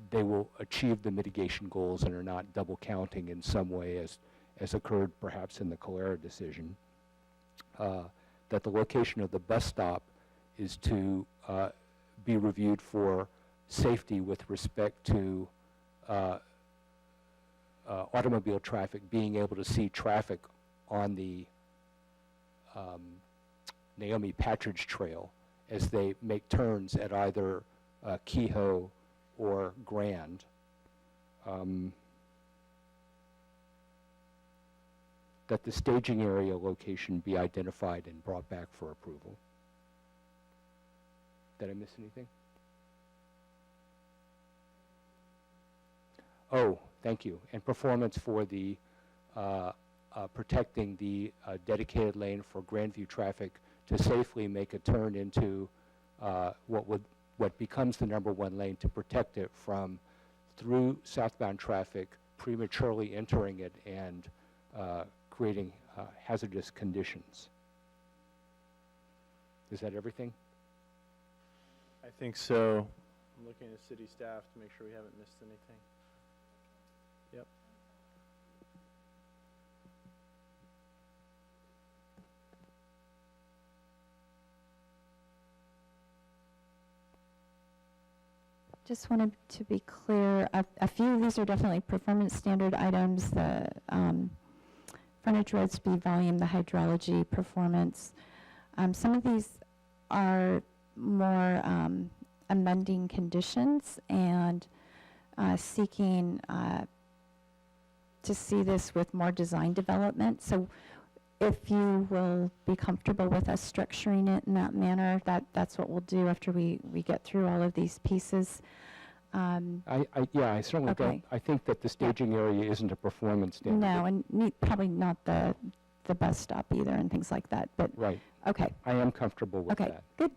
they will achieve the mitigation goals and are not double counting in some way as occurred perhaps in the Calera decision. That the location of the bus stop is to be reviewed for safety with respect to automobile traffic, being able to see traffic on the Naomi Patridge Trail as they make turns at either Keyhoe or Grand. That the staging area location be identified and brought back for approval. Did I miss anything? Oh, thank you. And performance for the protecting the dedicated lane for Grandview traffic to safely make a turn into what becomes the #1 lane, to protect it from through southbound traffic prematurely entering it and creating hazardous conditions. Is that everything? I think so. I'm looking at city staff to make sure we haven't missed anything. Yep. Just wanted to be clear, a few of these are definitely performance standard items, the frontage road speed volume, the hydrology performance. Some of these are more amending conditions and seeking to see this with more design development. So if you will be comfortable with us structuring it in that manner, that's what we'll do after we get through all of these pieces. Yeah, I certainly don't, Okay. I think that the staging area isn't a performance standard. No, and probably not the bus stop either and things like that, but, Right. okay, I am comfortable with okay, that. good.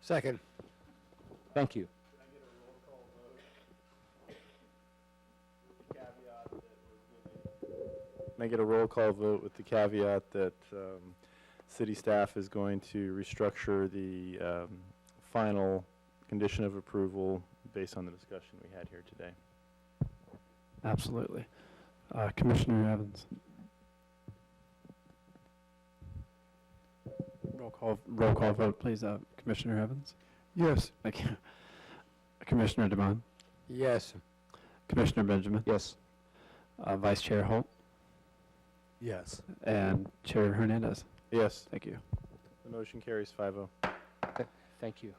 Second. Thank you. Can I get a roll call vote with the caveat that city staff is going to restructure the final condition of approval based on the discussion we had here today? Absolutely. Commissioner Evans. Roll call vote, please. Commissioner Evans? Yes. Thank you. Commissioner DeMond? Yes. Commissioner Benjamin? Yes. Vice Chair Holt? Yes. And Chair Hernandez? Yes. Thank you. The motion carries 5-0. Thank you.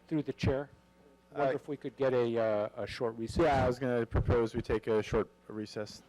Through the chair, wonder if we could get a short recess? Yeah, I was going to propose we take a short recess.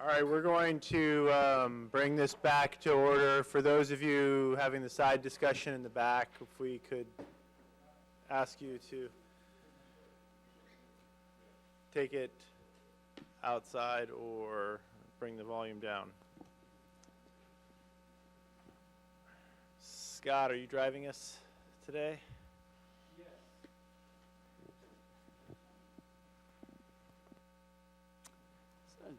All right, we're going to bring this back to order. For those of you having the side discussion in the back, if we could ask you to take it outside or bring the volume down. Scott, are you driving us today?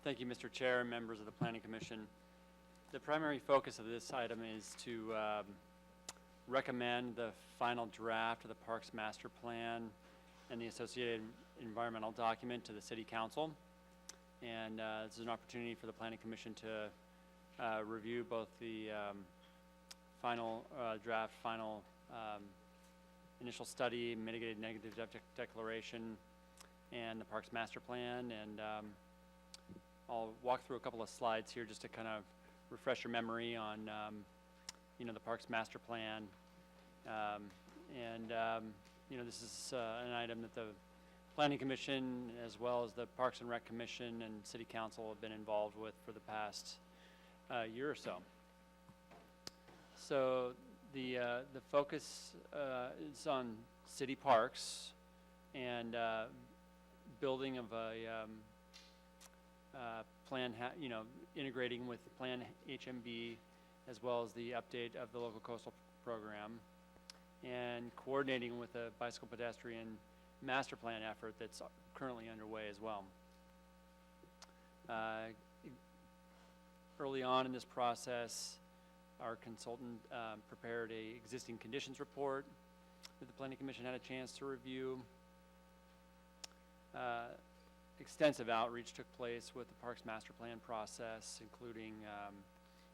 Thank you, Mr. Chair and members of the Planning Commission. The primary focus of this item is to recommend the final draft of the Parks Master Plan and the associated environmental document to the City Council. And this is an opportunity for the Planning Commission to review both the final draft, final initial study, mitigated negative declaration, and the Parks Master Plan. And I'll walk through a couple of slides here just to kind of refresh your memory on, you know, the Parks Master Plan. You know, this is an item that the Planning Commission, as well as the Parks and Rec Commission and City Council, have been involved with for the past year or so. So the focus is on city parks and building of a plan, you know, integrating with the Plan HMB, as well as the update of the local coastal program, and coordinating with the bicycle pedestrian master plan effort that's currently underway as well. Early on in this process, our consultant prepared a existing conditions report that the Planning Commission had a chance to review. Extensive outreach took place with the Parks Master Plan process, including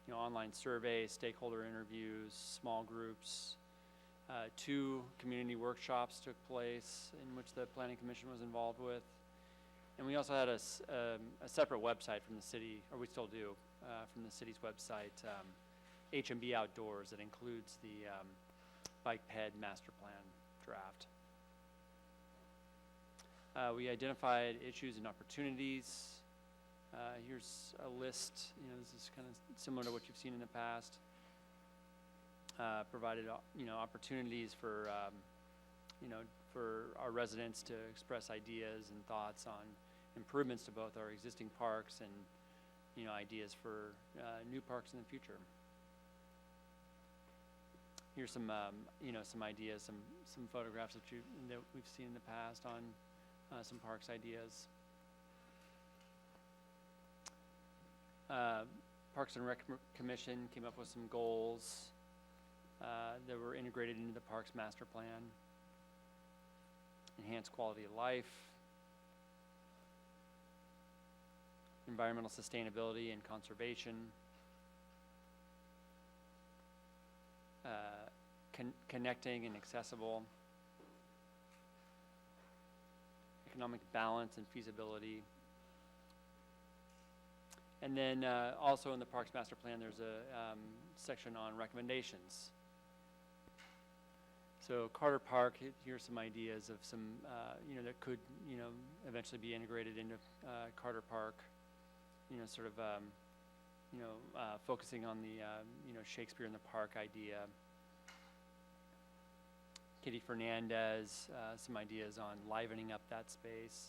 you know, online surveys, stakeholder interviews, small groups. 2 community workshops took place in which the Planning Commission was involved with. And we also had a separate website from the city, or we still do, from the city's website, HMB Outdoors, that includes the Bike Ped Master Plan draft. We identified issues and opportunities. Here's a list. You know, this is kind of similar to what you've seen in the past. Provided, you know, opportunities for, you know, for our residents to express ideas and thoughts on improvements to both our existing parks and, you know, ideas for new parks in the future. Here's some, you know, some ideas, some photographs that we've seen in the past on some parks ideas. Parks and Rec Commission came up with some goals that were integrated into the Parks Master Plan. Enhance quality of life, environmental sustainability and conservation, connecting and accessible, economic balance and feasibility. And then also in the Parks Master Plan, there's a section on recommendations. So Carter Park, here's some ideas of some, you know, that could, you know, eventually be integrated into Carter Park. You know, sort of, you know, focusing on the, you know, Shakespeare in the Park idea. Kitty Fernandez, some ideas on livening up that space.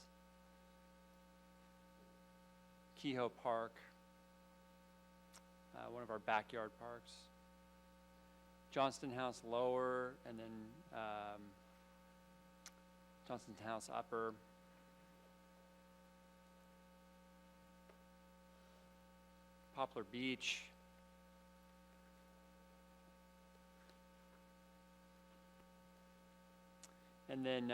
Keyhoe Park, one of our backyard parks. Johnston House Lower, and then Johnston House Upper. Poplar Beach. And then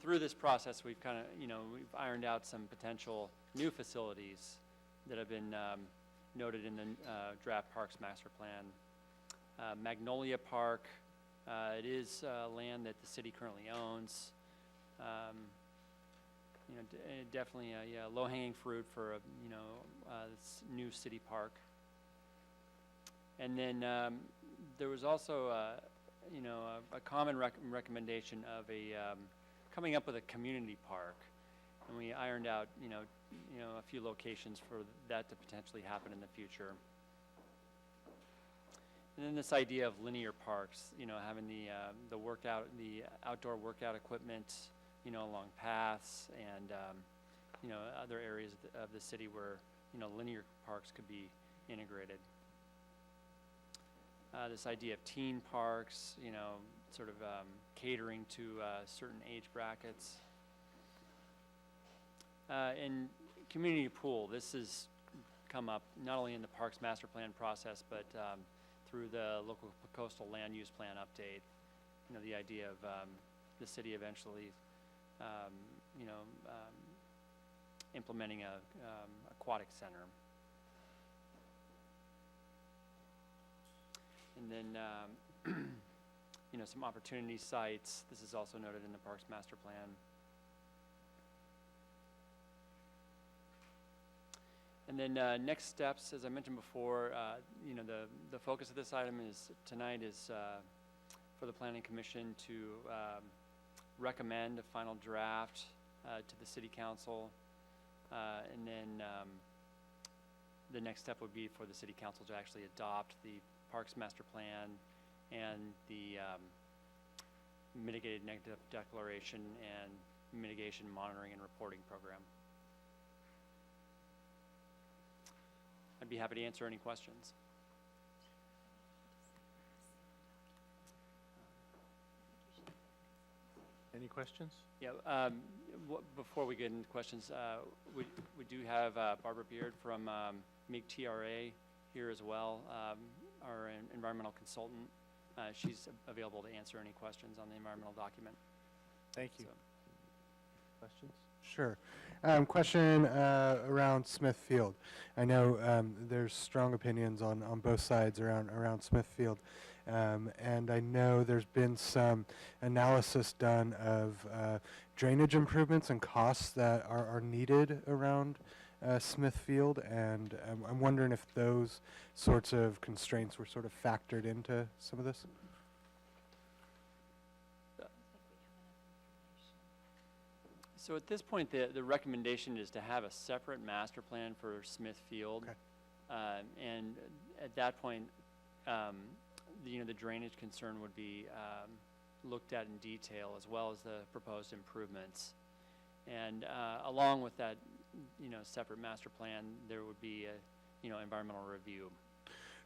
through this process, we've kind of, you know, we've ironed out some potential new facilities that have been noted in the draft Parks Master Plan. Magnolia Park, it is land that the city currently owns. You know, definitely a low-hanging fruit for a, you know, this new city park. And then there was also, you know, a common recommendation of a coming up with a community park. And we ironed out, a few locations for that to potentially happen in the future. And then this idea of linear parks, having the outdoor workout equipment, along paths and, other areas of the city where, linear parks could be integrated. This idea of teen parks, sort of catering to certain age brackets. And community pool, this has come up not only in the Parks Master Plan process, but through the local coastal land use plan update. The idea of the city eventually, implementing a aquatic center. And then, some opportunity sites. This is also noted in the Parks Master Plan. And then next steps, as I mentioned before, the focus of this item tonight is for the Planning Commission to recommend a final draft to the City Council. And then the next step would be for the City Council to actually adopt the Parks Master Plan and the Mitigated Negative Declaration and Mitigation Monitoring and Reporting Program. I'd be happy to answer any questions. Any questions? Yeah, before we get into questions, we do have Barbara Beard from MIG TRA here as well, our environmental consultant. She's available to answer any questions on the environmental document. Thank you. So. Questions? Sure. Question around Smithfield. I know there's strong opinions on both sides around Smithfield. And I know there's been some analysis done of drainage improvements and costs that are needed around Smithfield. And I'm wondering if those sorts of constraints were sort of factored into some of this. So at this point, the recommendation is to have a separate master plan for Smithfield. Okay. And at that point, the drainage concern would be looked at in detail, as well as the proposed improvements. And along with that, separate master plan, there would be a, environmental review.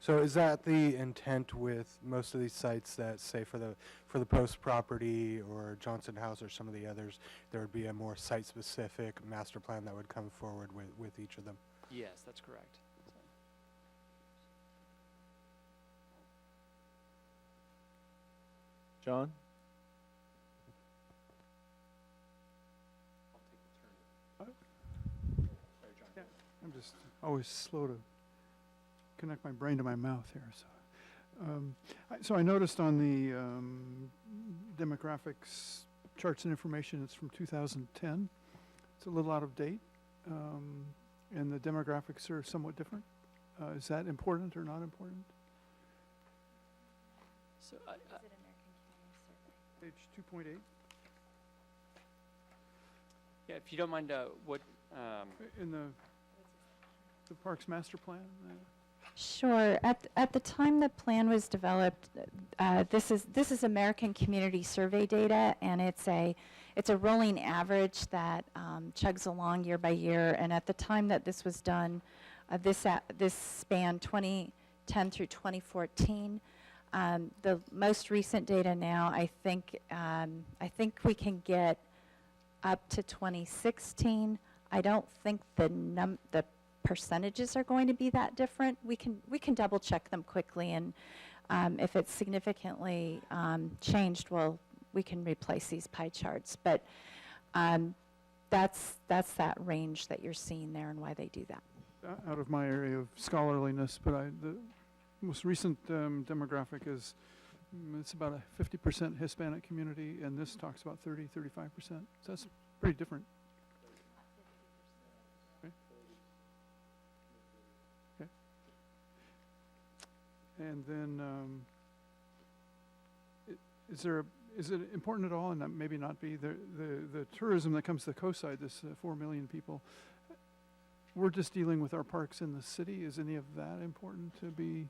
So is that the intent with most of these sites that, say, for the Post property or Johnson House or some of the others, there would be a more site-specific master plan that would come forward with each of them? Yes, that's correct. John? I'm just always slow to connect my brain to my mouth here. So I noticed on the demographics charts and information, it's from 2010. It's a little out of date, and the demographics are somewhat different. Is that important or not important? So Page 2.8. yeah, if you don't mind, what? In the Parks Master Plan? Sure. At the time the plan was developed, this is American Community Survey data, and it's a rolling average that chugs along year by year. And at the time that this was done, this spanned 2010 through 2014. The most recent data now, I think we can get up to 2016. I don't think the percentages are going to be that different. We can double check them quickly, and if it's significantly changed, well, we can replace these pie charts. But that's that range that you're seeing there and why they do that. Out of my area of scholarliness, but the most recent demographic is it's about a 50% Hispanic community, and this talks about 30, 35%. So that's pretty different. And then, is there is it important at all, and that maybe not be, the tourism that comes to the coast side, this 4 million people, we're just dealing with our parks in the city. Is any of that important to be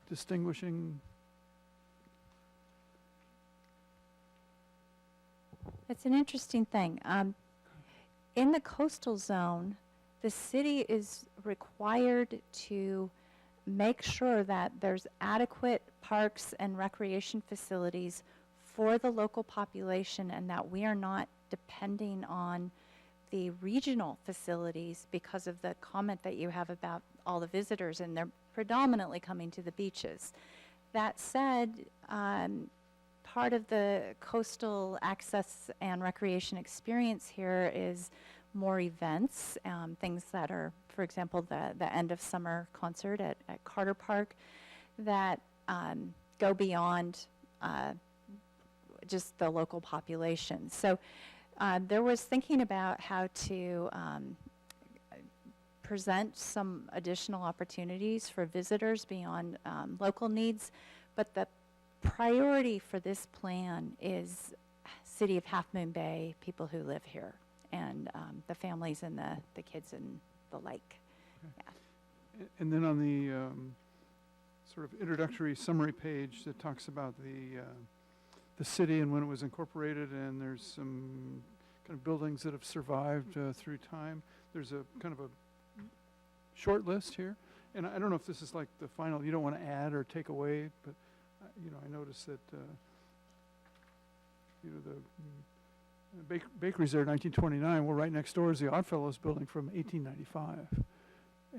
distinguishing? It's an interesting thing. In the coastal zone, the city is required to make sure that there's adequate parks and recreation facilities for the local population, and that we are not depending on the regional facilities because of the comment that you have about all the visitors, and they're predominantly coming to the beaches. That said, part of the coastal access and recreation experience here is more events, things that are, for example, the end of summer concert at Carter Park, that go beyond just the local population. So there was thinking about how to present some additional opportunities for visitors beyond local needs, but the priority for this plan is City of Half Moon Bay, people who live here, and the families and the kids and the lake. Yeah. And then on the sort of introductory summary page that talks about the city and when it was incorporated, and there's some kind of buildings that have survived through time. There's a kind of a short list here, and I don't know if this is like the final, you don't want to add or take away, but you know, I noticed that you know, the bakery's there in 1929. Well, right next door is the Oddfellows building from 1895,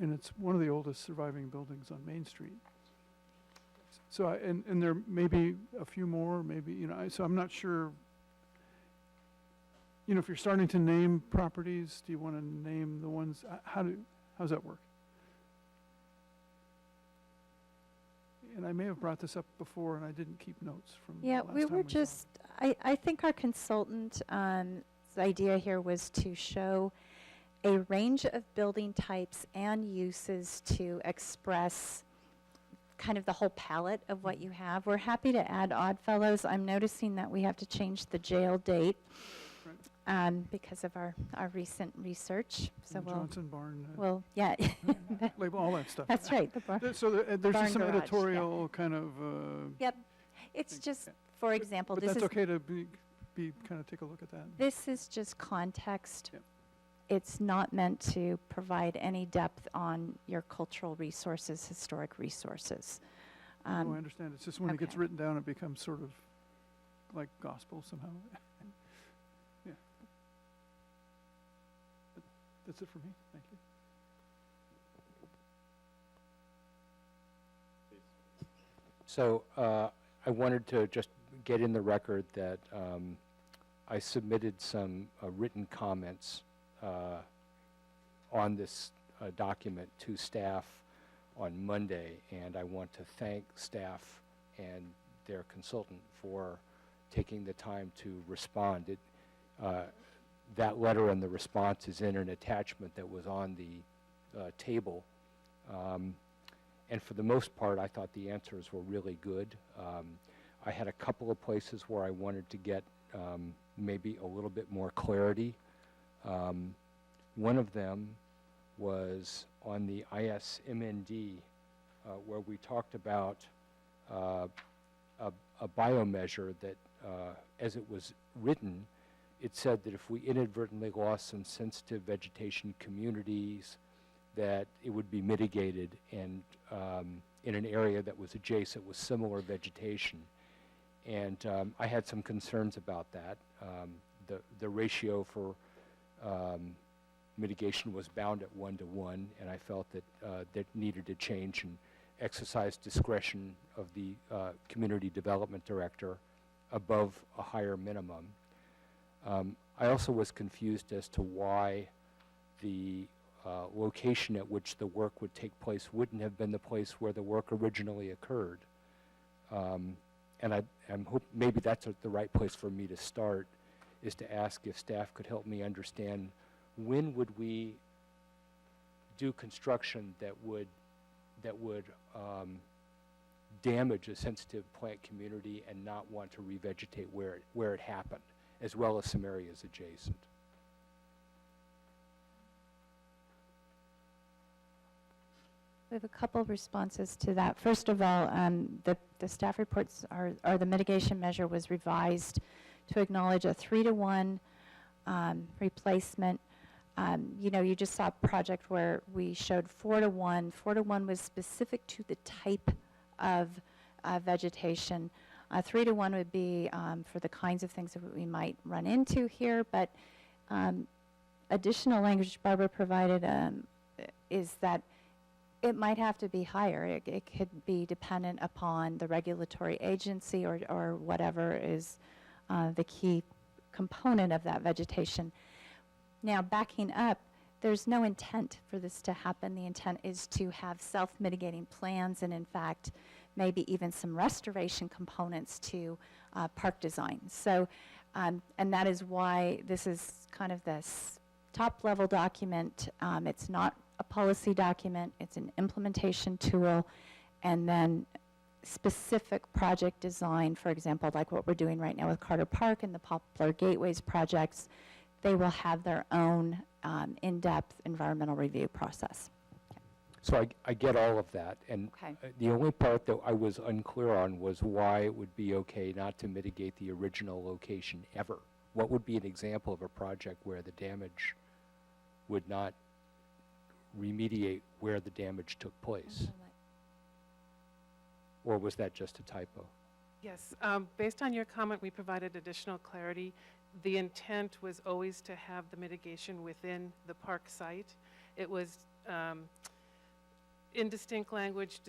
and it's one of the oldest surviving buildings on Main Street. So, and there may be a few more, maybe, you know, so I'm not sure. You know, if you're starting to name properties, do you want to name the ones? How's that work? And I may have brought this up before, and I didn't keep notes from. Yeah, the last we time were saw just. I think our consultant's idea here was to show a range of building types and uses to express kind of the whole palette of what you have. We're happy to add Oddfellows. I'm noticing that we have to change the jail date because of our recent research. So the Johnson Barn. Well, yeah. Label all that stuff. That's right. The bar, So there's barn just some garage, editorial kind of. Yep. It's just, for example, But this that's is okay to be kind of take a look at that. this is just context. Yep. It's not meant to provide any depth on your cultural resources, historic resources. Oh, I understand. It's just when it gets okay. written down, it becomes sort of like gospel somehow. Yeah. That's it for me. Thank you. So I wanted to just get in the record that I submitted some written comments on this document to staff on Monday, and I want to thank staff and their consultant for taking the time to respond. That letter and the response is in an attachment that was on the table. And for the most part, I thought the answers were really good. I had a couple of places where I wanted to get maybe a little bit more clarity. One of them was on the ISMND, where we talked about a biomeasure that, as it was written, it said that if we inadvertently lost some sensitive vegetation communities, that it would be mitigated and in an area that was adjacent with similar vegetation. And I had some concerns about that. The ratio for mitigation was bound at 1-to-1, and I felt that that needed to change and exercise discretion of the community development director above a higher minimum. I also was confused as to why the location at which the work would take place wouldn't have been the place where the work originally occurred. And I'm hope maybe that's the right place for me to start, is to ask if staff could help me understand when would we do construction that would damage a sensitive plant community and not want to revegetate where it happened, as well as some areas adjacent. We have a couple of responses to that. First of all, the staff reports or the mitigation measure was revised to acknowledge a 3-to-1 replacement. You know, you just saw a project where we showed 4-to-1. 4-to-1 was specific to the type of vegetation. 3-to-1 would be for the kinds of things that we might run into here, but additional language Barbara provided is that it might have to be higher. It could be dependent upon the regulatory agency or whatever is the key component of that vegetation. Now, backing up, there's no intent for this to happen. The intent is to have self-mitigating plans and, in fact, maybe even some restoration components to park design. So, and that is why this is kind of this top-level document. It's not a policy document. It's an implementation tool. And then specific project design, for example, like what we're doing right now with Carter Park and the Poplar Gateways projects, they will have their own in-depth environmental review process. So I get all of that, and the only part that I was unclear on was why it would be okay not to mitigate the original location ever. What would be an example of a project where the damage would not remediate where the damage took place? Or was that just a typo? Yes, based on your comment, we provided additional clarity. The intent was always to have the mitigation within the park site. It was indistinct language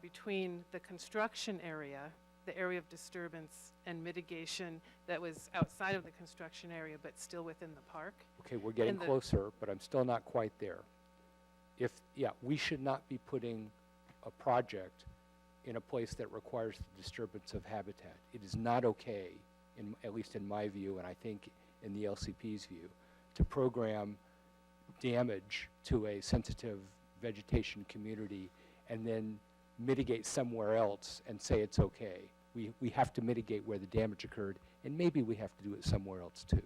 between the construction area, the area of disturbance, and mitigation that was outside of the construction area but still within the park. Okay, we're getting closer, but I'm still not quite there. We should not be putting a project in a place that requires the disturbance of habitat. It is not okay, at least in my view, and I think in the LCP's view, to program damage to a sensitive vegetation community and then mitigate somewhere else and say it's okay. We have to mitigate where the damage occurred, and maybe we have to do it somewhere else too.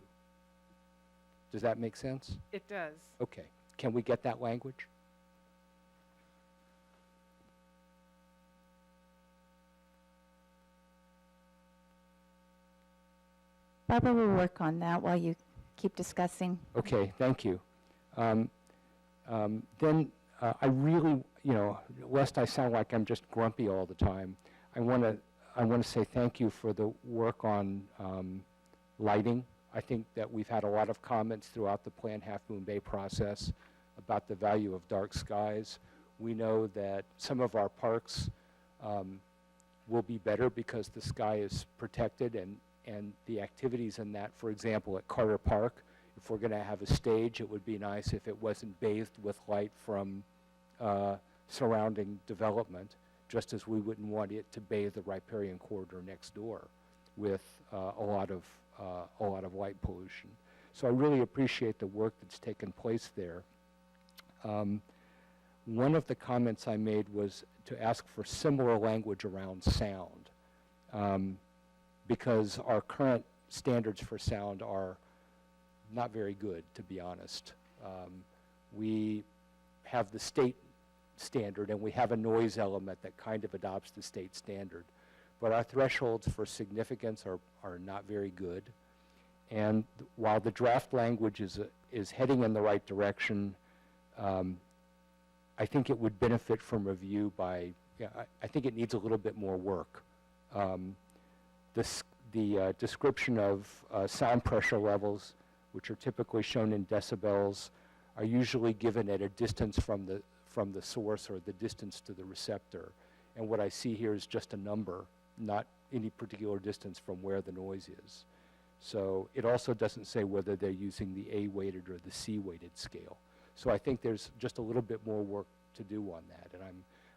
Does that make sense? It does. Okay. Can we get that language? Barbara will work on that while you keep discussing. Okay, thank you. Then I really, lest I sound like I'm just grumpy all the time, I want to say thank you for the work on lighting. I think that we've had a lot of comments throughout the Plan Half Moon Bay process about the value of dark skies. We know that some of our parks will be better because the sky is protected and the activities in that, for example, at Carter Park, if we're going to have a stage, it would be nice if it wasn't bathed with light from surrounding development, just as we wouldn't want it to bathe the riparian corridor next door with a lot of light pollution. So I really appreciate the work that's taken place there. One of the comments I made was to ask for similar language around sound. Because our current standards for sound are not very good, to be honest. We have the state standard, and we have a noise element that kind of adopts the state standard. But our thresholds for significance are not very good. And while the draft language is heading in the right direction, I think it would benefit from review by, I think it needs a little bit more work. The description of sound pressure levels, which are typically shown in decibels, are usually given at a distance from the source or the distance to the receptor. And what I see here is just a number, not any particular distance from where the noise is. So it also doesn't say whether they're using the A-weighted or the C-weighted scale. So I think there's just a little bit more work to do on that, and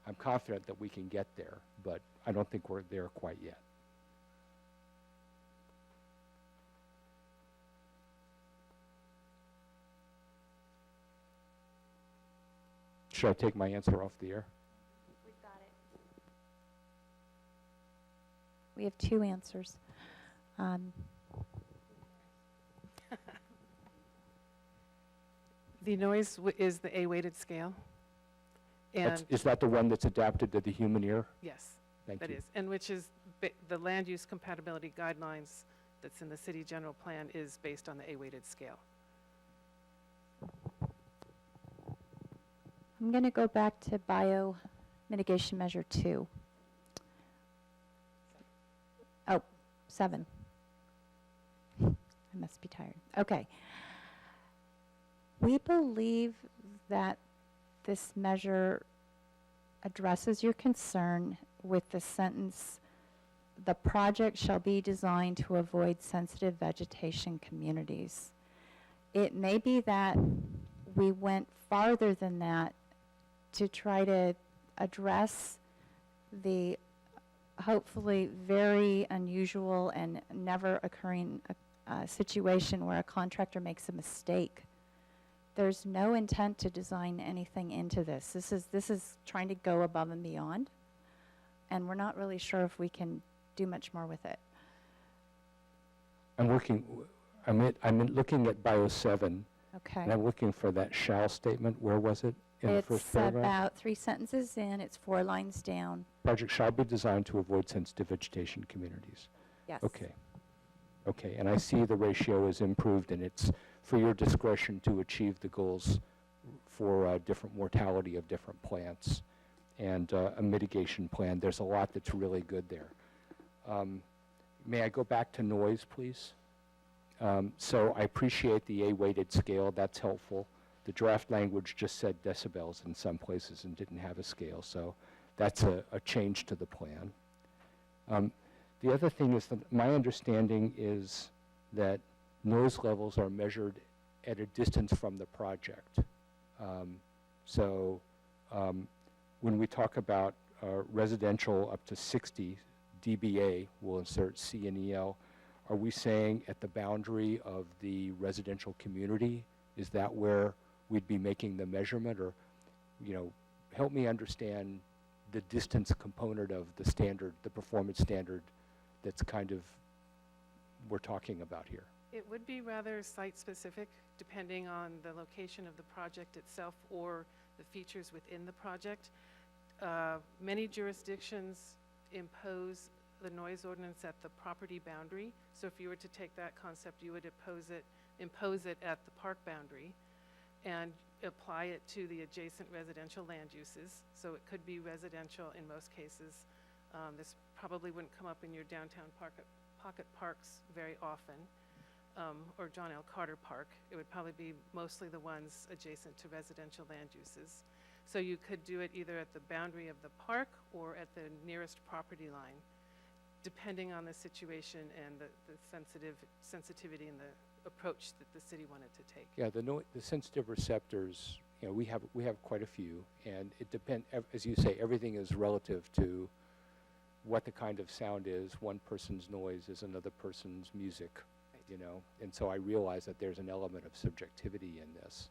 I'm confident that we can get there, but I don't think we're there quite yet. Should I take my answer off the air? We've got it. We have two answers. The noise is the A-weighted scale. And Is that the one that's adapted to the human ear? yes, Thank that you. is. And which is the land use compatibility guidelines that's in the city general plan is based on the A-weighted scale. I'm going to go back to bio mitigation measure 2. Oh, 7. I must be tired. Okay. We believe that this measure addresses your concern with the sentence, "The project shall be designed to avoid sensitive vegetation communities." It may be that we went farther than that to try to address the hopefully very unusual and never occurring situation where a contractor makes a mistake. There's no intent to design anything into this. This is trying to go above and beyond, and we're not really sure if we can do much more with it. I'm looking at Bio 7. Okay. And I'm looking for that shall statement. Where was it in the first It's paragraph? about 3 sentences in. It's 4 lines down. Project shall be designed to avoid sensitive vegetation communities. Yes. Okay. Okay, and I see the ratio is improved, and it's for your discretion to achieve the goals for different mortality of different plants and a mitigation plan. There's a lot that's really good there. May I go back to noise, please? So I appreciate the A-weighted scale. That's helpful. The draft language just said decibels in some places and didn't have a scale, so that's a change to the plan. The other thing is that my understanding is that noise levels are measured at a distance from the project. When we talk about residential up to 60 dBA, we'll insert C and EL. Are we saying at the boundary of the residential community? Is that where we'd be making the measurement? Or, help me understand the distance component of the standard, the performance standard that's kind of we're talking about here. It would be rather site-specific, depending on the location of the project itself or the features within the project. Many jurisdictions impose the noise ordinance at the property boundary. So if you were to take that concept, you would impose it at the park boundary and apply it to the adjacent residential land uses. So it could be residential in most cases. This probably wouldn't come up in your downtown pocket parks very often, or John L. Carter Park. It would probably be mostly the ones adjacent to residential land uses. So you could do it either at the boundary of the park or at the nearest property line, depending on the situation and the sensitivity and the approach that the city wanted to take. Yeah, the sensitive receptors, we have quite a few, and it depends, as you say, everything is relative to what the kind of sound is. One person's noise is another person's music, and so I realize that there's an element of subjectivity in this.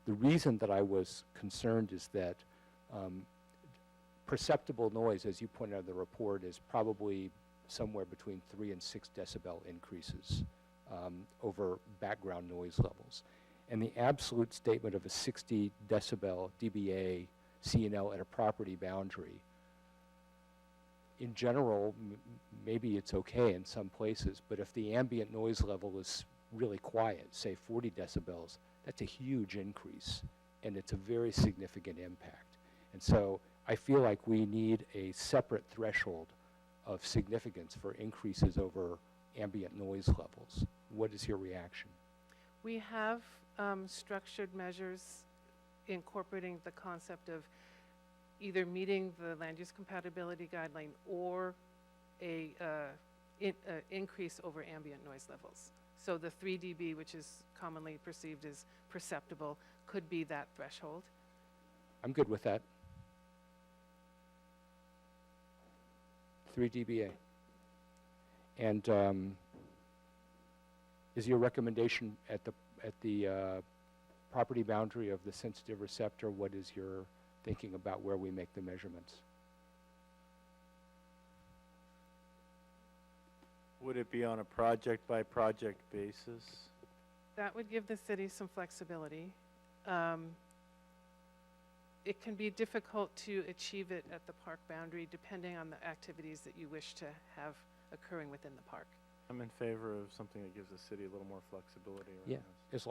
The reason that I was concerned is that perceptible noise, as you pointed out in the report, is probably somewhere between 3 and 6 decibel increases over background noise levels. And the absolute statement of a 60 decibel dBA CNL at a property boundary, in general, maybe it's okay in some places, but if the ambient noise level is really quiet, say 40 decibels, that's a huge increase, and it's a very significant impact. And so I feel like we need a separate threshold of significance for increases over ambient noise levels. What is your reaction? We have structured measures incorporating the concept of either meeting the land use compatibility guideline or a increase over ambient noise levels. So the 3 dB, which is commonly perceived as perceptible, could be that threshold. I'm good with that. 3 dBA. And is your recommendation at the property boundary of the sensitive receptor? What is your thinking about where we make the measurements? Would it be on a project-by-project basis? That would give the city some flexibility. It can be difficult to achieve it at the park boundary depending on the activities that you wish to have occurring within the park. I'm in favor of something that gives the city a little more flexibility around Yeah, this. as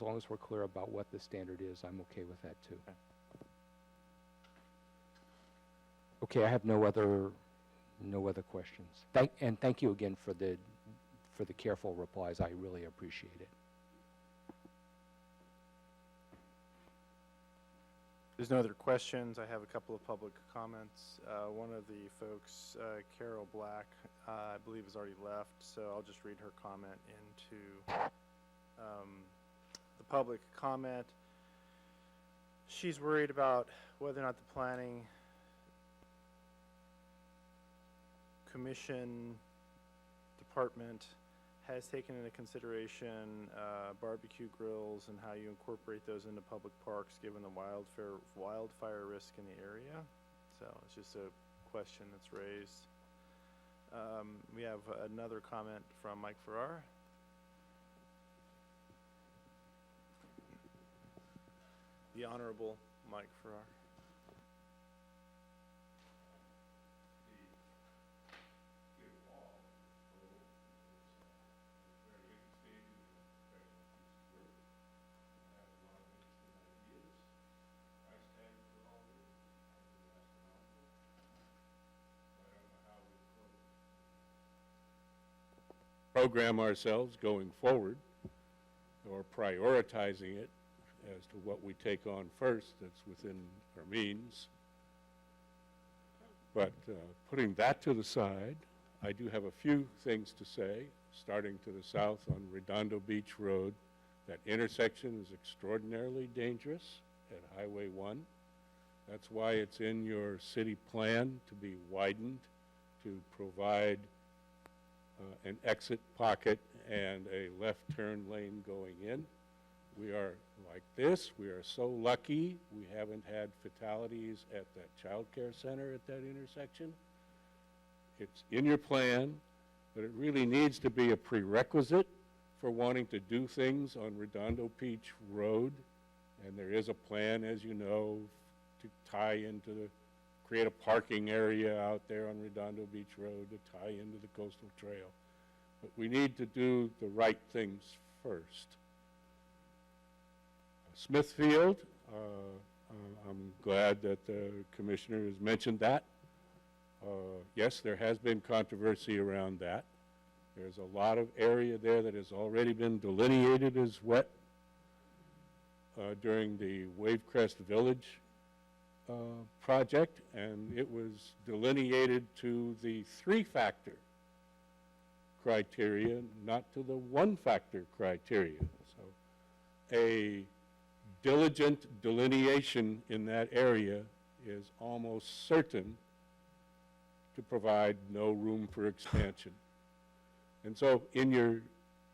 long as we're clear about what the standard is, I'm okay with that too. Okay, I have no other questions. Thank you again for the careful replies. I really appreciate it. There's no other questions. I have a couple of public comments. One of the folks, Carol Black, I believe has already left, so I'll just read her comment into the public comment. She's worried about whether or not the planning commission department has taken into consideration barbecue grills and how you incorporate those into public parks given the wildfire risk in the area. So it's just a question that's raised. We have another comment from Mike Farrar. The Honorable Mike Farrar. Program ourselves going forward, or prioritizing it as to what we take on first that's within our means. But putting that to the side, I do have a few things to say, starting to the south on Redondo Beach Road. That intersection is extraordinarily dangerous at Highway 1. That's why it's in your city plan to be widened to provide an exit pocket and a left turn lane going in. We are like this. We are so lucky we haven't had fatalities at that child care center at that intersection. It's in your plan, but it really needs to be a prerequisite for wanting to do things on Redondo Beach Road. And there is a plan, as you know, to tie into create a parking area out there on Redondo Beach Road to tie into the coastal trail. But we need to do the right things first. Smithfield, I'm glad that the commissioner has mentioned that. Yes, there has been controversy around that. There's a lot of area there that has already been delineated as wet during the Wavecrest Village project, and it was delineated to the 3-factor criteria, not to the 1-factor criteria. So a diligent delineation in that area is almost certain to provide no room for expansion. And so in your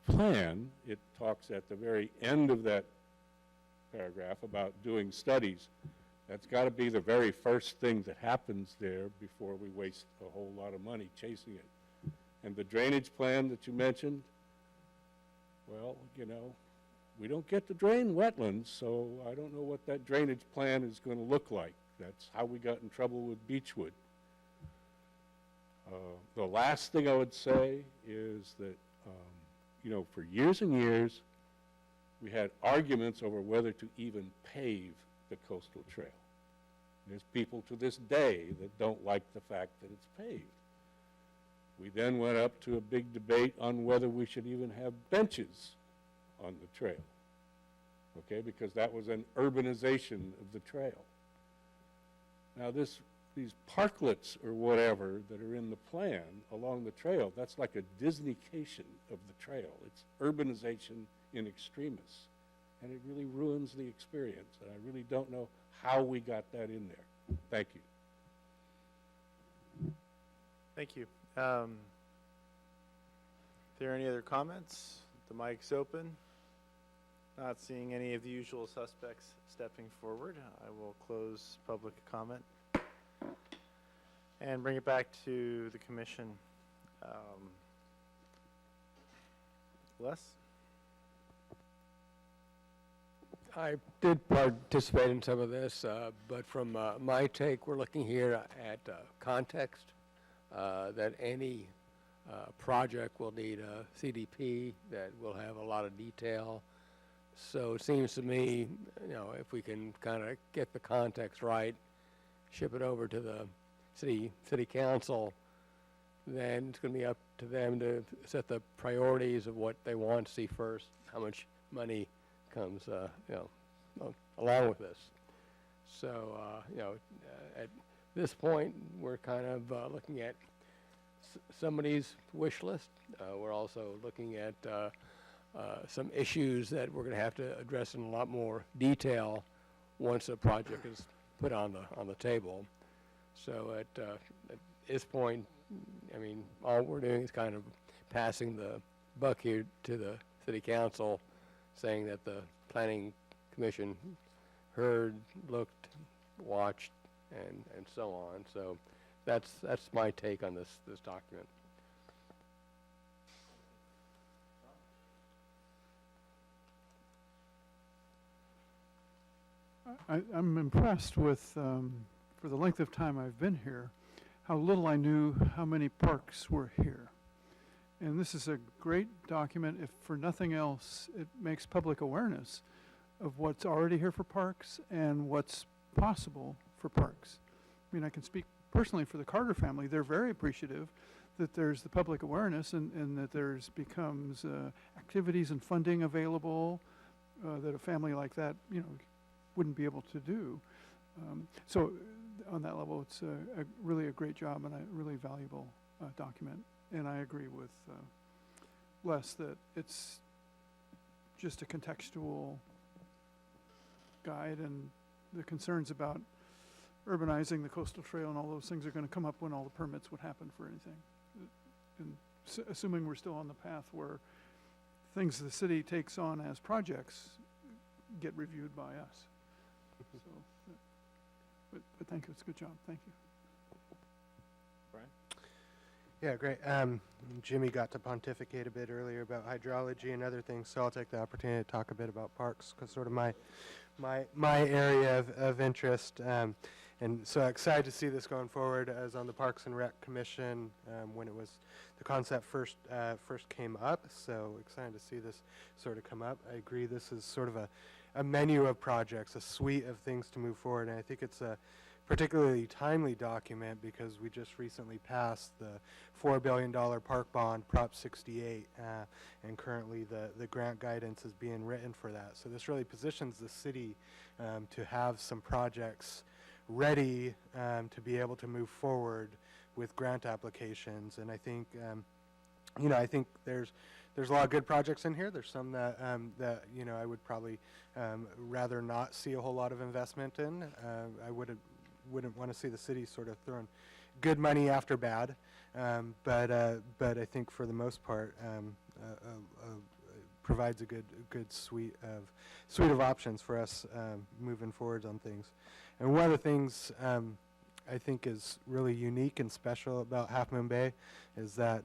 plan, it talks at the very end of that paragraph about doing studies. That's got to be the very first thing that happens there before we waste a whole lot of money chasing it. And the drainage plan that you mentioned, well, you know, we don't get to drain wetlands, so I don't know what that drainage plan is going to look like. That's how we got in trouble with Beechwood. The last thing I would say is that, you know, for years and years, we had arguments over whether to even pave the coastal trail. There's people to this day that don't like the fact that it's paved. We then went up to a big debate on whether we should even have benches on the trail, okay, because that was an urbanization of the trail. Now these parklets or whatever that are in the plan along the trail, that's like a Disneycation of the trail. It's urbanization in extremis, and it really ruins the experience, and I really don't know how we got that in there. Thank you. Thank you. Are there any other comments? The mic's open. Not seeing any of the usual suspects stepping forward, I will close public comment and bring it back to the commission. Les? I did participate in some of this, but from my take, we're looking here at context, that any project will need a CDP that will have a lot of detail. So it seems to me, you know, if we can kind of get the context right, ship it over to the city council, then it's going to be up to them to set the priorities of what they want to see first, how much money comes, you know, along with this. So, you know, at this point, we're kind of looking at somebody's wish list. We're also looking at some issues that we're going to have to address in a lot more detail once a project is put on the table. So at this point, I mean, all we're doing is kind of passing the buck here to the city council, saying that the planning commission heard, looked, watched, and so on. So that's my take on this document. I'm impressed with, for the length of time I've been here, how little I knew how many parks were here. And this is a great document. If for nothing else, it makes public awareness of what's already here for parks and what's possible for parks. I mean, I can speak personally for the Carter family. They're very appreciative that there's the public awareness and that there's becomes activities and funding available that a family like that, you know, wouldn't be able to do. So on that level, it's really a great job and a really valuable document. And I agree with Les that it's just a contextual guide, and the concerns about urbanizing the coastal trail and all those things are going to come up when all the permits would happen for anything. And assuming we're still on the path where things the city takes on as projects get reviewed by us. So, but thank you, it's a good job, thank you. Brian? Yeah, great. Jimmy got to pontificate a bit earlier about hydrology and other things, so I'll take the opportunity to talk a bit about parks, because sort of my area of interest. And so excited to see this going forward. As on the Parks and Rec Commission when it was the concept first came up. So excited to see this sort of come up. I agree. This is sort of a menu of projects, a suite of things to move forward, and I think it's a particularly timely document because we just recently passed the $4 billion park bond, Prop 68, and currently the grant guidance is being written for that. So this really positions the city to have some projects ready to be able to move forward with grant applications. And I think, you know, I think there's a lot of good projects in here. There's some that that you know I would probably rather not see a whole lot of investment in. I wouldn't want to see the city sort of throwing good money after bad, but I think for the most part provides a good suite of options for us moving forward on things. And one of the things I think is really unique and special about Half Moon Bay is that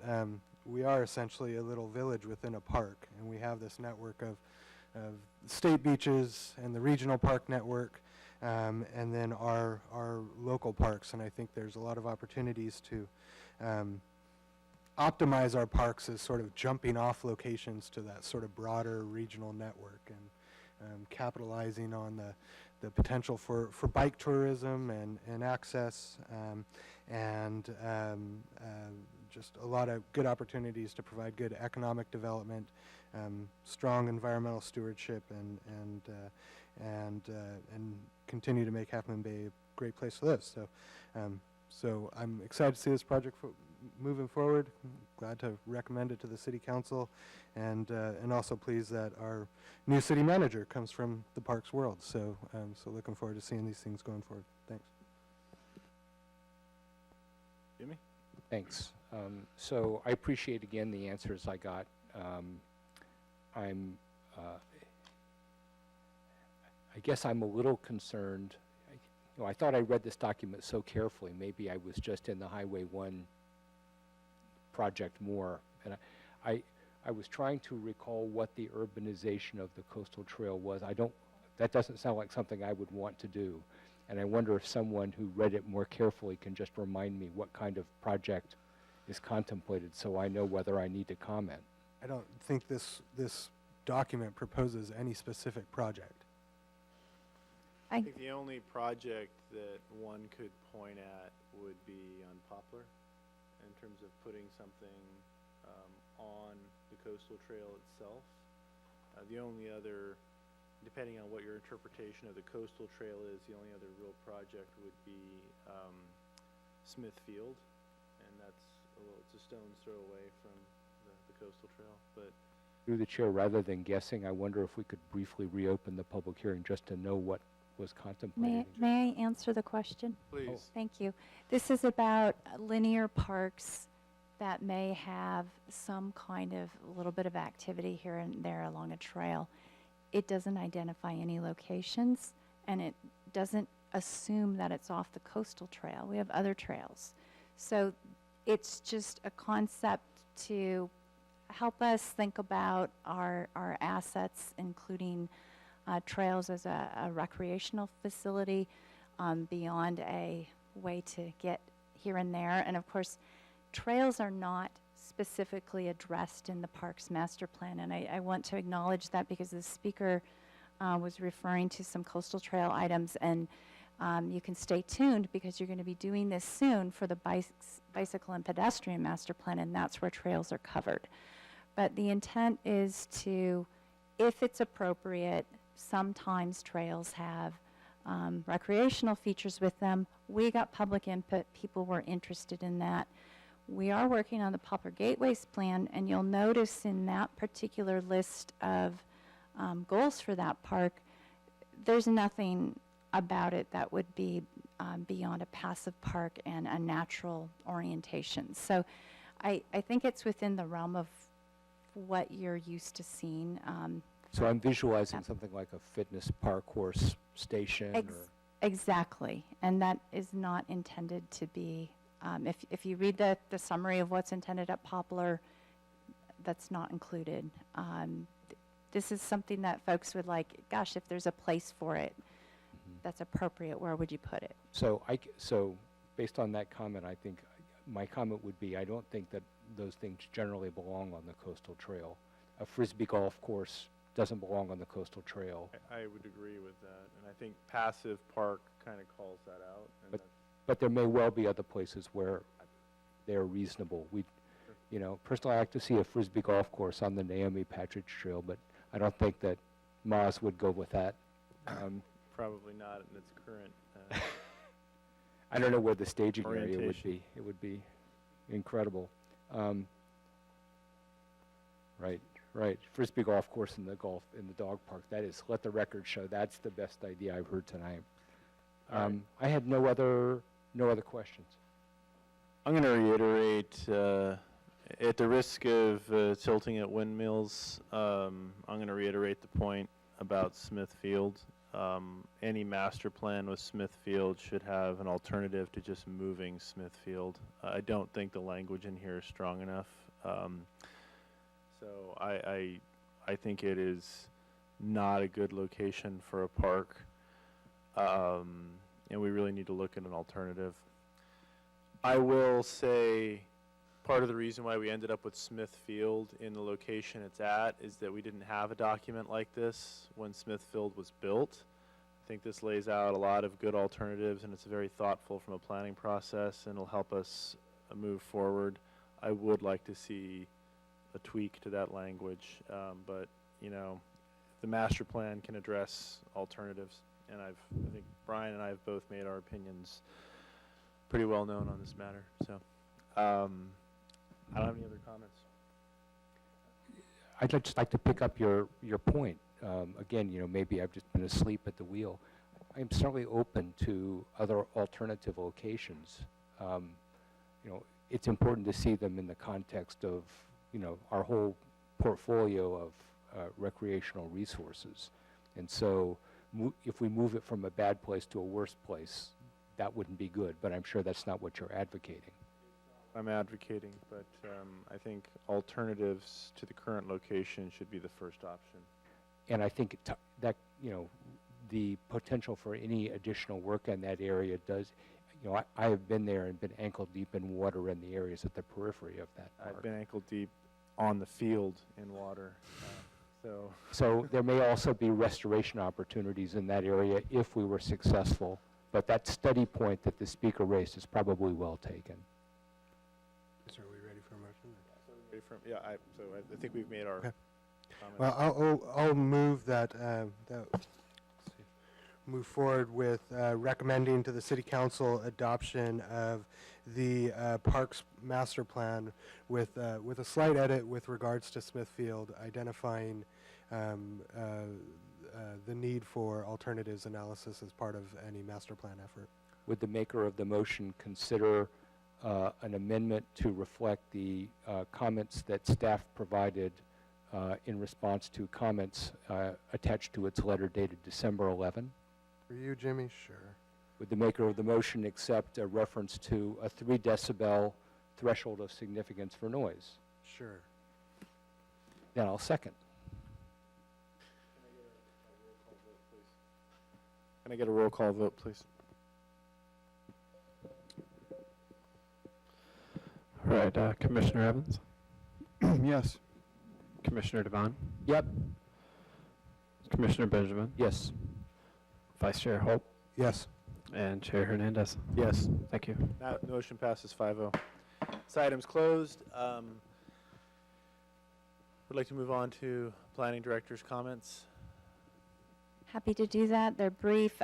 we are essentially a little village within a park, and we have this network of state beaches and the regional park network, and then our local parks. And I think there's a lot of opportunities to optimize our parks as sort of jumping off locations to that sort of broader regional network, and capitalizing on the potential for bike tourism and access, and just a lot of good opportunities to provide good economic development, strong environmental stewardship, and continue to make Half Moon Bay a great place to live. So, so I'm excited to see this project moving forward. Glad to recommend it to the City Council, and also pleased that our new city manager comes from the parks world. So, so looking forward to seeing these things going forward. Thanks. Jimmy? Thanks. So I appreciate again the answers I got. I guess I'm a little concerned. I thought I read this document so carefully. Maybe I was just in the Highway 1 project more. And I I was trying to recall what the urbanization of the coastal trail was. That doesn't sound like something I would want to do. And I wonder if someone who read it more carefully can just remind me what kind of project is contemplated so I know whether I need to comment. I don't think this document proposes any specific project. I think the only project that one could point at would be on Poplar in terms of putting something on the coastal trail itself. The only other, depending on what your interpretation of the coastal trail is, the only other real project would be Smithfield, and it's a stone's throw away from the coastal trail. But Through the chair, rather than guessing, I wonder if we could briefly reopen the public hearing just to know what was contemplated. May I answer the question? please. Oh, thank you. This is about linear parks that may have some kind of a little bit of activity here and there along a trail. It doesn't identify any locations, and it doesn't assume that it's off the coastal trail. We have other trails. So it's just a concept to help us think about our assets, including trails as a recreational facility, beyond a way to get here and there. And of course, trails are not specifically addressed in the Parks Master Plan, and I want to acknowledge that because the speaker was referring to some coastal trail items, and you can stay tuned because you're going to be doing this soon for the Bicycle and Pedestrian Master Plan, and that's where trails are covered. But the intent is to, if it's appropriate, sometimes trails have recreational features with them. We got public input. People were interested in that. We are working on the Poplar Gateways plan, and you'll notice in that particular list of goals for that park, there's nothing about it that would be beyond a passive park and a natural orientation. So I think it's within the realm of what you're used to seeing. So I'm visualizing something like a fitness park horse station or... Exactly, and that is not intended to be, if you read the summary of what's intended at Poplar, that's not included. This is something that folks would like, gosh, if there's a place for it that's appropriate, where would you put it? So based on that comment, I think my comment would be, I don't think that those things generally belong on the coastal trail. A Frisbee golf course doesn't belong on the coastal trail. I would agree with that, and I think passive park kind of calls that out. And But there may well be other places where they're reasonable. Personally, I like to see a Frisbee golf course on the Naomi Patridge Trail, but I don't think that Moz would go with that. Probably not in its current. I don't know where the staging area would orientation. be. It would be incredible. Right. Frisbee golf course in the dog park. That is, let the record show, that's the best idea I've heard tonight. I had no other questions. I'm going to reiterate, at the risk of tilting at windmills, I'm going to reiterate the point about Smithfield. Any master plan with Smithfield should have an alternative to just moving Smithfield. I don't think the language in here is strong enough. So I think it is not a good location for a park, and we really need to look at an alternative. I will say part of the reason why we ended up with Smithfield in the location it's at is that we didn't have a document like this when Smithfield was built. I think this lays out a lot of good alternatives, and it's very thoughtful from a planning process, and it'll help us move forward. I would like to see a tweak to that language, but the master plan can address alternatives, and I think Brian and I have both made our opinions pretty well known on this matter. So I don't have any other comments. I'd just like to pick up your point. Again, maybe I've just been asleep at the wheel. I'm certainly open to other alternative locations. It's important to see them in the context of our whole portfolio of recreational resources. And so if we move it from a bad place to a worse place, that wouldn't be good, but I'm sure that's not what you're advocating. I'm advocating, but I think alternatives to the current location should be the first option. And I think that, you know, the potential for any additional work in that area does, you know, I have been there and been ankle deep in water in the areas at the periphery of that park. I've been ankle deep on the field in water, so. So there may also be restoration opportunities in that area if we were successful, but that study point that the speaker raised is probably well taken. So are we ready for a motion? So I think we've made our Okay. comments. Well, I'll move that, move forward with recommending to the city council adoption of the Parks Master Plan with a slight edit with regards to Smithfield, identifying the need for alternatives analysis as part of any master plan effort. Would the maker of the motion consider an amendment to reflect the comments that staff provided in response to comments attached to its letter dated December 11? For you, Jimmy? Sure. Would the maker of the motion accept a reference to a 3 decibel threshold of significance for noise? Sure. Then I'll second. Can I get a roll call vote, please? All right, Commissioner Evans, Yes. Commissioner Devon, Yep. Commissioner Benjamin, Yes. Vice Chair Holt, Yes. and Chair Hernandez. Yes. Thank you. That motion passes 5-0. This item's closed. Would like to move on to Planning Director's comments. Happy to do that. They're brief.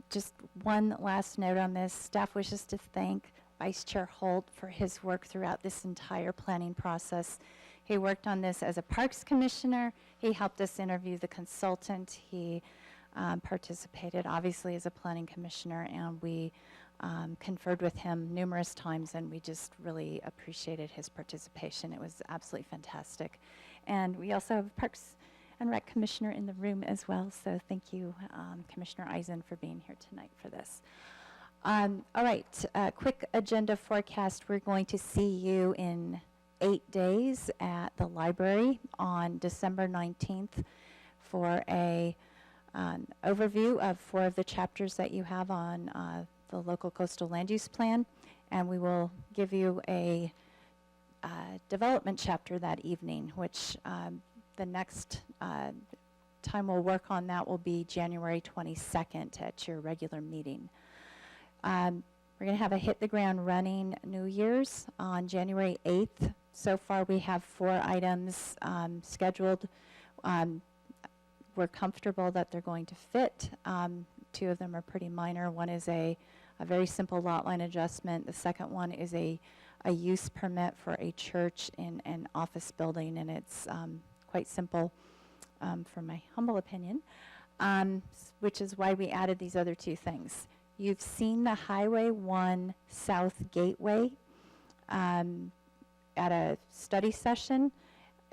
Just one last note on this. Staff wishes to thank Vice Chair Holt for his work throughout this entire planning process. He worked on this as a Parks Commissioner. He helped us interview the consultant. He participated, obviously, as a Planning Commissioner, and we conferred with him numerous times, and we just really appreciated his participation. It was absolutely fantastic. And we also have Parks and Rec Commissioner in the room as well, so thank you, Commissioner Eisen, for being here tonight for this. All right, quick agenda forecast. We're going to see you in 8 days at the library on December 19th for an overview of 4 of the chapters that you have on the local coastal land use plan, and we will give you a development chapter that evening, which the next time we'll work on that will be January 22nd at your regular meeting. We're going to have a hit the ground running New Year's on January 8th. So far we have 4 items scheduled. We're comfortable that they're going to fit. 2 of them are pretty minor. One is a very simple lot line adjustment. The second one is a use permit for a church in an office building, and it's quite simple from my humble opinion, which is why we added these other 2 things. You've seen the Highway 1 South Gateway at a study session.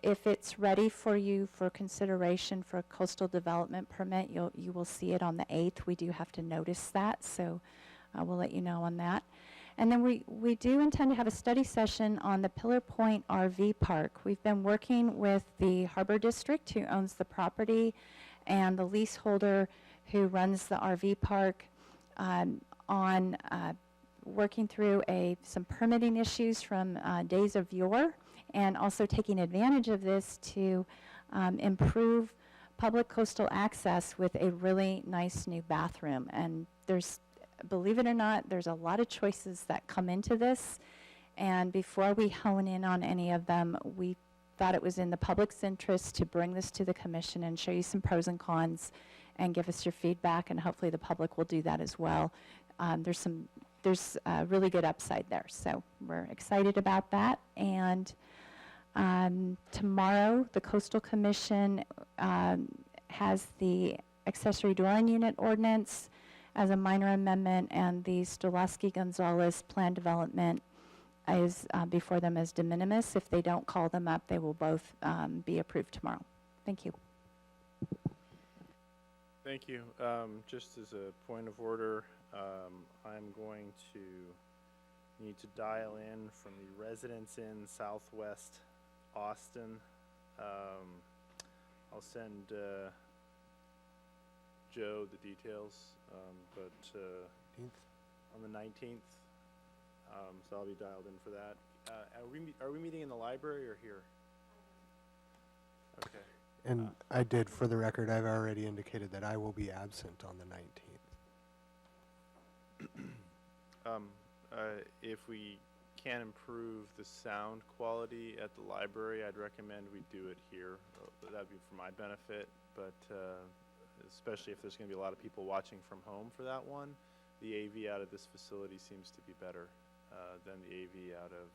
If it's ready for you for consideration for a coastal development permit, you will see it on the 8th. We do have to notice that, so we'll let you know on that. And then we do intend to have a study session on the Pillar Point RV Park. We've been working with the Harbor District, who owns the property, and the leaseholder who runs the RV park on working through some permitting issues from days of yore, and also taking advantage of this to improve public coastal access with a really nice new bathroom. And believe it or not, there's a lot of choices that come into this, and before we hone in on any of them, we thought it was in the public's interest to bring this to the commission and show you some pros and cons and give us your feedback, and hopefully the public will do that as well. There's really good upside there, so we're excited about that. And tomorrow, the Coastal Commission has the accessory dwelling unit ordinance as a minor amendment, and the Stolowski-Gonzalez plan development is before them as de minimis. If they don't call them up, they will both be approved tomorrow. Thank you. Thank you. Just as a point of order, I'm going to You need to dial in from the Residence Inn Southwest Austin. I'll send Joe the details, but on the 19th, so I'll be dialed in for that. Are we meeting in the library or here? Okay. And I did, for the record, I've already indicated that I will be absent on the 19th. If we can improve the sound quality at the library, I'd recommend we do it here. That'd be for my benefit, but especially if there's going to be a lot of people watching from home for that one, the AV out of this facility seems to be better than the AV out of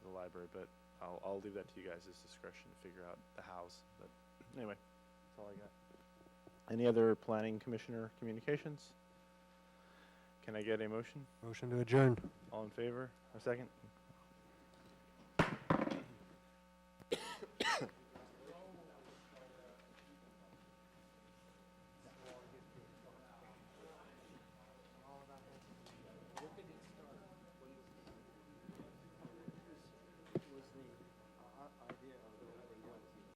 the library. But I'll leave that to you guys' discretion to figure out the hows. But anyway, that's all I got. Any other planning commissioner communications? Can I get a motion? Motion to adjourn. All in favor? A second?